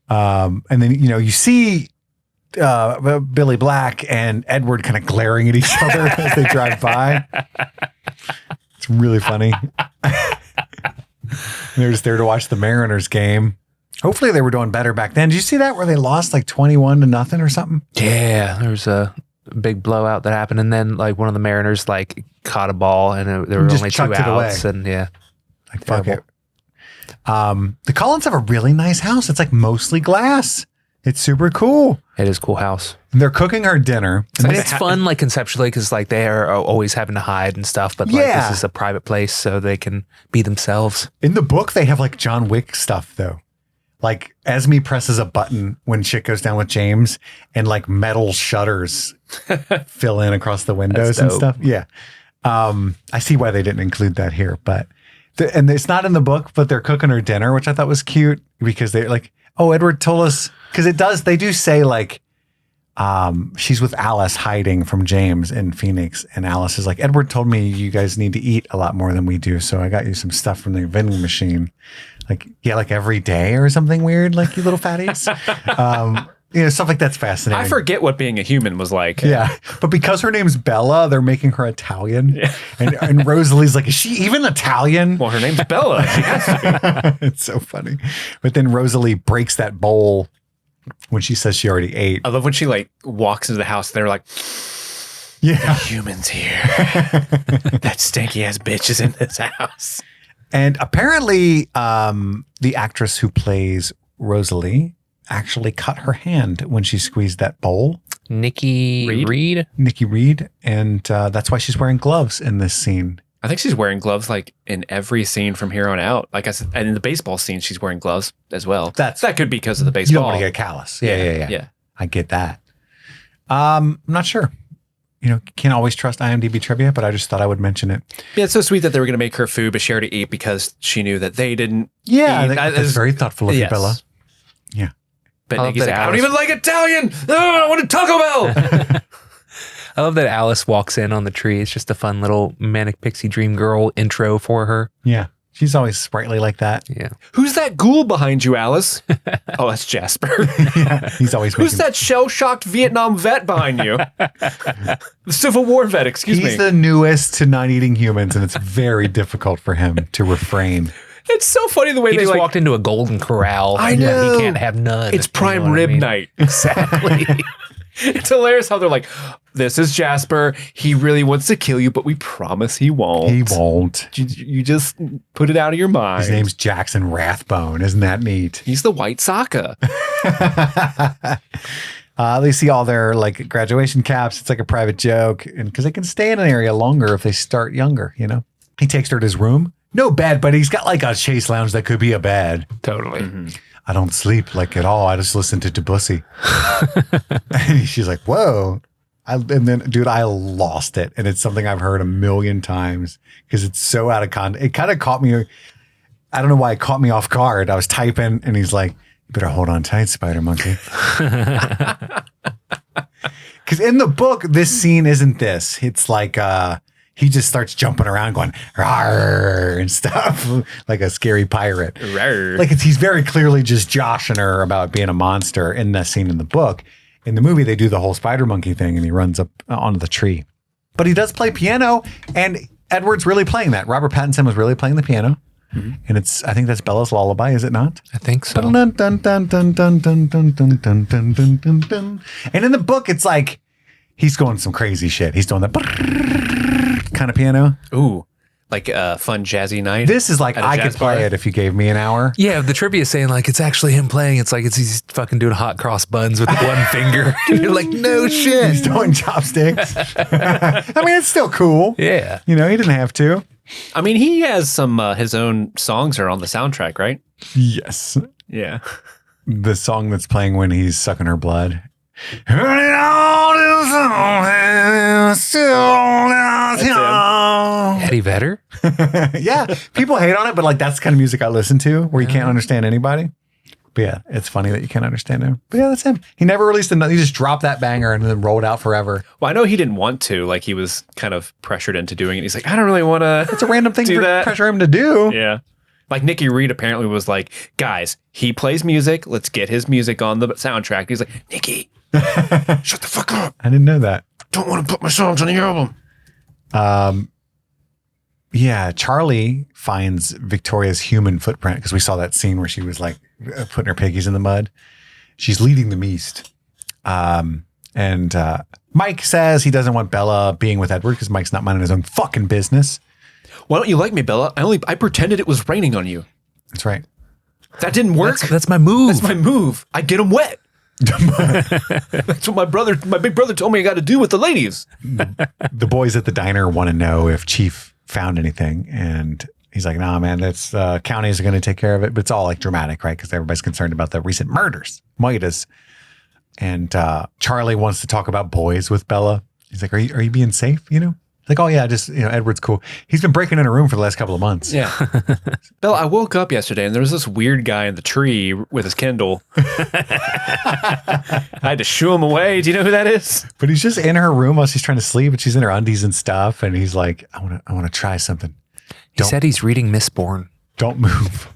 And then, you see Billy Black and Edward kind of glaring at each other as they drive by. It's really funny. They're just there to watch the Mariners game. Hopefully they were doing better back then. Did you see that where they lost like 21-0 or something? Yeah. There was a big blowout that happened. And then like one of the Mariners like caught a ball and there were Just only 2 chucked it away. outs. And yeah. Like, fuck it. The Cullens have a really nice house. It's like mostly glass. It's super cool. It is a cool house. And they're cooking her dinner. And it's fun, like conceptually, because like they are always having to hide and stuff. But like Yeah. this is a private place, so they can be themselves. In the book, they have like John Wick stuff though. Like Esme presses a button when shit goes down with James and like metal shutters fill in across the windows and dope. stuff. Yeah. I see why they didn't include that here, but and it's not in the book, but they're cooking her dinner, which I thought was cute because they're like, oh, Edward told us, because they do say like, she's with Alice hiding from James in Phoenix. And Alice is like, Edward told me you guys need to eat a lot more than we do. So I got you some stuff from the vending machine. Like, yeah, like every day or something weird, like you little fatties. Stuff like that's fascinating. I forget what being a human was like. Yeah. But because her name's Bella, they're making her Italian. Yeah. And Rosalie's like, is she even Italian? Well, her name's Bella. She has to be. It's so funny. But then Rosalie breaks that bowl when she says she already ate. I love when she like walks into the house and they're like, yeah, humans here. That stinky ass bitch is in this house. And apparently the actress who plays Rosalie actually cut her hand when she squeezed that bowl. Nikki Reed. Nikki Reed. And that's why she's wearing gloves in this scene. I think she's wearing gloves like in every scene from here on out. Like I said, and in the baseball scene, she's wearing gloves as well. That could be because of the baseball. You don't want to get a callus. Yeah. I get that. I'm not sure. Can't always trust IMDb trivia, but I just thought I would mention it. Yeah, it's so sweet that they were going to make her food, but she already ate because she knew that they didn't. Yeah, that's very thoughtful of you, Bella. Yeah. But Nikki's like, I don't even like Italian. No, I want a Taco Bell. I love that Alice walks in on the tree. It's just a fun little Manic Pixie Dream Girl intro for her. Yeah. She's always sprightly like that. Yeah. Who's that ghoul behind you, Alice? Oh, that's Jasper. Yeah, he's always Who's that shell-shocked Vietnam vet behind you? The Civil War vet, excuse me. He's the newest to not eating humans, and it's very difficult for him to refrain. It's so funny the way he just walked into a golden corral. I know. He can't have none. It's prime rib night. Exactly. It's hilarious how they're like, this is Jasper. He really wants to kill you, but we promise he won't. He won't. You just put it out of your mind. His name's Jackson Rathbone. Isn't that neat? He's the White Saka. They see all their like graduation caps. It's like a private joke. And because they can stay in an area longer if they start younger, He takes her to his room. No bed, but he's got like a chaise lounge that could be a bed. Totally. Mm-hmm. I don't sleep like at all. I just listen to Debussy. And she's like, whoa. And then, dude, I lost it. And it's something I've heard a million times because it's so out of context. It kind of caught me. I don't know why it caught me off guard. I was typing and he's like, you better hold on tight, Spider Monkey. Because in the book, this scene isn't this. It's like, he just starts jumping around going, rawr, and stuff like a scary pirate. Rawr. Like he's very clearly just joshing her about being a monster in that scene in the book. In the movie, they do the whole spider monkey thing and he runs up onto the tree. But he does play piano and Edward's really playing that. Robert Pattinson was really playing the piano. Mm-hmm. And I think that's Bella's lullaby, is it not? I think so. Dun, dun, dun, dun, dun, dun, dun, dun, dun, dun, dun, dun, dun. And in the book, it's like he's going some crazy shit. He's doing that kind of piano. Ooh, like a fun jazzy night. This is like I could play it if you gave me an hour. Yeah, the trivia is saying like it's actually him playing. It's like he's fucking doing hot cross buns with one finger. You're like, no shit. He's doing chopsticks. I mean, it's still cool. Yeah. He didn't have to. I mean, he has some his own songs are on the soundtrack, right? Yes. Yeah. The song that's playing when he's sucking her blood. Eddie Vedder? Yeah. People hate on it, but like that's the kind of music I listen to where you can't understand anybody. But yeah, it's funny that you can't understand him. But yeah, that's him. He never released another. He just dropped that banger and then rolled out forever. Well, I know he didn't want to. Like he was kind of pressured into doing it. He's like, I don't really want to. It's a random thing to pressure him to do. Yeah. Like Nikki Reed apparently was like, guys, he plays music. Let's get his music on the soundtrack. He's like, Nikki, shut the fuck up. I didn't know that. Don't want to put my songs on the album. Yeah, Charlie finds Victoria's human footprint because we saw that scene where she was like putting her piggies in the mud. She's leading them east. And Mike says he doesn't want Bella being with Edward because Mike's not minding his own fucking business. Why don't you like me, Bella? I pretended it was raining on you. That's right. That didn't work. That's my move. That's my move. I get them wet. That's what my big brother told me I got to do with the ladies. The boys at the diner want to know if Chief found anything, and he's like, nah, man, that's counties are going to take care of it. But it's all like dramatic, right? Because everybody's concerned about the recent murders, Moitas. And Charlie wants to talk about boys with Bella. He's like, are you being safe? Like, oh yeah, just, Edward's cool. He's been breaking in a room for the last couple of months. Yeah. Bill, I woke up yesterday and there was this weird guy in the tree with his Kindle. I had to shoo him away. Do you know who that is? But he's just in her room while she's trying to sleep, and she's in her undies and stuff. And he's like, I want to try something. He said he's reading Mistborn. Don't move.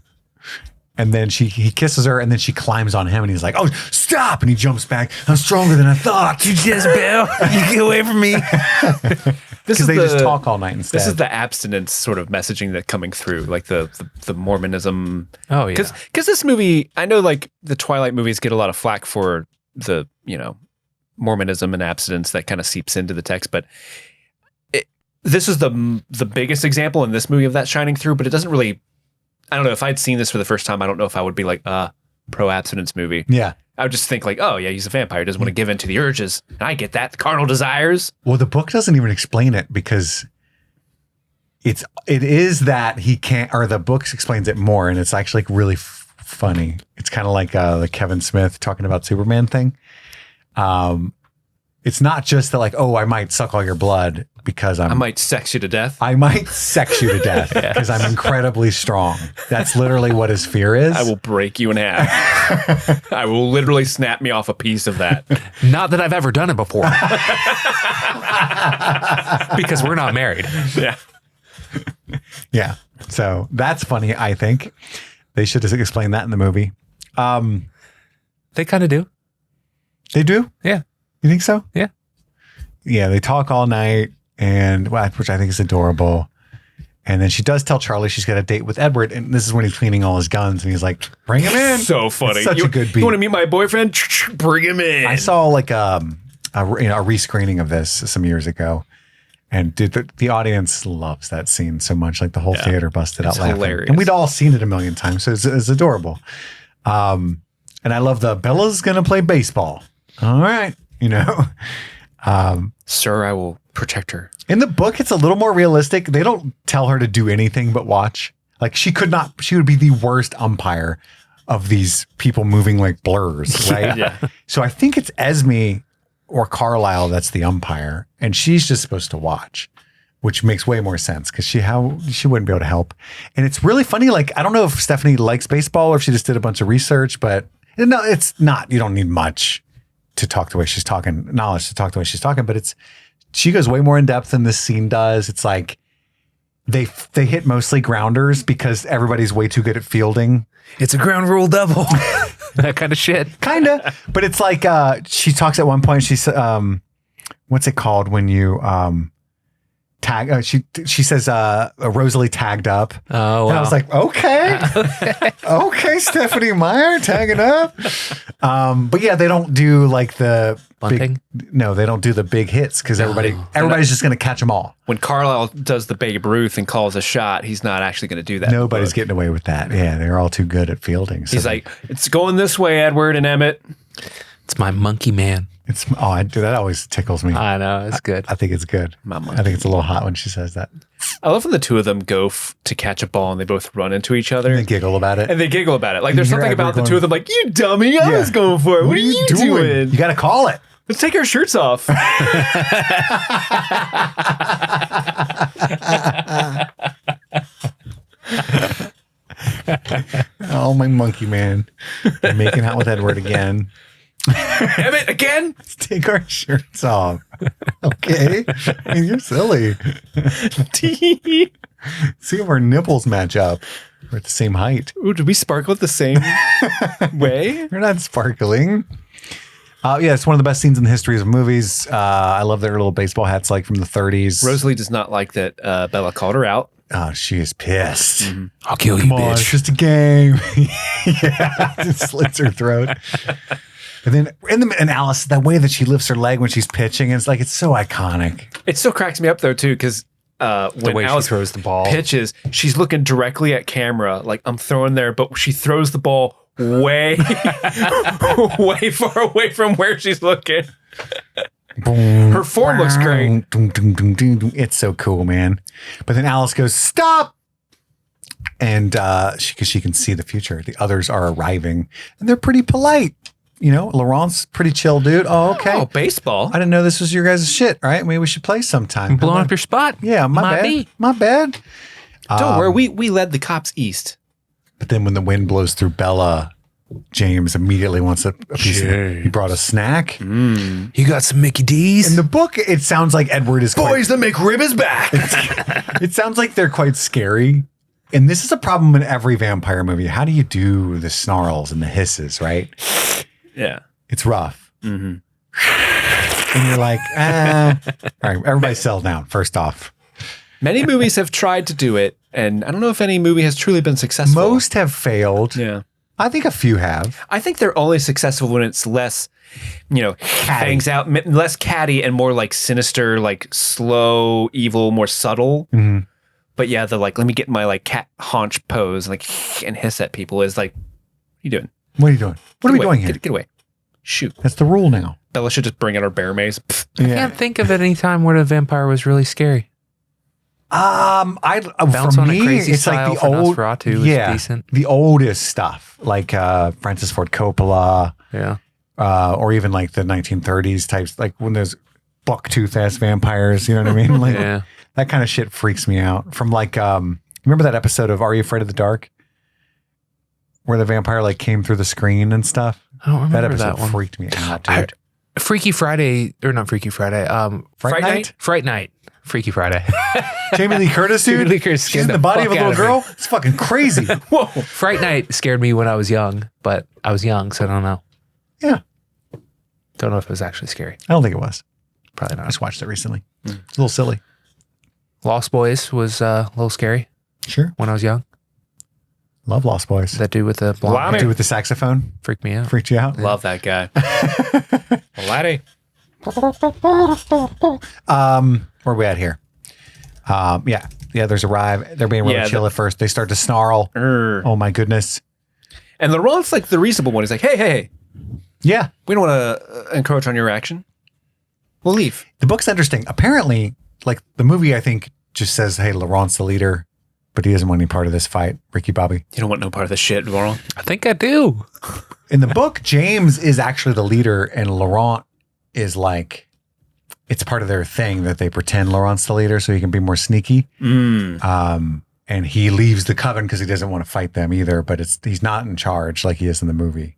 And then he kisses her, and then she climbs on him, and he's like, oh, stop. And he jumps back. I'm stronger than I thought. You Jezebel. You get away from me. This is Because they just talk all night instead. This is the abstinence sort of messaging that coming through, like the Mormonism. Oh, yeah. Because this movie, I know like the Twilight movies get a lot of flack for the, Mormonism and abstinence that kind of seeps into the text, but this is the biggest example in this movie of that shining through, but it doesn't really, I don't know, if I'd seen this for the first time, I don't know if I would be like, pro-abstinence movie. Yeah. I would just think like, oh yeah, he's a vampire. He doesn't want to give in to the urges. And I get that. The carnal desires. Well, the book doesn't even explain it because it is that he can't, or the book explains it more, and it's actually like really funny. It's kind of like the Kevin Smith talking about Superman thing. It's not just that like, oh, I might suck all your blood because I might sex you to death. I might sex you to death because I'm incredibly strong. That's literally what his fear is. I will break you in half. I will literally snap me off a piece of that. Not that I've ever done it before. Because we're not married. Yeah. Yeah. So that's funny, I think. They should have explained that in the movie. They kind of do. They do? Yeah. You think so? Yeah. Yeah, they talk all night, and which I think is adorable. And then she does tell Charlie she's got a date with Edward, and this is when he's cleaning all his guns, and he's like, "Bring him in." So funny. It's such a good beat. You want to meet my boyfriend? Bring him in. I saw like a rescreening of this some years ago, and the audience loves that scene so much. Like the whole theater busted out laughing, hilarious. and we'd all seen it a million times, so it's adorable. And I love the Bella's gonna play baseball. All right, Sir, I will protect her. In the book, it's a little more realistic. They don't tell her to do anything but watch. Like she would be the worst umpire of these people moving like blurs, right? Yeah. So I think it's Esme or Carlisle that's the umpire, and she's just supposed to watch, which makes way more sense because she wouldn't be able to help. And it's really funny. Like, I don't know if Stephanie likes baseball or if she just did a bunch of research, but no, it's not. You don't need much to talk the way she's talking, knowledge to talk the way she's talking, but she goes way more in depth than this scene does. It's like they hit mostly grounders because everybody's way too good at fielding. It's a ground rule double. That kind of shit. Kind of. But it's like she talks at one point, she's what's it called when you tag she says Rosalie tagged up. Oh, wow. And I was like, okay, Stephanie Meyer tagging up. But yeah, they don't do like the bunting. They don't do the big hits because everybody's just going to catch them all. When Carlisle does the Babe Ruth and calls a shot, he's not actually going to do that. Nobody's getting away with that. Yeah, they're all too good at fielding. So he's like, it's going this way, Edward and Emmett. It's my monkey man. That always tickles me. I know, it's good. I think it's good. I think it's a little hot when she says that. I love when the two of them go to catch a ball and they both run into each other. And they giggle about it. Like there's something about the two of them like, you dummy, I was going for it. What are you doing? You got to call it. Let's take our shirts off. Oh, my monkey man. They're making out with Edward again. Emmett, again? Let's take our shirts off. Okay. I mean, you're silly. See if our nipples match up. We're at the same height. Ooh, do we sparkle the same way? We're not sparkling. Yeah, it's one of the best scenes in the history of movies. I love their little baseball hats like from the 30s. Rosalie does not like that Bella called her out. Oh, she is pissed. Mm-hmm. I'll kill you, Come on, bitch. it's just a game. Yeah, it slits her throat. And then, and Alice, that way that she lifts her leg when she's pitching, it's like, it's so iconic. It still cracks me up though too, because when way she Alice throws the ball. pitches, she's looking directly at camera, like I'm throwing there, but she throws the ball way, way far away from where she's looking. Boom, Her form looks great. Dum, dum, dum, dum, dum. It's so cool, man. But then Alice goes, stop. And because she can see the future. The others are arriving and they're pretty polite. Laurent's pretty chill dude. Oh, okay. Oh, baseball. I didn't know this was your guys' shit. All right, maybe we should play sometime. I'm blowing up your spot. Yeah, my Might bad. be. My bad. Don't worry, we led the cops east. But then when the wind blows through Bella, James immediately wants a piece of it. He brought a snack. You got some Mickey D's? In the book, it sounds like Edward is Boys, the McRib is back. It sounds like they're quite scary. And this is a problem in every vampire movie. How do you do the snarls and the hisses, right? Yeah. It's rough. And you're like, all right, everybody settle down, first off. Many movies have tried to do it, and I don't know if any movie has truly been successful. Most have failed. Yeah. I think a few have. I think they're only successful when it's less, fangs out, less catty and more like sinister, like slow, evil, more subtle. Mm-hmm. But yeah, the like, let me get my like cat haunch pose and hiss at people is like, what are you doing? What are you doing? What are we doing here? Get away. Shoot. That's the rule now. Bella should just bring out our bear mace. Pfft. I can't think of any time where the vampire was really scary. Bounce for on a me, Crazy it's like Style the for old, Nosferatu was decent. the oldest stuff, like Francis Ford Coppola, Yeah. or even like the 1930s types, like when there's bucktooth ass vampires. You know what I mean? Like Yeah. that kind of shit freaks me out. From like, remember that episode of Are You Afraid of the Dark, where the vampire like came through the screen and stuff? I don't remember That episode that one. freaked me out, dude. Freaky Friday, or not Freaky Friday. Fright Night? Fright Night. Freaky Friday. Jamie Lee Curtis, dude. Jamie Lee Curtis She's scared in the the body of a fuck little out of me. girl. It's fucking crazy. Whoa. Fright Night scared me when I was young, but I was young, so I don't know. Yeah. Don't know if it was actually scary. I don't think it was. Probably I not. just watched it recently. It's a little silly. Lost Boys was a little scary Sure. when I was young. Love Lost Boys. That dude with the blonde Wow. hair Dude with the saxophone freaked me out. freaked you out? Love that guy. Laddie. Where are we at here? Yeah, the others arrive. They're being really Yeah, chill at first. They start to snarl. Oh my goodness. And Laurent's like the reasonable one. He's like, hey, Yeah. we don't want to encroach on your action. We'll leave. The book's interesting. Apparently, like the movie, I think just says, hey, Laurent's the leader, but he doesn't want any part of this fight. Ricky Bobby. You don't want no part of this shit, Laurent. I think I do. In the book, James is actually the leader and Laurent is like, it's part of their thing that they pretend Laurent's the leader so he can be more sneaky. And he leaves the coven because he doesn't want to fight them either, but he's not in charge like he is in the movie.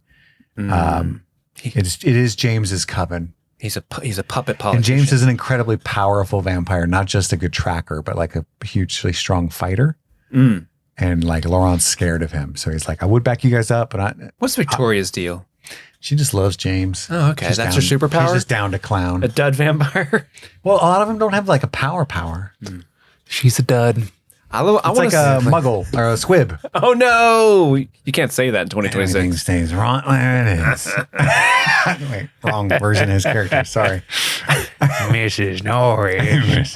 It is James's coven. He's a puppet And politician. James is an incredibly powerful vampire, not just a good tracker, but like a hugely strong fighter. And like Laurent's scared of him. So he's like, I would back you guys up, but What's Victoria's deal? she just loves James. Oh, okay. She's That's down- her superpower? She's just down to clown. A dud vampire? Well, a lot of them don't have like a power. She's a dud. I It's want like to a muggle or a squib. Oh, no. You can't say that in Everything 2026. stays right where it is. Wait, wrong version of his character. Sorry. Mrs. Norris.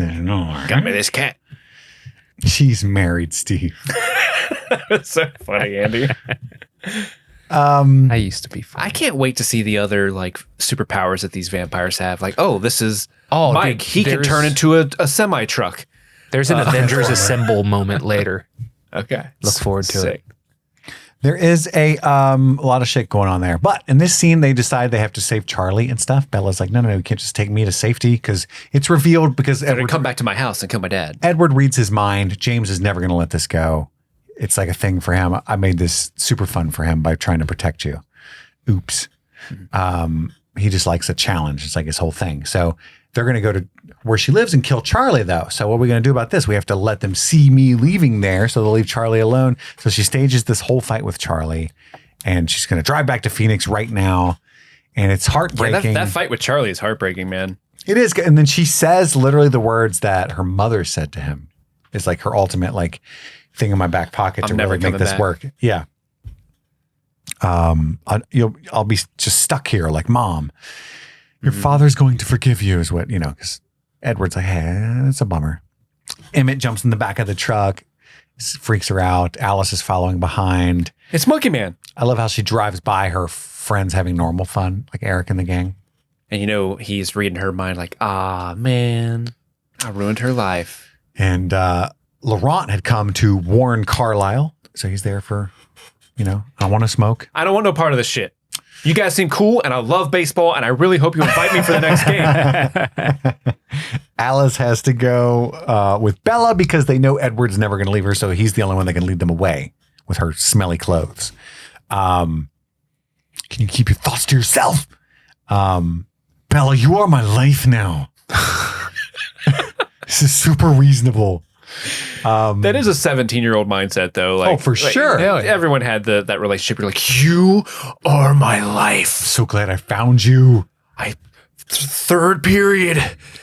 Got me this cat. She's married, Steve. That's so funny, Andy. I used to be fun. I can't wait to see the other like superpowers that these vampires have. Like, oh, this is Mike. dude, He can there's- turn into a semi truck. There's an Avengers Assemble moment later. Okay, Look forward to it. There is a lot of shit going on there. But in this scene, they decide they have to save Charlie and stuff. Bella's like, no, you can't just take me to safety because it's revealed because They're gonna Edward, come back to my house and kill my dad. Edward reads his mind. James is never going to let this go. It's like a thing for him. I made this super fun for him by trying to protect you. Oops. He just likes a challenge. It's like his whole thing. So they're going to go to where she lives and kill Charlie, though. So what are we going to do about this? We have to let them see me leaving there. So they'll leave Charlie alone. So she stages this whole fight with Charlie and she's going to drive back to Phoenix right now. And it's Yeah, heartbreaking. that fight with Charlie is heartbreaking, man. It is. And then she says literally the words that her mother said to him. It's like her ultimate like thing in my back pocket to I'm never really make coming this back. work. Yeah. I'll be just stuck here like mom. Your father's going to forgive you is what, because Edward's like, hey, it's a bummer. Emmett jumps in the back of the truck, freaks her out. Alice is following behind. It's Monkey Man. I love how she drives by her friends having normal fun, like Eric and the gang. And he's reading her mind like, ah, man, I ruined her life. And Laurent had come to warn Carlisle. So he's there for, I want to smoke. I don't want no part of this shit. You guys seem cool, and I love baseball, and I really hope you invite me for the next game. Alice has to go with Bella because they know Edward's never going to leave her, so he's the only one that can lead them away with her smelly clothes. Can you keep your thoughts to yourself? Bella, you are my life now. This is super reasonable. That is a 17-year-old mindset, though. Like, for sure. Everyone had that relationship. You're like, you are my life. So glad I found you. Third period.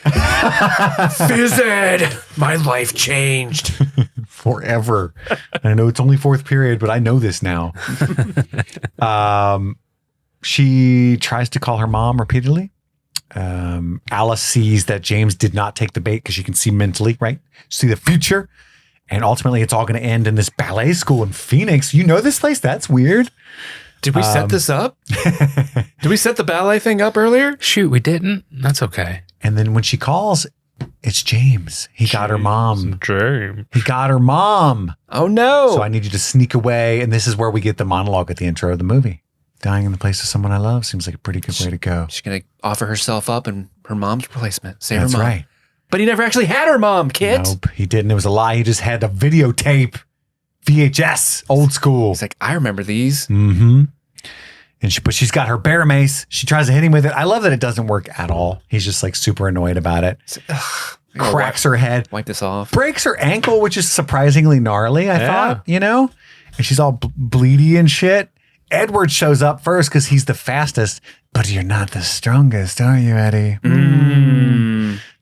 Phys ed. My life changed. Forever. I know it's only fourth period, but I know this now. She tries to call her mom repeatedly. Alice sees that James did not take the bait because she can see mentally, right? See the future. And ultimately, it's all going to end in this ballet school in Phoenix. You know this place? That's weird. Did we set this up? Did we set the ballet thing up earlier? Shoot, we didn't. That's okay. And then when she calls, it's James. He got her mom. James. He got her mom. Oh, no. So I need you to sneak away. And this is where we get the monologue at the intro of the movie. Dying in the place of someone I love seems like a pretty good way to go. She's going to offer herself up in her mom's replacement. Save That's her mom. right. But he never actually had her mom, Kit. Nope, he didn't. It was a lie. He just had a videotape. VHS, old school. He's like, I remember these. Mm-hmm. But she's got her bear mace. She tries to hit him with it. I love that it doesn't work at all. He's just like super annoyed about it. Cracks her head. Wipe this off. Breaks her ankle, which is surprisingly gnarly, I thought, and she's all bleedy and shit. Edward shows up first because he's the fastest, but you're not the strongest, are you, Eddie?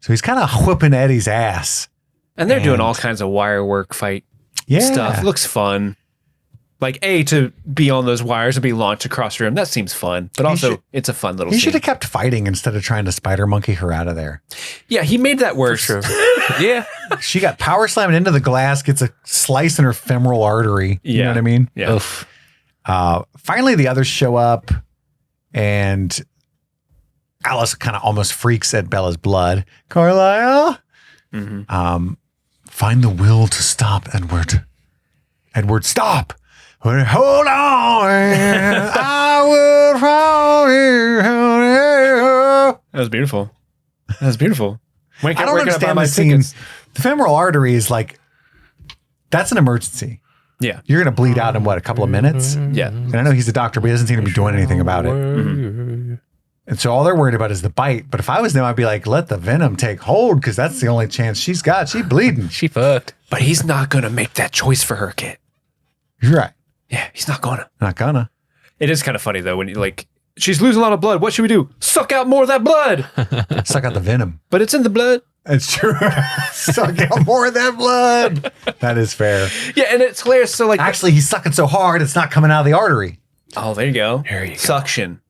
So he's kind of whipping Eddie's ass. And they're doing all kinds of wire work fight stuff. It looks fun. Like, to be on those wires and be launched across the room, that seems fun. But also, it's a fun little He scene. should have kept fighting instead of trying to spider monkey her out of there. Yeah, he made that worse. For sure. Yeah. She got power slammed into the glass, gets a slice in her femoral artery. You know what I mean? Yeah. Oof. Finally, the others show up, and Alice kind of almost freaks at Bella's blood. Carlisle, find the will to stop, Edward. Edward, stop. Hold on. I will follow you. That was beautiful. That was beautiful. I don't understand the scene. The femoral artery is like, that's an emergency. Yeah. You're going to bleed out in what, a couple of minutes? Yeah. And I know he's a doctor, but he doesn't seem to be doing anything about it. And so all they're worried about is the bite. But if I was them, I'd be like, let the venom take hold because that's the only chance she's got. She's bleeding. She fucked. But he's not going to make that choice for her, Kit. You're right. Yeah, he's not going to. Not gonna. It is kind of funny, though, when you she's losing a lot of blood. What should we do? Suck out more of that blood. Suck out the venom. But it's in the blood. It's true. Suck out more of that blood. That is fair. Yeah, and it's hilarious. So, Actually, he's sucking so hard, it's not coming out of the artery. oh, there you go. There you go. Suction.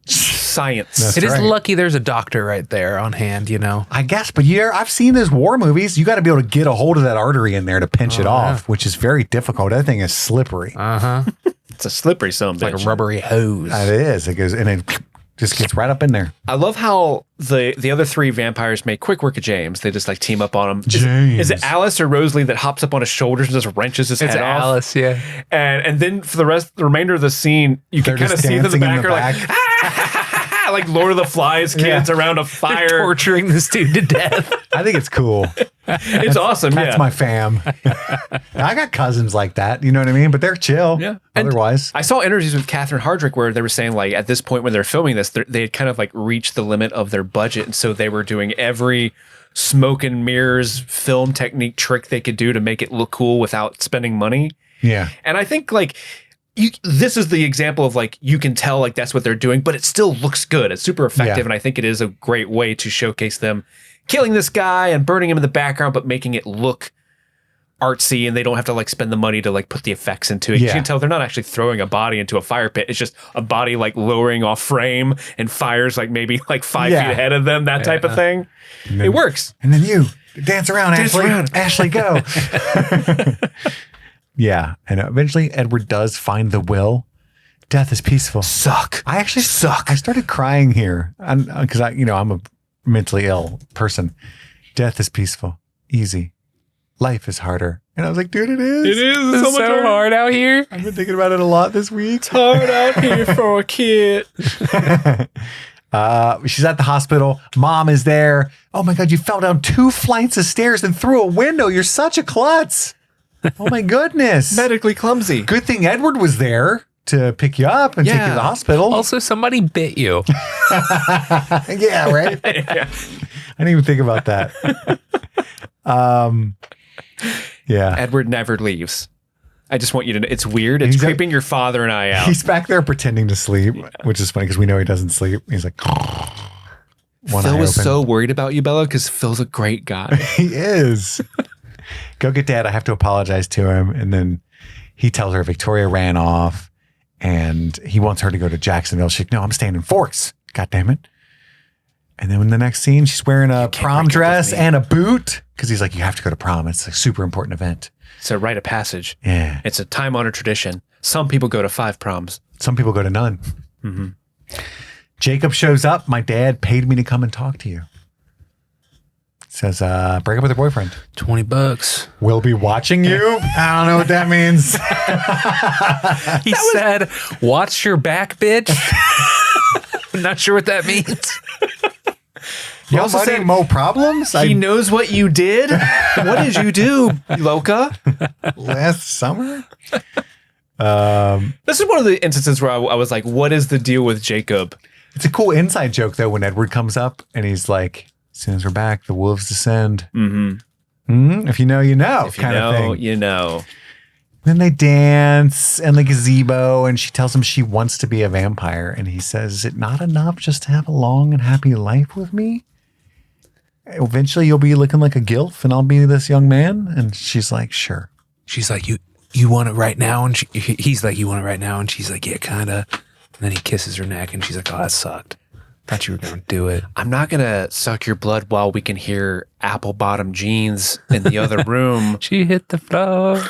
Science. That's It is right. lucky there's a doctor right there on hand, I guess, but I've seen those war movies. You got to be able to get a hold of that artery in there to pinch it off, which is very difficult. That thing is slippery. It's a slippery son of a Like bitch. a rubbery hose. It is. It goes, and it just gets right up in there. I love how the other three vampires make quick work of James. They just team up on him. James. Is it Alice or Rosalie that hops up on his shoulders and just wrenches his It's head off? Alice, yeah. And then for the remainder of the scene, you can They're kind of just see them in the dancing in back. the Are like Lord of the Flies kids around a fire. Torturing this dude to death. I think it's cool. It's awesome. That's my fam. I got cousins like that. You know what I mean? But they're chill. Yeah. And Otherwise, I saw interviews with Catherine Hardrick where they were saying at this point when they're filming this, they had kind of reached the limit of their budget. And so they were doing every smoke and mirrors film technique trick they could do to make it look cool without spending money. yeah. And I think this is the example of you can tell that's what they're doing, but it still looks good. It's super effective. Yeah. And I think it is a great way to showcase them killing this guy and burning him in the background, but making it look artsy, and they don't have to spend the money to put the effects into it. Yeah. You can tell they're not actually throwing a body into a fire pit. It's just a body lowering off frame and fires maybe 5 feet ahead of them, that type of thing. It works. And then you dance around, Dance Ashley. around. Ashley, go. Yeah. And eventually Edward does find the will. Death is peaceful. Suck. I actually suck. I started crying here because I'm a mentally ill person. Death is peaceful, easy, life is harder. And I was like, dude, it is. It is It's so hard out here. I've been thinking about it a lot this week. Hard out here for a kid. She's at the hospital. Mom is there. Oh my God, you fell down 2 flights of stairs and through a window. You're such a klutz. Oh my goodness. Medically clumsy. Good thing Edward was there to pick you up and take you to the hospital. Also, somebody bit you. Yeah, right? Yeah. I didn't even think about that. Yeah. Edward never leaves. I just want you to know. It's weird. It's He's creeping your father and I out. He's back there pretending to sleep, which is funny because we know he doesn't sleep. He's like, one Phil eye was open. so worried about you, Bella, because Phil's a great guy. He is. Go get Dad. I have to apologize to him. And then he tells her Victoria ran off and he wants her to go to Jacksonville. She's like, no, I'm staying in Forks. God damn it. And then in the next scene, she's wearing a prom dress and a boot because he's like, you have to go to prom. It's a super important event. It's a rite of passage. Yeah. It's a time-honored tradition. Some people go to 5 proms. Some people go to none. Mm-hmm. Jacob shows up. My dad paid me to come and talk to you. Says, break up with your boyfriend. $20. We'll be watching you. I don't know what that means. He said, watch your back, bitch. I'm not sure what that means. Yo, also buddy, said mo problems? He knows what you did. What did you do, Loca? Last summer? This is one of the instances where I was like, what is the deal with Jacob? It's a cool inside joke, though, when Edward comes up and he's like, as soon as we're back, the wolves descend. Mm-hmm. If you know, you know, If you kind of know, thing. you know. Then they dance in the gazebo and she tells him she wants to be a vampire. And he says, is it not enough just to have a long and happy life with me? Eventually you'll be looking like a gilf and I'll be this young man. And she's like, sure. She's like, you want it right now? And he's like, you want it right now? And she's like, yeah, kind of. And then he kisses her neck and she's like, oh, that sucked. Thought you were going to do it. I'm not going to suck your blood while we can hear apple bottom jeans in the other room. She hit the floor.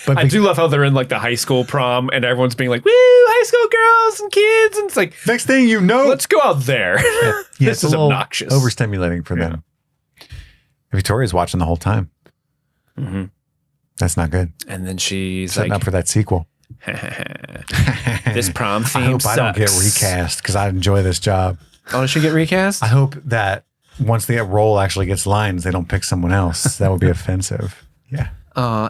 But I do love how they're in like the high school prom and everyone's being like, woo, high school girls and kids. And it's like, next thing you know, let's go out there. yeah, This it's is a little obnoxious. overstimulating for them. Victoria's watching the whole time. Mm-hmm. That's not good. And then she's Setting like, up for that sequel. this prom theme I hope sucks. I don't get recast because I enjoy this job. Oh, does she get recast? I hope that once the role actually gets lines, they don't pick someone else. That would be offensive. Yeah.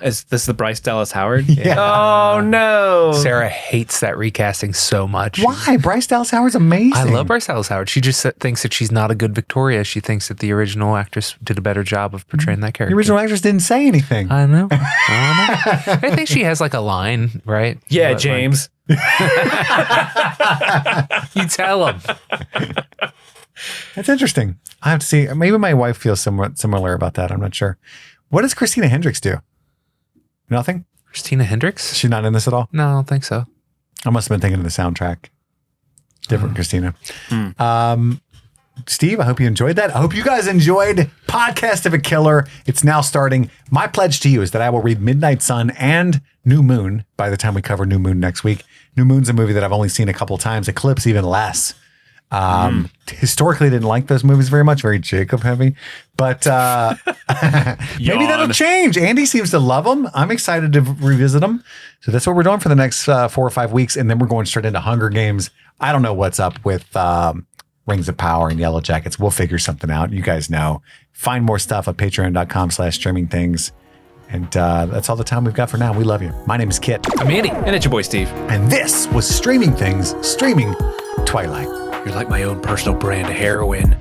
Is this the Bryce Dallas Howard? Yeah. Oh, no. Sarah hates that recasting so much. Why? Bryce Dallas Howard's amazing. I love Bryce Dallas Howard. She just thinks that she's not a good Victoria. She thinks that the original actress did a better job of portraying that character. The original actress didn't say anything. I know. I think she has like a line, right? Yeah, What, James. like, you tell him. That's interesting. I have to see. Maybe my wife feels somewhat similar about that. I'm not sure. What does Christina Hendricks do? Nothing? Christina Hendricks? She's not in this at all? No, I don't think so. I must have been thinking of the soundtrack. Different Christina. Steve, I hope you enjoyed that. I hope you guys enjoyed Podcast of a Killer. It's now starting. My pledge to you is that I will read Midnight Sun and New Moon by the time we cover New Moon next week. New Moon's a movie that I've only seen a couple times. Eclipse even less. Historically didn't like those movies very much, very Jacob heavy, but maybe that'll change. Andy seems to love them. I'm excited to revisit them. So that's what we're doing for the next 4 or 5 weeks. And then we're going straight into Hunger Games. I don't know what's up with Rings of Power and Yellow Jackets. We'll figure something out. You guys know. Find more stuff at patreon.com/streaming things. And that's all the time we've got for now. We love you. My name is Kit. I'm Andy. And it's your boy, Steve. And this was Streaming Things, streaming Twilight. You're like my own personal brand of heroin.